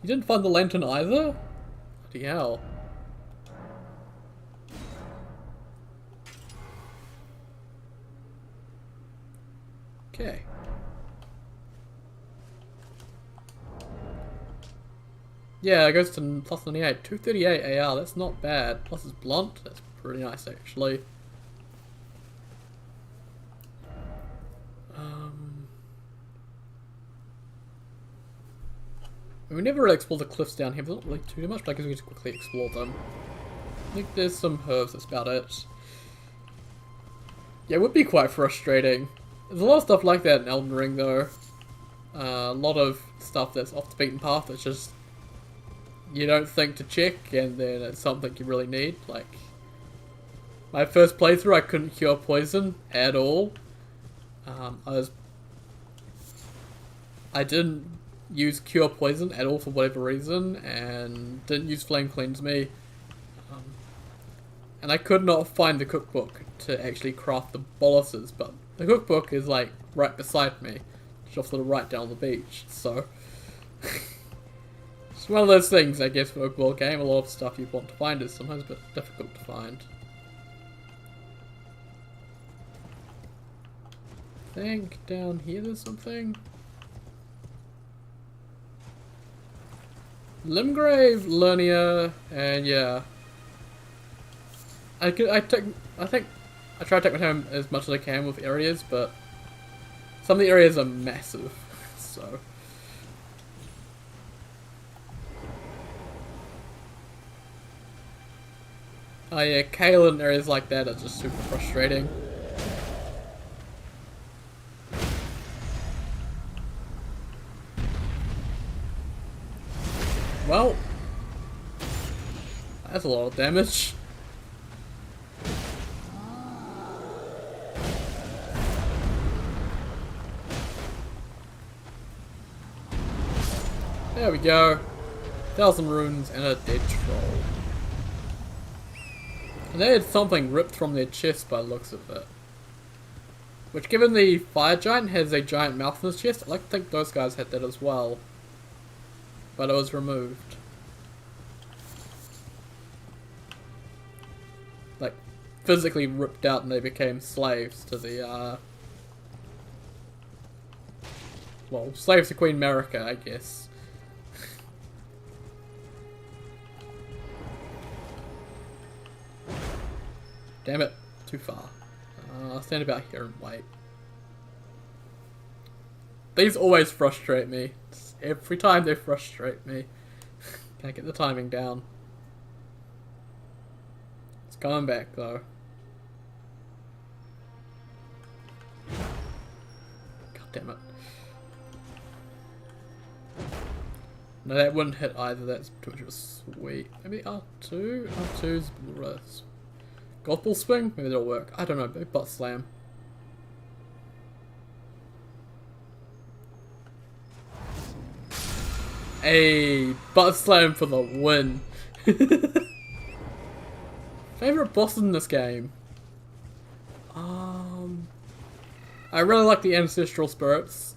You didn't find the lantern either? Bloody hell. Okay. Yeah, it goes to +98. 238 AR, that's not bad. Plus it's blunt, that's pretty nice actually. We never really explored the cliffs down here, but not really too much, but I guess we can just quickly explore them. I think there's some herbs, that's about it. Yeah, it would be quite frustrating. There's a lot of stuff like that in Elden Ring though. A lot of stuff that's off the beaten path that's just you don't think to check, and then it's something you really need. Like my first playthrough, I couldn't cure poison at all. I didn't use cure poison at all for whatever reason, and didn't use flame cleanse me. And I could not find the cookbook to actually craft the boluses, but the cookbook is like right beside me, just sort of right down the beach, so it's one of those things, I guess, for a world game. A lot of stuff you want to find is sometimes a bit difficult to find. I think down here there's something. Limgrave, Lernia, and yeah. I think I try to take my time as much as I can with areas, but some of the areas are massive, so. Oh yeah, Kale and areas like that are just super frustrating. Well, that's a lot of damage. There we go. 1,000 runes and a dead troll. And they had something ripped from their chest by the looks of it. Which, given the fire giant has a giant mouth in his chest, I like to think those guys had that as well. But it was removed. Like, physically ripped out and they became slaves to the, well, slaves to Queen Marika, I guess. Damn it, too far. I'll stand about here and wait. These always frustrate me. Every time they frustrate me. Can't get the timing down. It's coming back though. God damn it. No, that wouldn't hit either. That's too much of a sweet. Maybe R2? R2's worse. Golf ball swing? Maybe that'll work. I don't know. Maybe butt slam. Hey, butt slam for the win. Favorite bosses in this game? I really like the ancestral spirits.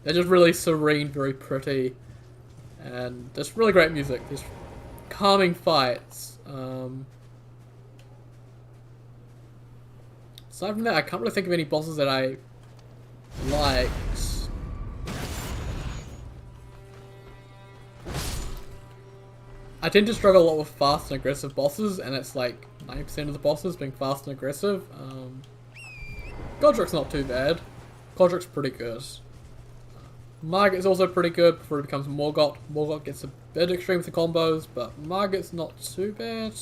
They're just really serene, very pretty, and just really great music. Just calming fights. Aside from that, I can't really think of any bosses that I liked. I tend to struggle a lot with fast and aggressive bosses, and it's like 90% of the bosses being fast and aggressive. Godrick's not too bad. Godrick's pretty good. Margit's also pretty good before it becomes Morgott. Morgott gets a bit extreme with the combos, but Margit's not too bad.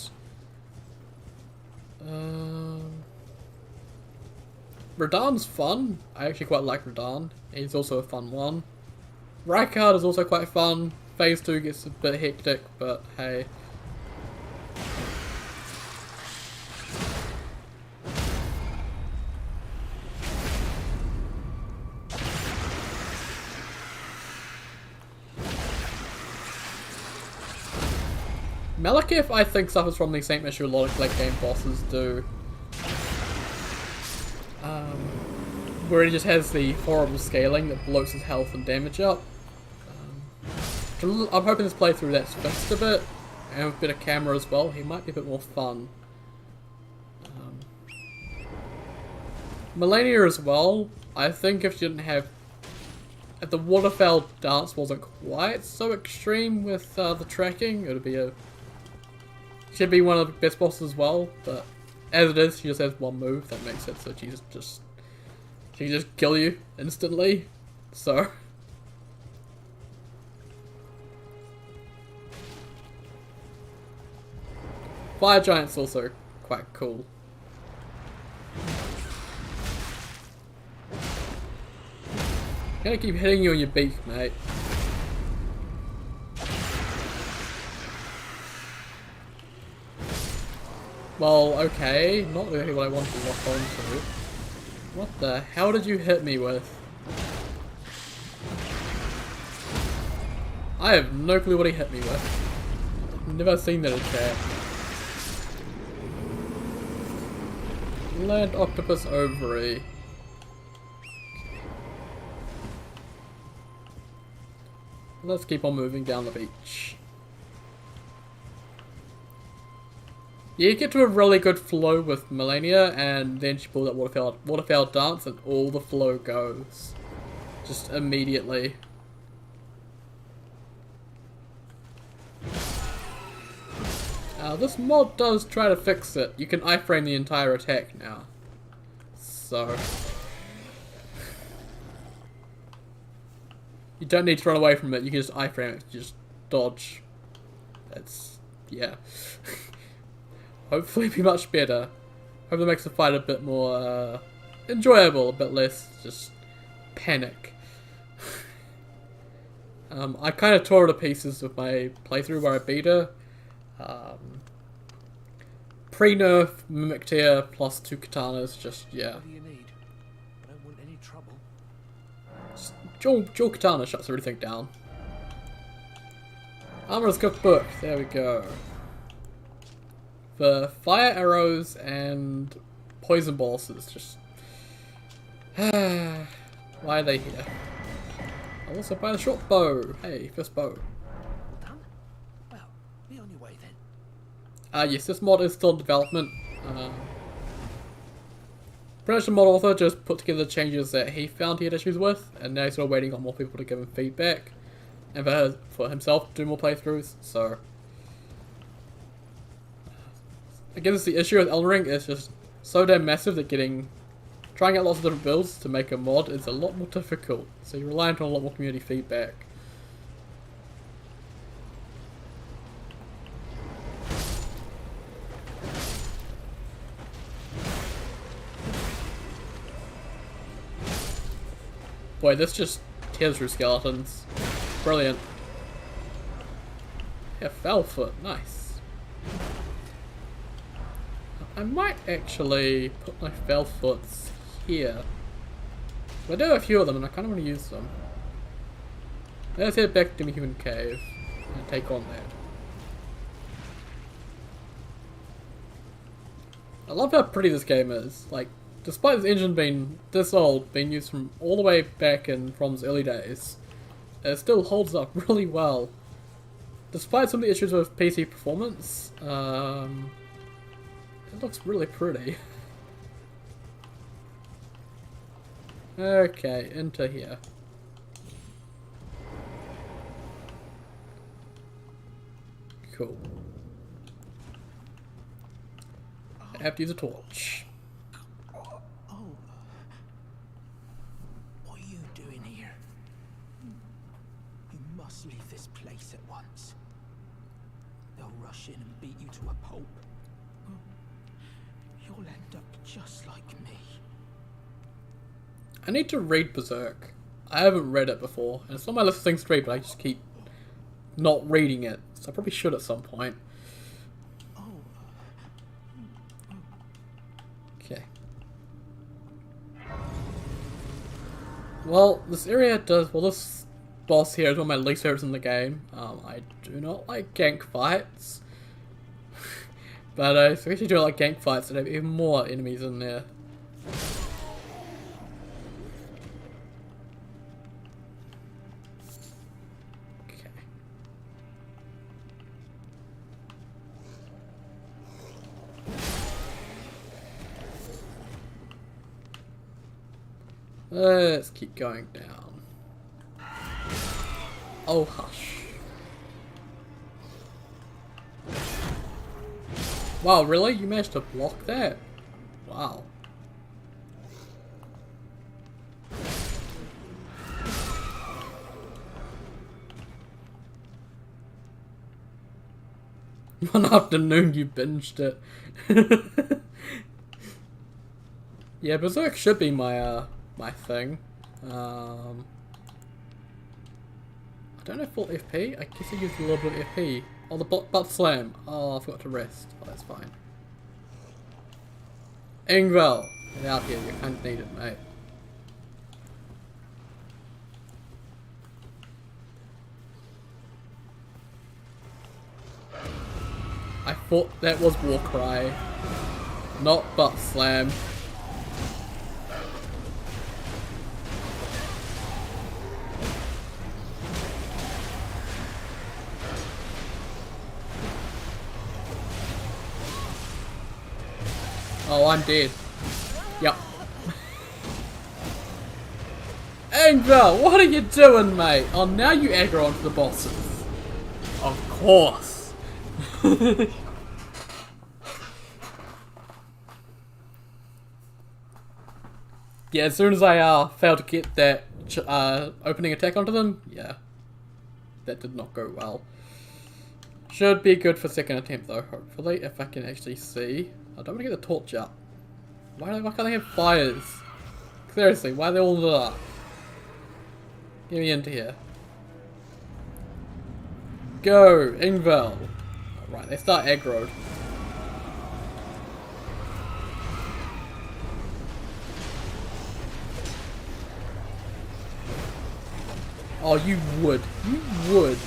Radahn's fun. I actually quite like Radahn. He's also a fun one. Rykard is also quite fun. Phase 2 gets a bit hectic, but hey. Malekith, I think, suffers from the same issue a lot of late game bosses do. Where he just has the horrible scaling that bloats his health and damage up. I'm hoping this playthrough that's fixed a bit, and with a bit of camera as well, he might be a bit more fun. Melania as well, I think if she didn't have... If the waterfowl dance wasn't quite so extreme with the tracking, it would be a... She'd be one of the best bosses as well, but as it is, she just has one move that makes it so she can just kill you instantly, so... Fire Giant's also quite cool. Gonna keep hitting you on your beak, mate. Well, okay, not really what I wanted to lock onto. What the hell did you hit me with? I have no clue what he hit me with. I've never seen that attack. Land Octopus Ovary. Okay. Let's keep on moving down the beach. Yeah, you get to a really good flow with Melania, and then she pulls that waterfowl dance, and all the flow goes. Just immediately. This mod does try to fix it. You can iframe the entire attack now. So... you don't need to run away from it, you can just iframe it, just dodge. That's... yeah. Hopefully be much better. Hope that makes the fight a bit more enjoyable, a bit less just panic. I kind of tore her to pieces with my playthrough where I beat her. Pre-nerf, Mimic tier, plus 2 katanas, just, yeah. What do you need? I don't want any trouble. Just dual katana shuts everything down. Armor's cookbook, there we go. For fire arrows and poison boluses, just... why are they here? I'll also buy the short bow. Hey, first bow. All done? Well, be on your way then. Yes, this mod is still in development. Pretty much the mod author just put together changes that he found he had issues with, and now he's still waiting on more people to give him feedback, and for himself to do more playthroughs, so... I guess the issue with Elden Ring is just so damn massive that trying out lots of different builds to make a mod is a lot more difficult, so you're reliant on a lot more community feedback. Boy, this just tears through skeletons. Brilliant. Yeah, Foulfoot, nice. I might actually put my Foulfoots here. I do have a few of them and I kind of want to use them. Let's head back to the Human Cave and take on that. I love how pretty this game is. Like, despite this engine being this old, being used from all the way back in FROM's early days, it still holds up really well. Despite some of the issues with PC performance, it looks really pretty. Okay, into here. Cool. I have to use a torch. Oh. What are you doing here? You must leave this place at once. They'll rush in and beat you to a pulp. You'll end up just like me. I need to read Berserk. I haven't read it before, and it's on my list of things to read, but I just keep not reading it, so I probably should at some point. Okay. Well, this boss here is one of my least favorites in the game. I do not like gank fights. But I especially do like gank fights that have even more enemies in there. Okay. Let's keep going down. Oh, hush. Wow, really? You managed to block that? Wow. One afternoon you binged it. Yeah, Berserk should be my my thing. I don't know full FP. I guess I used a little bit of FP. Oh, the butt slam. Oh, I forgot to rest. Oh, that's fine. Ingvel, get out here. You can't need it, mate. I thought that was Warcry, not butt slam. Oh, I'm dead. Yep. Angel, what are you doing, mate? Oh, now you aggro onto the bosses. Of course. Yeah, as soon as I failed to get that opening attack onto them, yeah, that did not go well. Should be good for second attempt though, hopefully, if I can actually see. I don't want to get the torch out. Why can't they have fires? Seriously, why are they all lit up? Get me into here. Go, Ingvel. Right, they start aggroed. Oh, you would. You would.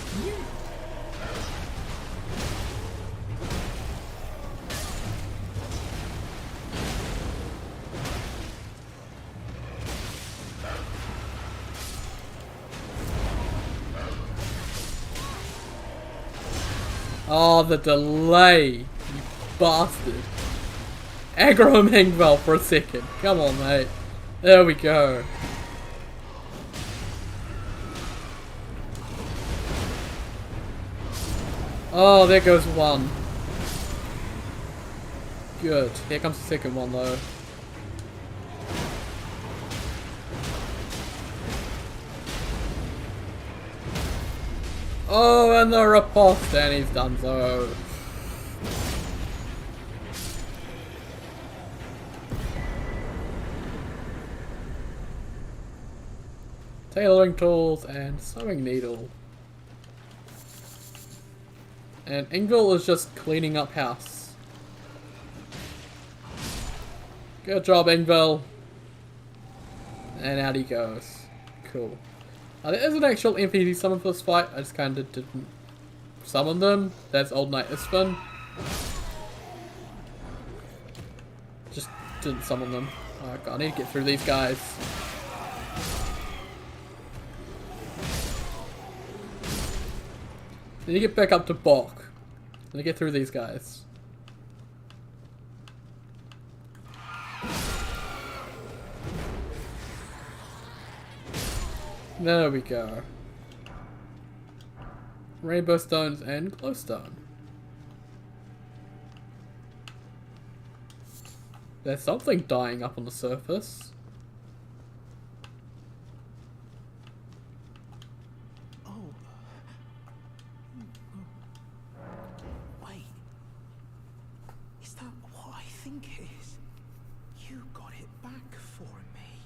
Oh, the delay, you bastard. Aggro him, Ingvel, for a second. Come on, mate. There we go. Oh, there goes one. Good. Here comes the second one, though. Oh, and the riposte, and he's done so. Tailoring tools and sewing needle. And Ingvel is just cleaning up house. Good job, Ingvel. And out he goes. Cool. There is an actual NPC summon for this fight. I just kind of didn't summon them. That's Old Knight Isfin. Just didn't summon them. Oh god, I need to get through these guys. Need to get back up to Bok. Need to get through these guys. There we go. Rainbow stones and glowstone. There's something dying up on the surface. Oh. Wait. Is that what I think it is? You got it back for me.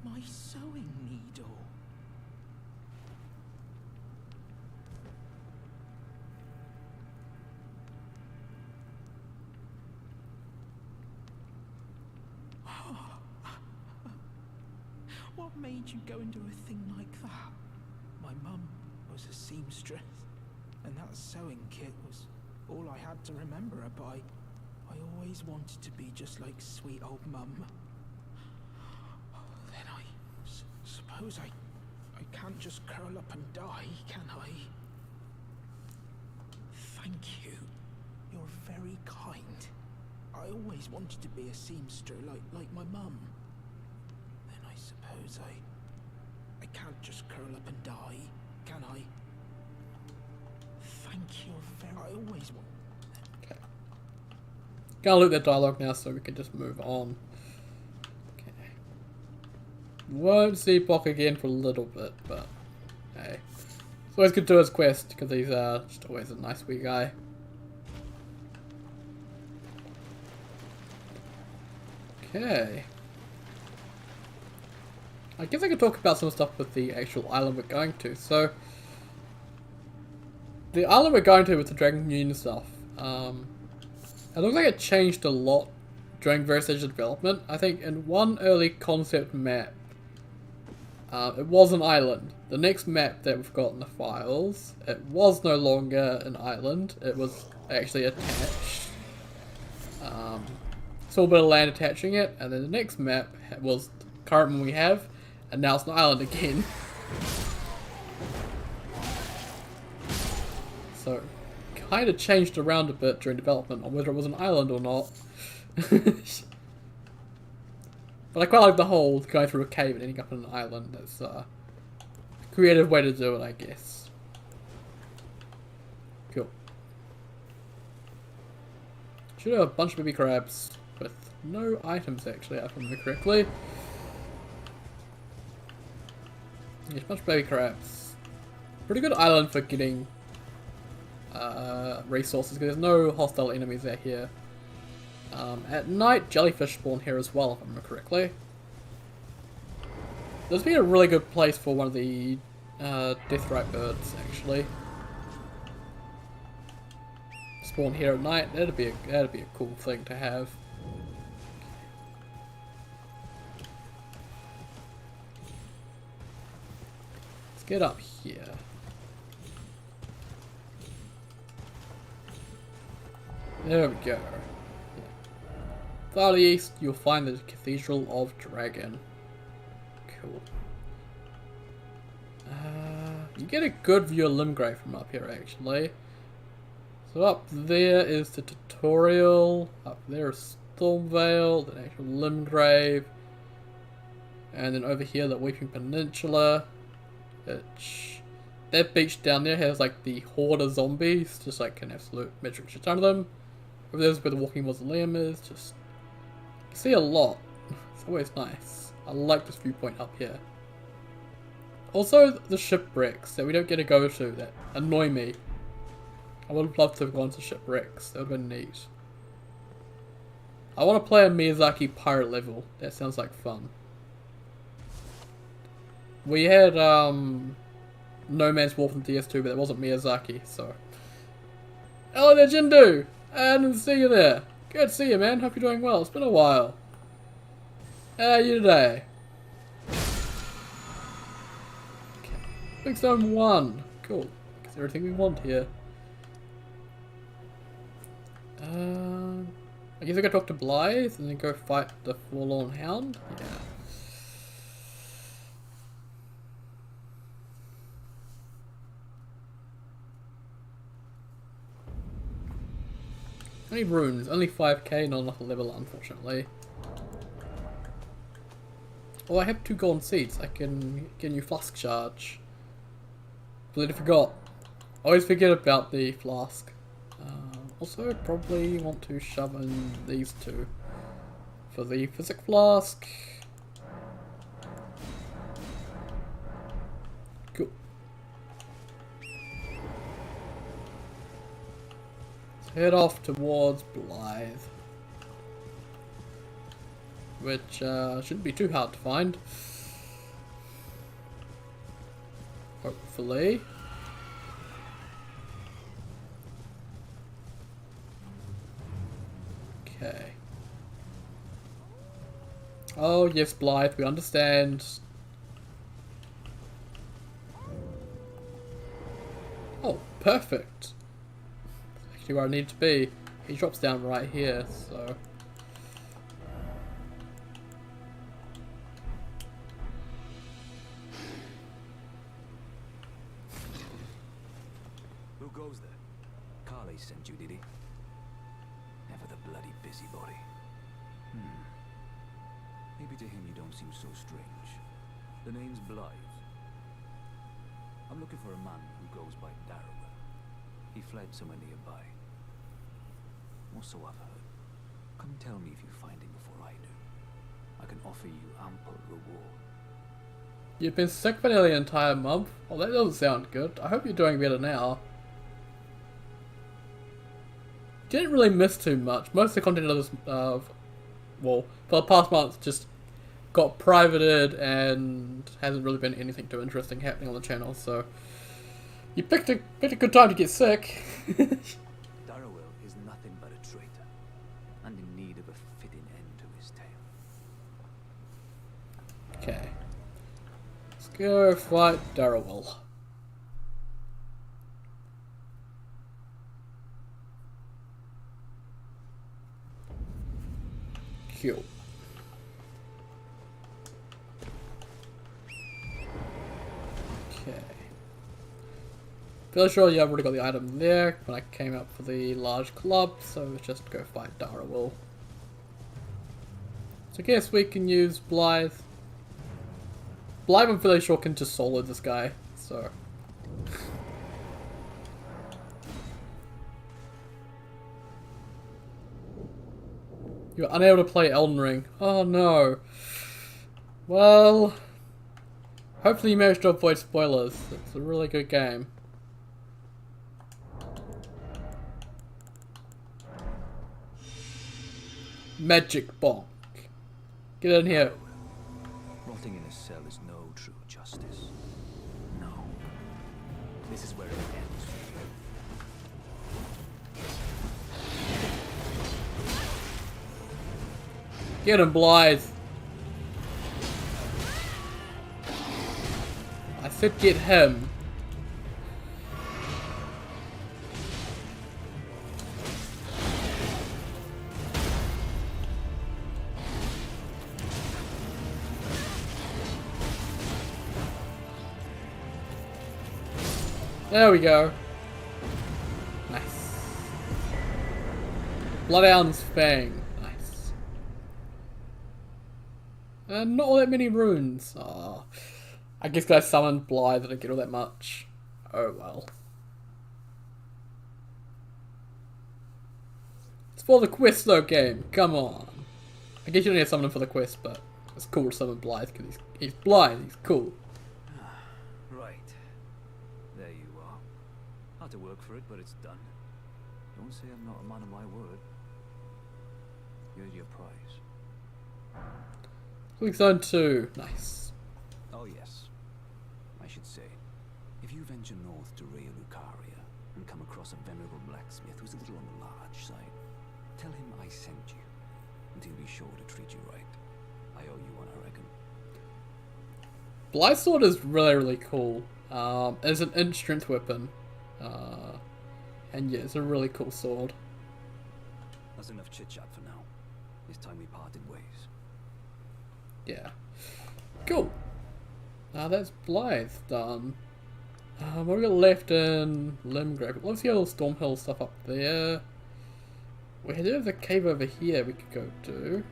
My sewing needle. What made you go and do a thing like that? My mum was a seamstress, and that sewing kit was all I had to remember her by. I always wanted to be just like sweet old mum. Then I suppose I can't just curl up and die, can I? Thank you. You're very kind. I always wanted to be a seamster like my mum. Then I suppose I can't just curl up and die, can I? Thank you very. I always want. Okay. Gotta loot that dialogue now so we can just move on. Okay. Won't see Bok again for a little bit, but hey. It's always good to do his quest because he's just always a nice wee guy. Okay. I guess I could talk about some stuff with the actual island we're going to. So, the island we're going to with the Dragon Union stuff, it looks like it changed a lot during various stages of development. I think in one early concept map, it was an island. The next map that we've got in the files, it was no longer an island. It was actually attached. Saw a bit of land attaching it, and then the next map was the current one we have, and now it's an island again. So, kind of changed around a bit during development on whether it was an island or not. But I quite like the whole going through a cave and ending up on an island. That's a creative way to do it, I guess. Cool. Should have a bunch of baby crabs. with no items actually, if I remember correctly. There's much baby crabs. Pretty good island for getting resources because there's no hostile enemies out here. At night, jellyfish spawn here as well, if I remember correctly. This would be a really good place for one of the deathrite birds, actually. Spawn here at night. That'd be a cool thing to have. Let's get up here. There we go. Far to the east, you'll find the Cathedral of Dragon. Cool. You get a good view of Limgrave from up here, actually. So up there is the tutorial. Up there is Stormvale, the actual Limgrave, and then over here the Weeping Peninsula. That beach down there has like the horde of zombies, just like an absolute metric shit ton of them. Over there's where the Walking Mausoleum is. Just you see a lot. It's always nice. I like this viewpoint up here. Also, the shipwrecks that we don't get to go to that annoy me. I would have loved to have gone to shipwrecks. That would have been neat. I want to play a Miyazaki pirate level. That sounds like fun. We had No Man's Wharf in DS2, but that wasn't Miyazaki, so. Hello there, Jindu! I didn't see you there. Good to see you, man. Hope you're doing well. It's been a while. How are you today? Okay. Big Stone 1. Cool. Gets everything we want here. I guess I go talk to Blythe and then go fight the Forlorn Hound? Yeah. How many runes? Only 5k, not enough level, unfortunately. Oh, I have 2 golden seeds. I can get a new flask charge. Completely forgot. Always forget about the flask. Also, probably want to shove in these 2 for the physic flask. Cool. Let's head off towards Blythe, which shouldn't be too hard to find. Hopefully. Okay. Oh yes, Blythe, we understand. Oh, perfect. Actually where I need to be. He drops down right here, so. Who goes there? Carly sent you, did he? Never the bloody busybody. Maybe to him you don't seem so strange. The name's Blythe. I'm looking for a man who goes by Darriwil. He fled somewhere nearby. Also I've heard. Come tell me if you find him before I do. I can offer you ample reward. You've been sick for nearly an entire month? Well, that doesn't sound good. I hope you're doing better now. Didn't really miss too much. Most of the content of this, well, for the past month, just got privated and hasn't really been anything too interesting happening on the channel. So you picked a good time to get sick. Darriwil is nothing but a traitor, and in need of a fitting end to his tale. Okay, let's go fight Darriwil. Cool. Okay. Fairly sure I've already got the item there when I came up for the large club, so let's just go fight Darriwil. So I guess we can use Blythe. Blythe, I'm fairly sure, can just solo this guy, so. You're unable to play Elden Ring. Oh no. Well, hopefully you managed to avoid spoilers. It's a really good game. Magic bonk. Get in here. Rotting in a cell is no true justice. No. This is where it ends for you. Get him, Blythe. I said get him. There we go. Nice. Bloodhound's Fang. Nice. And not all that many runes. Oh, I guess I summoned Blythe, I didn't get all that much. Oh well. It's for the quest though, game. Come on. I guess you don't need to summon him for the quest, but it's cool to summon Blythe because he's Blythe. He's cool. Right. There you are. Had to work for it, but it's done. Don't say I'm not a man of my word. Here's your prize. Quick Zone 2. Nice. Oh yes. I should say, if you venture north to Lucaria and come across a venerable blacksmith who's a little on the large side, tell him I sent you, and he'll be sure to treat you right. I owe you one, I reckon. Blythe Sword is really cool. It's an inch strength weapon. And yeah, it's a really cool sword. That's enough chit chat for now. It's time we parted ways. Yeah. Cool. That's Blythe done. What we got left in Limgrave? Let's see all the Stormhill stuff up there. We do have a cave over here we could go to.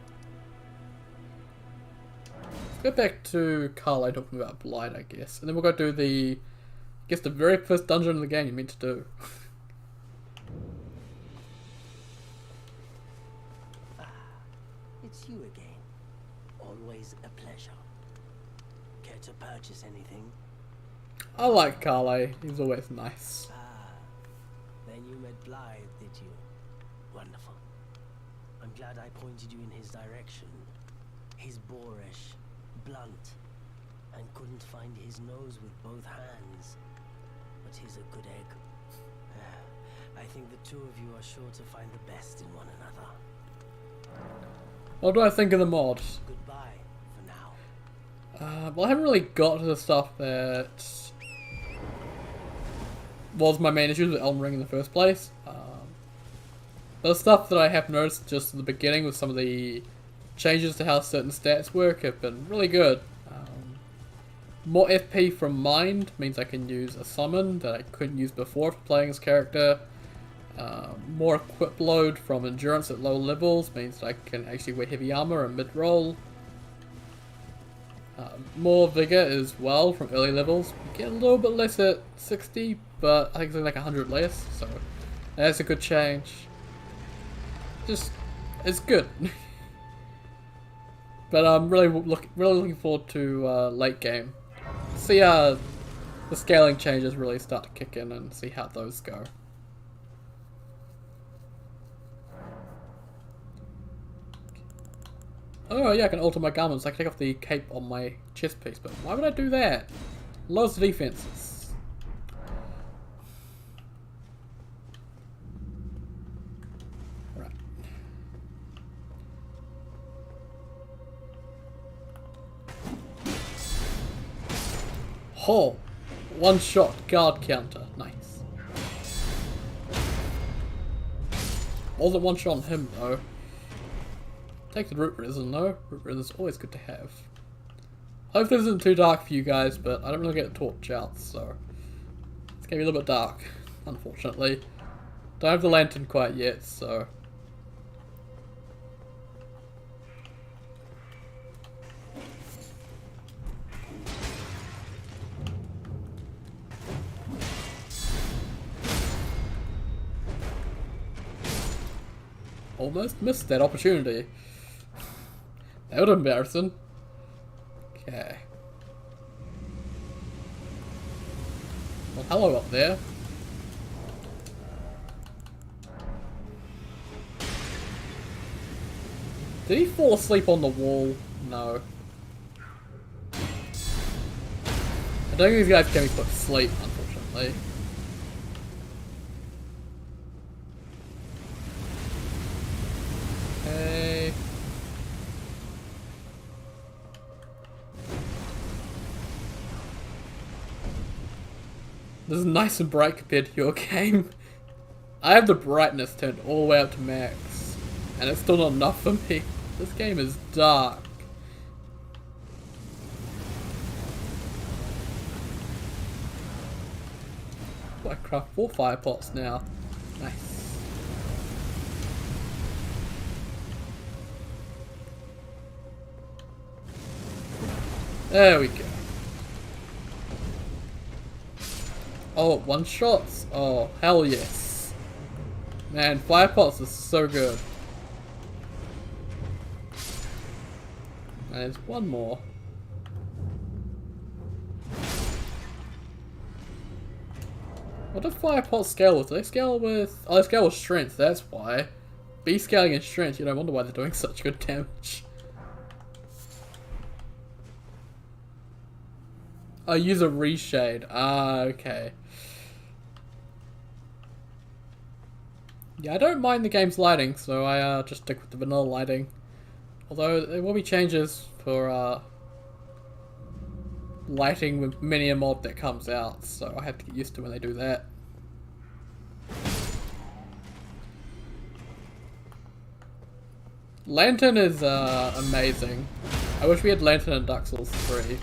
Let's go back to Carly talking about Blight, I guess. And then we'll go do the, I guess the very first dungeon in the game you meant to do. It's you again. Always a pleasure. Care to purchase anything? I like Carly. He's always nice. Then you met Blythe, did you? Wonderful. I'm glad I pointed you in his direction. He's boorish, blunt, and couldn't find his nose with both hands. But he's a good egg. I think the two of you are sure to find the best in one another. What do I think of the mod? Goodbye for now. Well, I haven't really got to the stuff that was my main issues with Elden Ring in the first place. The stuff that I have noticed just at the beginning with some of the changes to how certain stats work have been really good. More FP from Mind means I can use a summon that I couldn't use before for playing this character. More equip load from Endurance at low levels means that I can actually wear heavy armor and mid-roll. More Vigor as well from early levels. You get a little bit less at 60, but I think it's like 100 less, so that's a good change. Just, it's good. But I'm really looking forward to late game. See the scaling changes really start to kick in and see how those go. Oh yeah, I can alter my garments. I can take off the cape on my chest piece, but why would I do that? Lowers the defenses. Right. Oh, one shot guard counter. Nice. Wasn't one shot on him though. Take the root risen though. Root risen is always good to have. Hopefully this isn't too dark for you guys, but I don't really get a torch out, so it's gonna be a little bit dark, unfortunately. Don't have the lantern quite yet, so. almost missed that opportunity. That was embarrassing. Okay. Well, hello up there. Did he fall asleep on the wall? No. I don't think these guys can be put to sleep, unfortunately. Okay. This is nice and bright compared to your game. I have the brightness turned all the way up to max, and it's still not enough for me. This game is dark. I craft 4 fire pots now. Nice. There we go. Oh, one shots. Oh, hell yes. Man, fire pots are so good. And there's one more. What do fire pots scale with? Do they scale with... Oh, they scale with strength, that's why. B scaling in strength, you don't wonder why they're doing such good damage. Oh, use a reshade. Ah, okay. Yeah, I don't mind the game's lighting, so I just stick with the vanilla lighting. Although there will be changes for lighting with many a mod that comes out, so I have to get used to when they do that. Lantern is amazing. I wish we had Lantern in Dark Souls 3.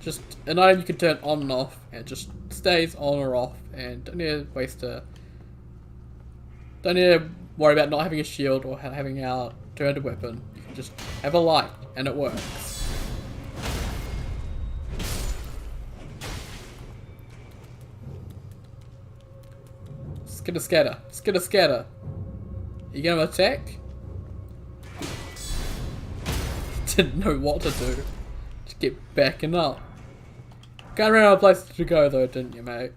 Just an item you can turn on and off, and it just stays on or off, and don't need to don't need to worry about not having a shield or having our turned weapon. You can just have a light, and it works. Skitter scatter. Skitter scatter. You gonna attack? Didn't know what to do. Just get backing up. Can't run out of places to go though, didn't you, mate?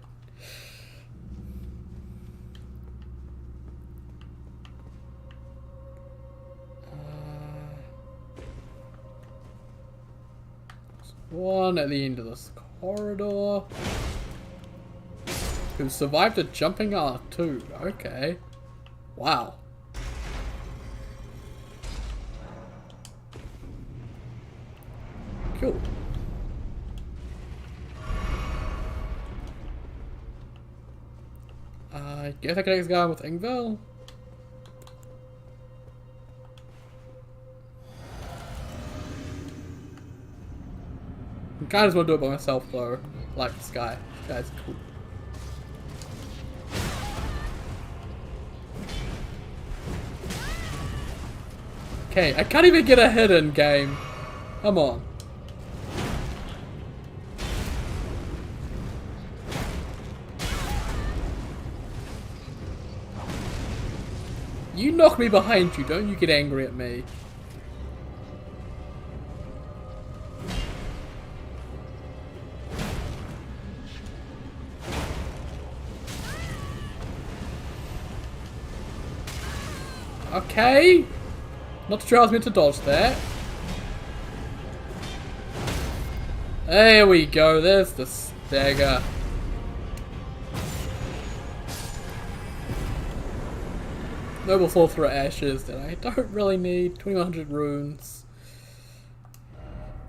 There's one at the end of this corridor. Who survived a jumping R2. Okay. Wow. Cool. I guess I can take this guy with Ingvel. I kinda just want to do it by myself though. I like this guy. This guy's cool. Okay, I can't even get a hit in game. Come on. You knock me behind you, don't you get angry at me. Okay. Not sure I was meant to dodge that. There we go, there's the stagger. Noble Fall through ashes that I don't really need. 2100 runes.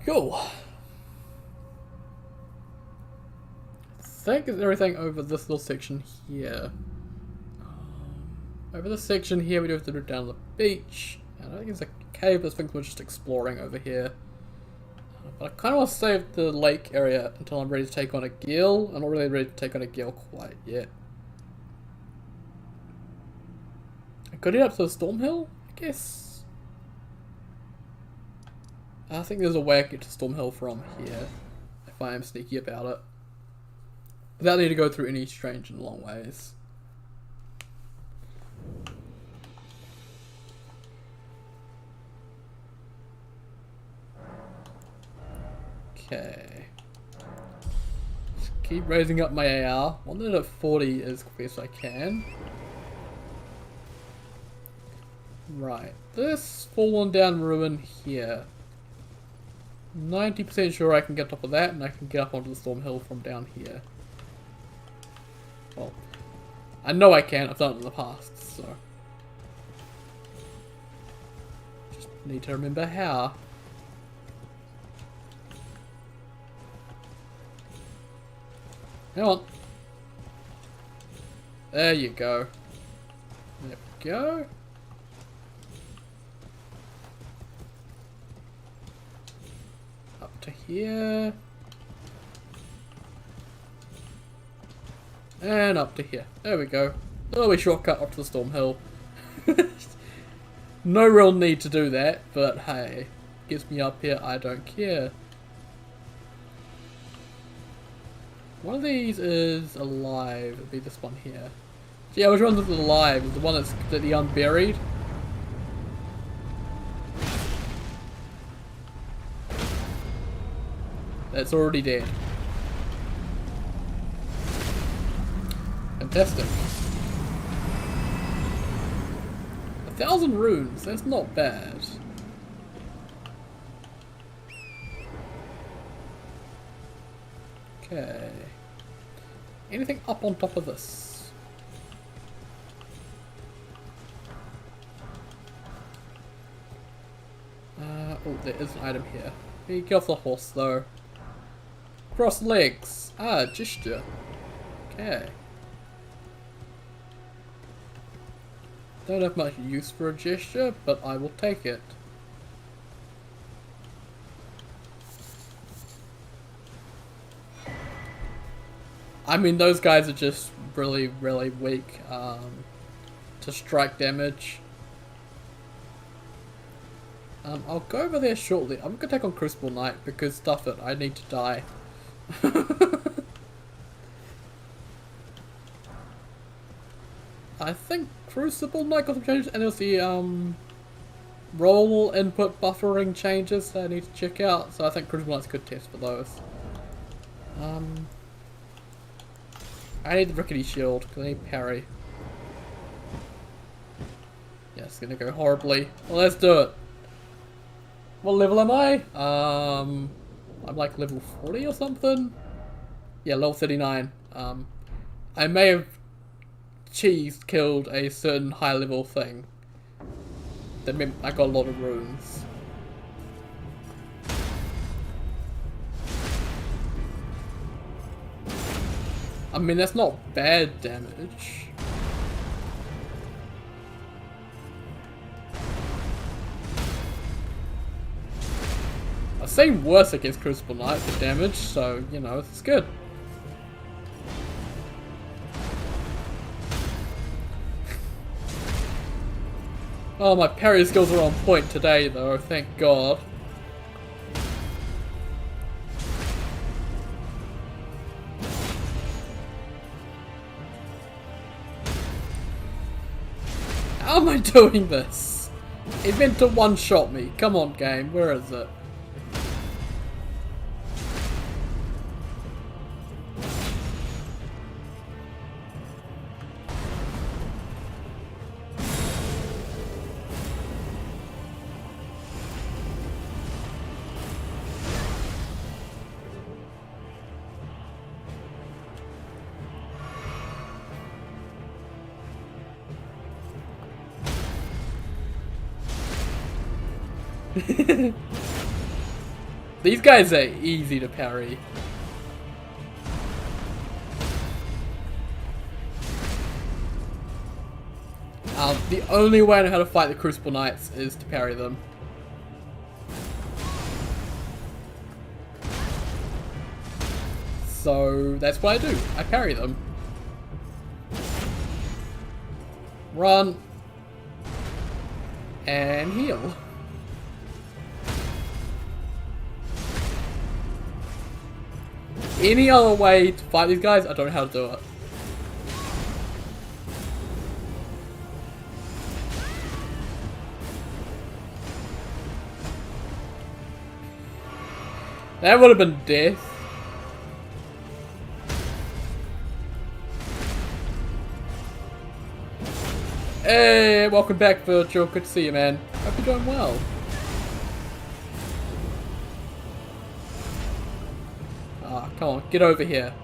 Cool. I think it's everything over this little section here. Over this section here we do have to do down the beach. I don't think it's a cave, I think we're just exploring over here. But I kind of want to save the lake area until I'm ready to take on a gill. I'm not really ready to take on a gill quite yet. I could head up to the Storm Hill, I guess. I think there's a way I can get to Storm Hill from here, if I am sneaky about it. Without needing to go through any strange and long ways. Okay. Just keep raising up my AR. Want it at 40 as quick as I can. Right. This fallen down ruin here. 90% sure I can get top of that, and I can get up onto the Storm Hill from down here. Well, I know I can. I've done it in the past, so just need to remember how. Hang on. There you go. There we go. Up to here. And up to here. There we go. Little wee shortcut up to the Storm Hill. No real need to do that, but hey, gets me up here, I don't care. One of these is alive. It'll be this one here. So yeah, which one's alive? Is the one that's completely unburied? That's already dead. Fantastic. 1,000 runes, that's not bad. Okay. Anything up on top of this? Oh, there is an item here. Get off the horse though. Cross legs. Ah, gesture. Okay. Don't have much use for a gesture, but I will take it. I mean, those guys are just really, really weak to strike damage. I'll go over there shortly. I'm gonna take on Crucible Knight because stuff it, I need to die. I think Crucible Knight got some changes, and there's the roll input buffering changes that I need to check out, so I think Crucible Knight's a good test for those. I need the rickety shield, because I need parry. Yeah, it's gonna go horribly. Well, let's do it. What level am I? I'm like level 40 or something? Yeah, level 39. I may have killed a certain high level thing. That meant I got a lot of runes. I mean, that's not bad damage. I've seen worse against Crucible Knight for damage, so, you know, it's good. Oh, my parry skills are on point today, though, thank God. How am I doing this? It meant to one-shot me. Come on, game. Where is it? These guys are easy to parry. The only way I know how to fight the Crucible Knights is to parry them. So that's what I do. I parry them. Run. And heal. Any other way to fight these guys, I don't know how to do it. That would have been death. Hey, welcome back, Virtual. Good to see you, man. Hope you're doing well. Ah, come on, get over here.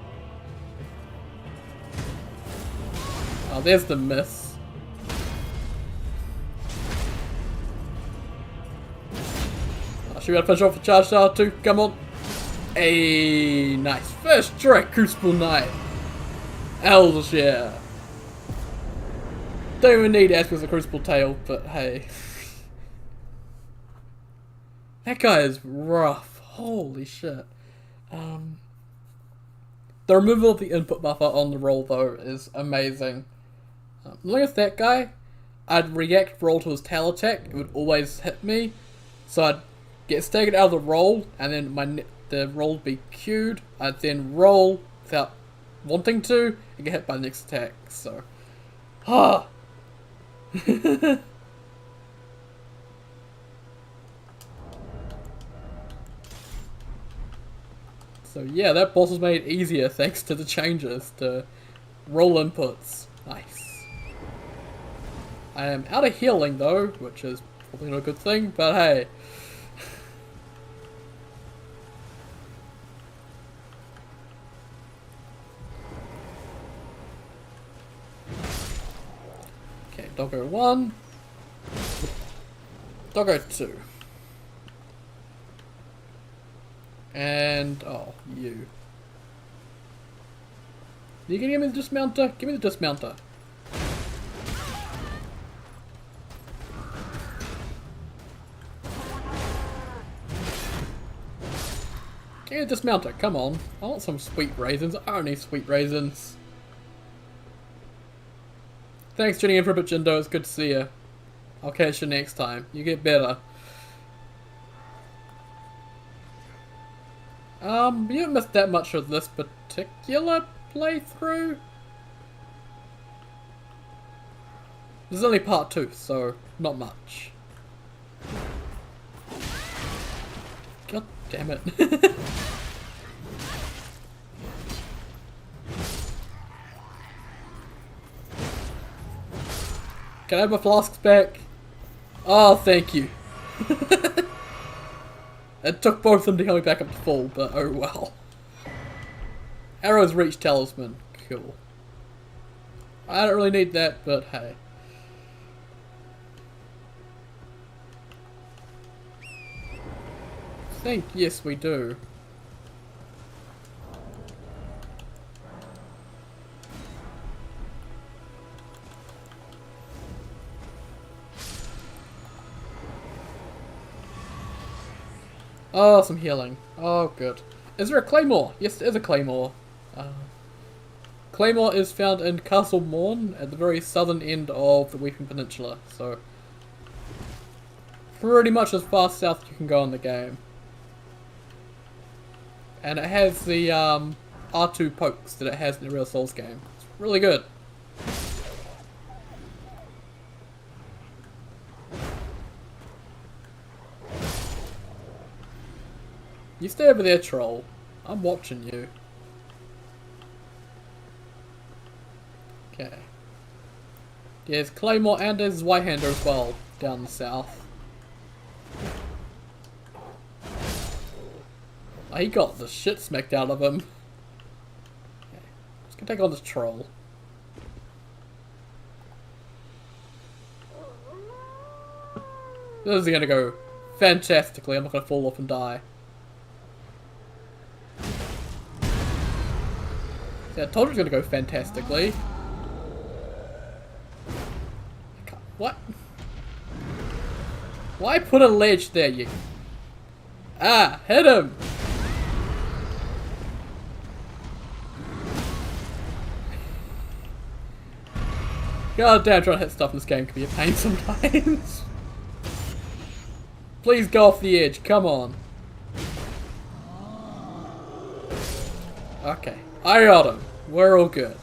Oh, there's the miss. Oh, should we finish off the charge star too? Come on. Hey, nice. First try, Crucible Knight. Elder. Don't even need Aspects of Crucible Tail, but hey. That guy is rough. Holy shit. The removal of the input buffer on the roll, though, is amazing. Look at that guy. I'd react roll to his tail attack. It would always hit me. So I'd get staggered out of the roll, and then the roll would be queued. I'd then roll without wanting to, and get hit by the next attack. So, So yeah, that boss was made easier thanks to the changes to roll inputs. Nice. I am out of healing though, which is probably not a good thing, but hey. Okay, Doggo 1. Doggo 2. And, oh, you. You gonna give me the dismounter? Give me the dismounter. Give me the dismounter, come on. I want some sweet raisins. I don't need sweet raisins. Thanks tuning in for a bit, Jindo. It's good to see you. I'll catch you next time. You get better. You haven't missed that much of this particular playthrough. This is only part 2, so not much. God damn it. Can I have my flasks back? Oh, thank you. It took both of them to help me back up to full, but oh well. Arrow's Reach Talisman. Cool. I don't really need that, but hey. I think, yes we do. Oh, some healing. Oh, good. Is there a claymore? Yes, there is a claymore. Claymore is found in Castle Morn at the very southern end of the Weeping Peninsula, so pretty much as far south you can go in the game. And it has the R2 pokes that it has in the real Souls game. It's really good. You stay over there, troll. I'm watching you. Okay. There's Claymore and there's Whitehander as well, down the south. Oh, he got the shit smacked out of him. Okay. Let's go take on this troll. This is gonna go fantastically. I'm not gonna fall off and die. Yeah, I told you it was going to go fantastically. What? Why put a ledge there, you... Ah, hit him! God damn, trying to hit stuff in this game can be a pain sometimes. Please go off the edge, come on. Okay. I got him. We're all good.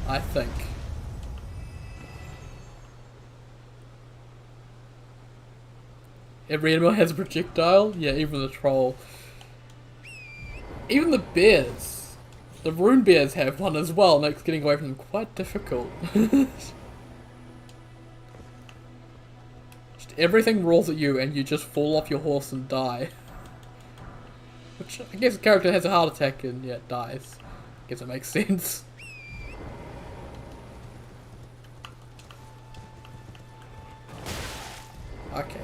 I think. Every animal has a projectile? Yeah, even the troll. Even the bears. The rune bears have one as well, makes getting away from them quite difficult. Just everything rolls at you and you just fall off your horse and die. Which I guess the character has a heart attack and yeah, dies. I guess it makes sense. Okay,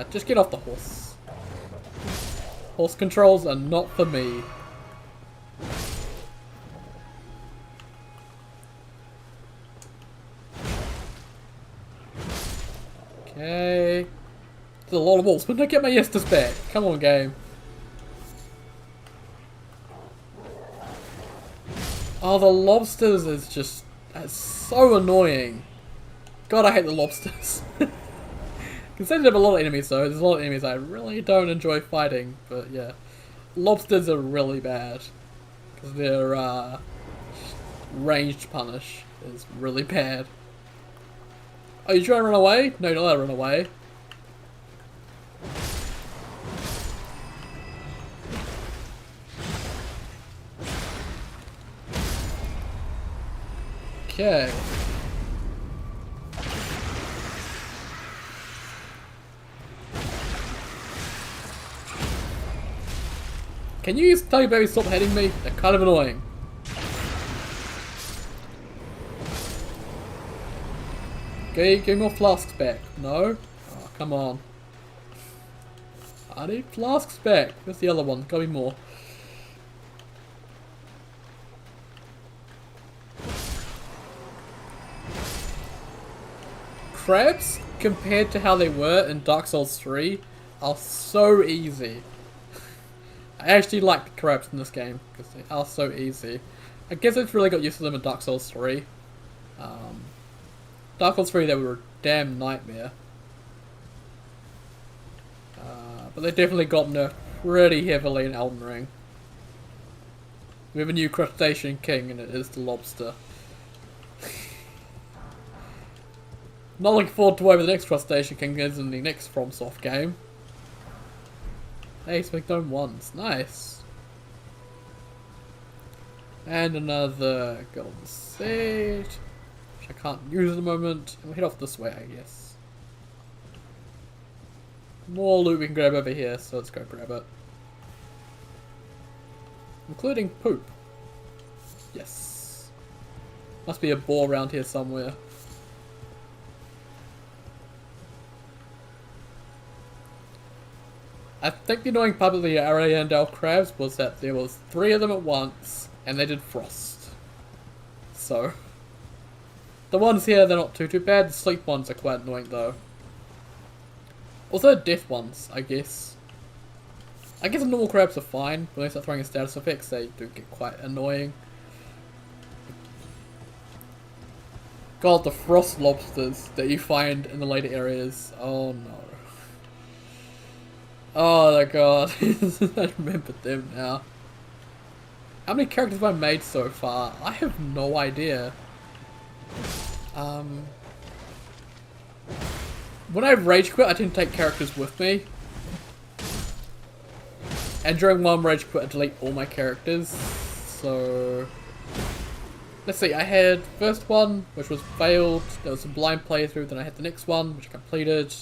just get off the horse. Horse controls are not for me. Okay. There's a lot of walls, but don't get my Estus back. Come on, game. Oh, the lobsters is just... That's so annoying. God, I hate the lobsters. Considering there are a lot of enemies though, there's a lot of enemies I really don't enjoy fighting, but yeah. Lobsters are really bad. Because their ranged punish is really bad. Oh, you trying to run away? No, you're not allowed to run away. Okay. Can you tell your baby stop hitting me? They're kind of annoying. Okay, give me more flasks back. No? Oh, come on. I need flasks back. Where's the other one? Gotta be more. Crabs, compared to how they were in Dark Souls 3, are so easy. I actually like the crabs in this game, because they are so easy. I guess I've really got used to them in Dark Souls 3. Dark Souls 3, they were a damn nightmare. But they definitely got nerfed pretty heavily in Elden Ring. We have a new crustacean king, and it is the lobster. Not looking forward to whatever the next crustacean king is in the next FromSoft game. Hey, Smackdown 1s. Nice. And another golden seed, which I can't use at the moment. We'll head off this way, I guess. More loot we can grab over here, so let's go grab it. Including poop. Yes. Must be a boar around here somewhere. I think the annoying part of the Ariandel crabs was that there was 3 of them at once, and they did frost. So, the ones here, they're not too bad. The sleep ones are quite annoying though. Also death ones, I guess. I guess the normal crabs are fine, but when they start throwing in status effects, they do get quite annoying. God, the frost lobsters that you find in the later areas. Oh no. Oh my god, I remember them now. How many characters have I made so far? I have no idea. When I rage quit, I tend to take characters with me. And during one rage quit, I delete all my characters. So... let's see, I had first one, which was failed. There was a blind playthrough, then I had the next one, which I completed.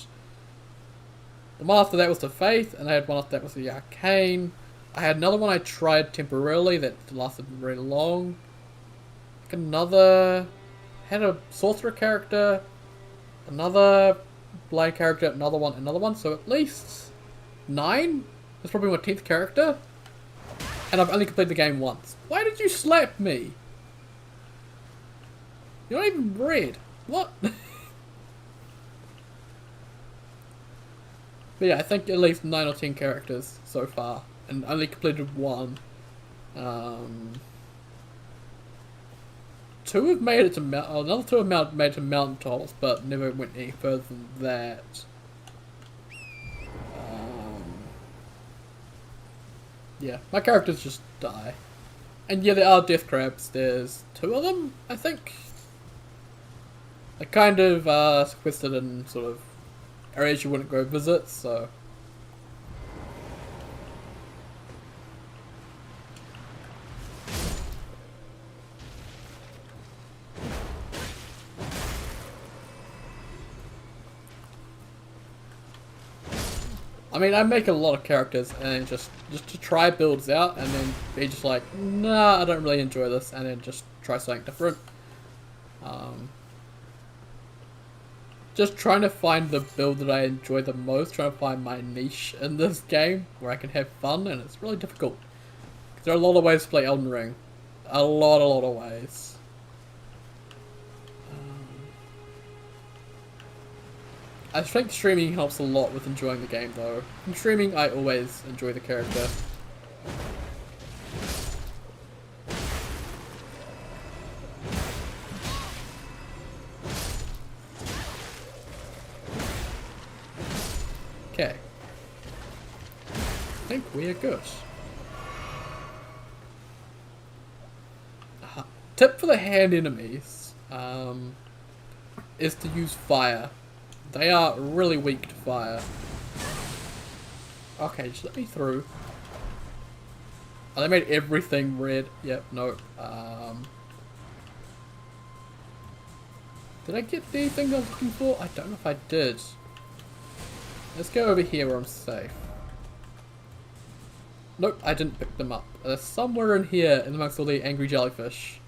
The one after that was the Faith, and I had one after that was the Arcane. I had another one I tried temporarily that lasted very long. Like another... had a sorcerer character, another blind character, another one, so at least 9? That's probably my 10th character. And I've only completed the game once. Why did you slap me? You're not even red. What? But yeah, I think at least 9 or 10 characters so far, and only completed one. 2 have made it to another 2 have made it to mountaintops, but never went any further than that. Yeah, my characters just die. And yeah, there are death crabs. There's 2 of them, I think. They're kind of sequestered in sort of areas you wouldn't go visit, so... I mean, I make a lot of characters and then just to try builds out and then be just like, nah, I don't really enjoy this, and then just try something different. Just trying to find the build that I enjoy the most, trying to find my niche in this game where I can have fun, and it's really difficult. There are a lot of ways to play Elden Ring. A lot of ways. I think streaming helps a lot with enjoying the game though. In streaming, I always enjoy the character. Okay. I think we are good. Tip for the hand enemies is to use fire. They are really weak to fire. Okay, just let me through. Oh, they made everything red. Yep, nope. Did I get anything I was looking for? I don't know if I did. Let's go over here where I'm safe. Nope, I didn't pick them up. They're somewhere in here in amongst all the angry jellyfish.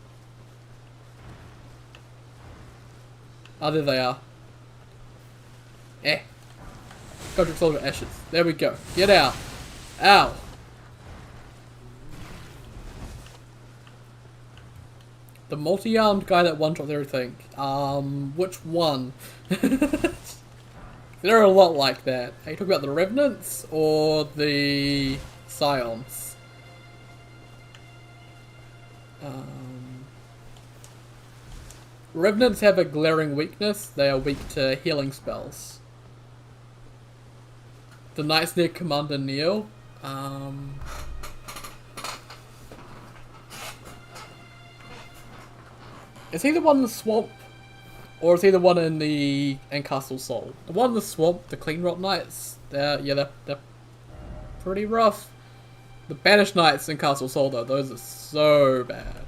Oh, there they are. Godric Soldier Ashes. There we go. Get out. Ow. The multi-armed guy that one-shots everything. Which one? There are a lot like that. Are you talking about the Revenants or the Scions? Revenants have a glaring weakness. They are weak to healing spells. The Knights near Commander Neil. Is he the one in the swamp? Or is he the one in Castle Sol? The one in the swamp, the Clean Rot Knights, they're pretty rough. The Banished Knights in Castle Sol though, those are so bad.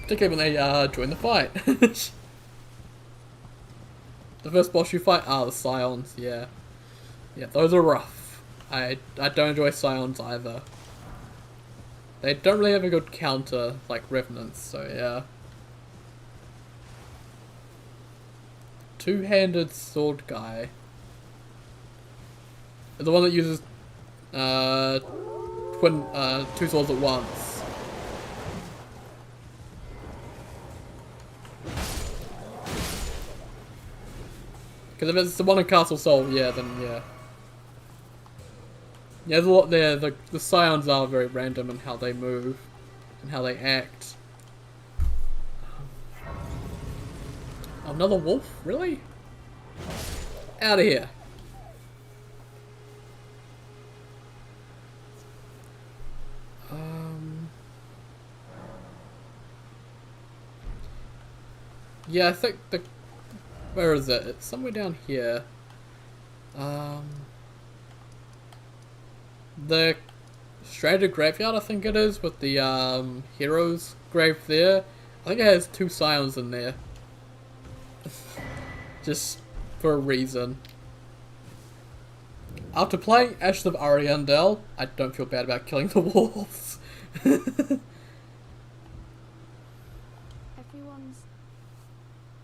Particularly when they join the fight. The first boss you fight, the Scions, yeah. Yeah, those are rough. I don't enjoy Scions either. They don't really have a good counter like Revenants, so yeah. Two-handed sword guy. The one that uses two swords at once. Because if it's the one in Castle Sol, yeah, then yeah. Yeah, there's a lot there. The Scions are very random in how they move and how they act. Oh, another wolf? Really? Out of here. Yeah, I think where is it? It's somewhere down here. The Stranded Graveyard, I think it is, with the hero's grave there. I think it has two Scions in there. Just for a reason. After playing Ashes of Ariandel, I don't feel bad about killing the wolves. Everyone's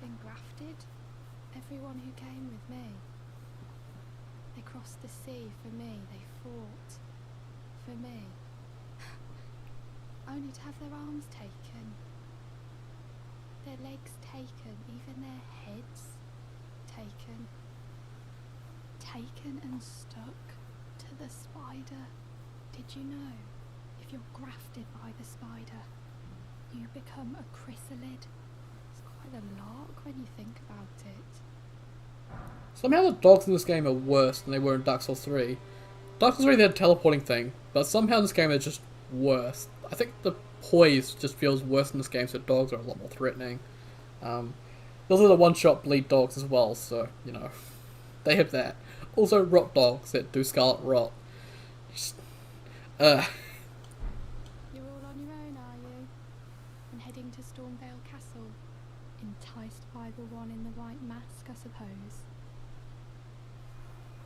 been grafted. Everyone who came with me. They crossed the sea for me. They fought for me. Only to have their arms taken. Their legs taken. Even their heads taken. Taken and stuck to the spider. Did you know? If you're grafted by the spider, you become a chrysalid. It's quite a lark when you think about it. Somehow the dogs in this game are worse than they were in Dark Souls 3. Dark Souls 3 they had a teleporting thing, but somehow in this game they're just worse. I think the poise just feels worse in this game, so dogs are a lot more threatening. Those are the one-shot bleed dogs as well, so, you know, they have that. Also rot dogs that do scarlet rot. Just, You're all on your own, are you? And heading to Stormvale Castle? Enticed by the one in the white mask, I suppose.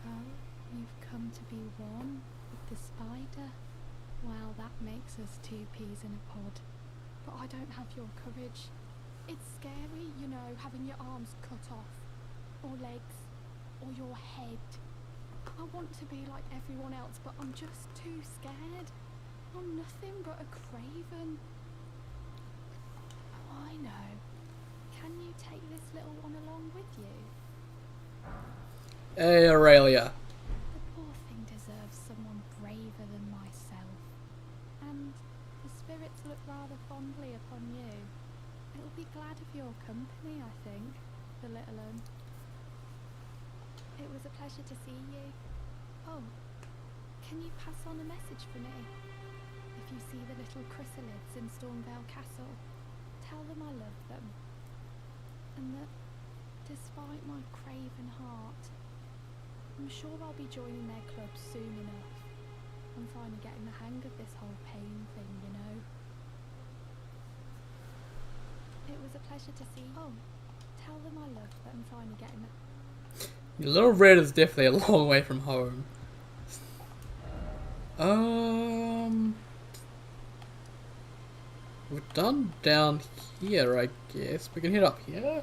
Oh, You've come to be one with the spider. Well, that makes us two peas in a pod. But I don't have your courage. It's scary, you know, having your arms cut off, or legs, or your head. I want to be like everyone else, but I'm just too scared. I'm nothing but a craven. Oh, I know. Can you take this little one along with you? Hey, Aurelia. The poor thing deserves someone braver than myself. And the spirits look rather fondly upon you. It'll be glad of your company, I think, the little one. It was a pleasure to see you. Oh, can you pass on a message for me? If you see the little chrysalids in Stormvale Castle, tell them I love them. And that, despite my craven heart, I'm sure I'll be joining their club soon enough. I'm finally getting the hang of this whole pain thing, you know. It was a pleasure to see you. Oh, tell them I love that I'm finally getting the... Little Red is definitely a long way from home. We're done down here, I guess. We can head up here.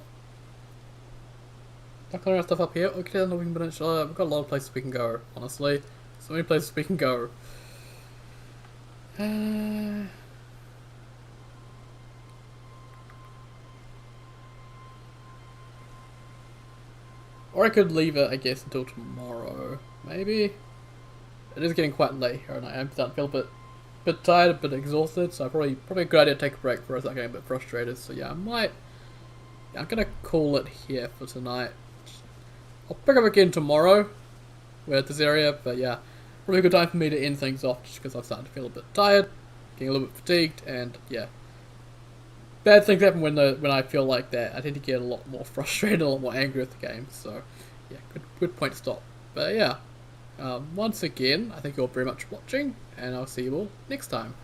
Not clearing stuff up here. Okay, then we can peninsula. We've got a lot of places we can go, honestly. So many places we can go. Or I could leave it, I guess, until tomorrow. Maybe? It is getting quite late here, and I am starting to feel a bit tired, a bit exhausted, so probably a good idea to take a break before I start getting a bit frustrated. So yeah, I'm gonna call it here for tonight. I'll pick up again tomorrow. We're at this area, but yeah, probably a good time for me to end things off just because I'm starting to feel a bit tired, getting a little bit fatigued, and yeah. Bad things happen when I feel like that. I tend to get a lot more frustrated, a lot more angry with the game. So, yeah, good point to stop. But yeah, once again, I thank you all very much for watching, and I'll see you all next time.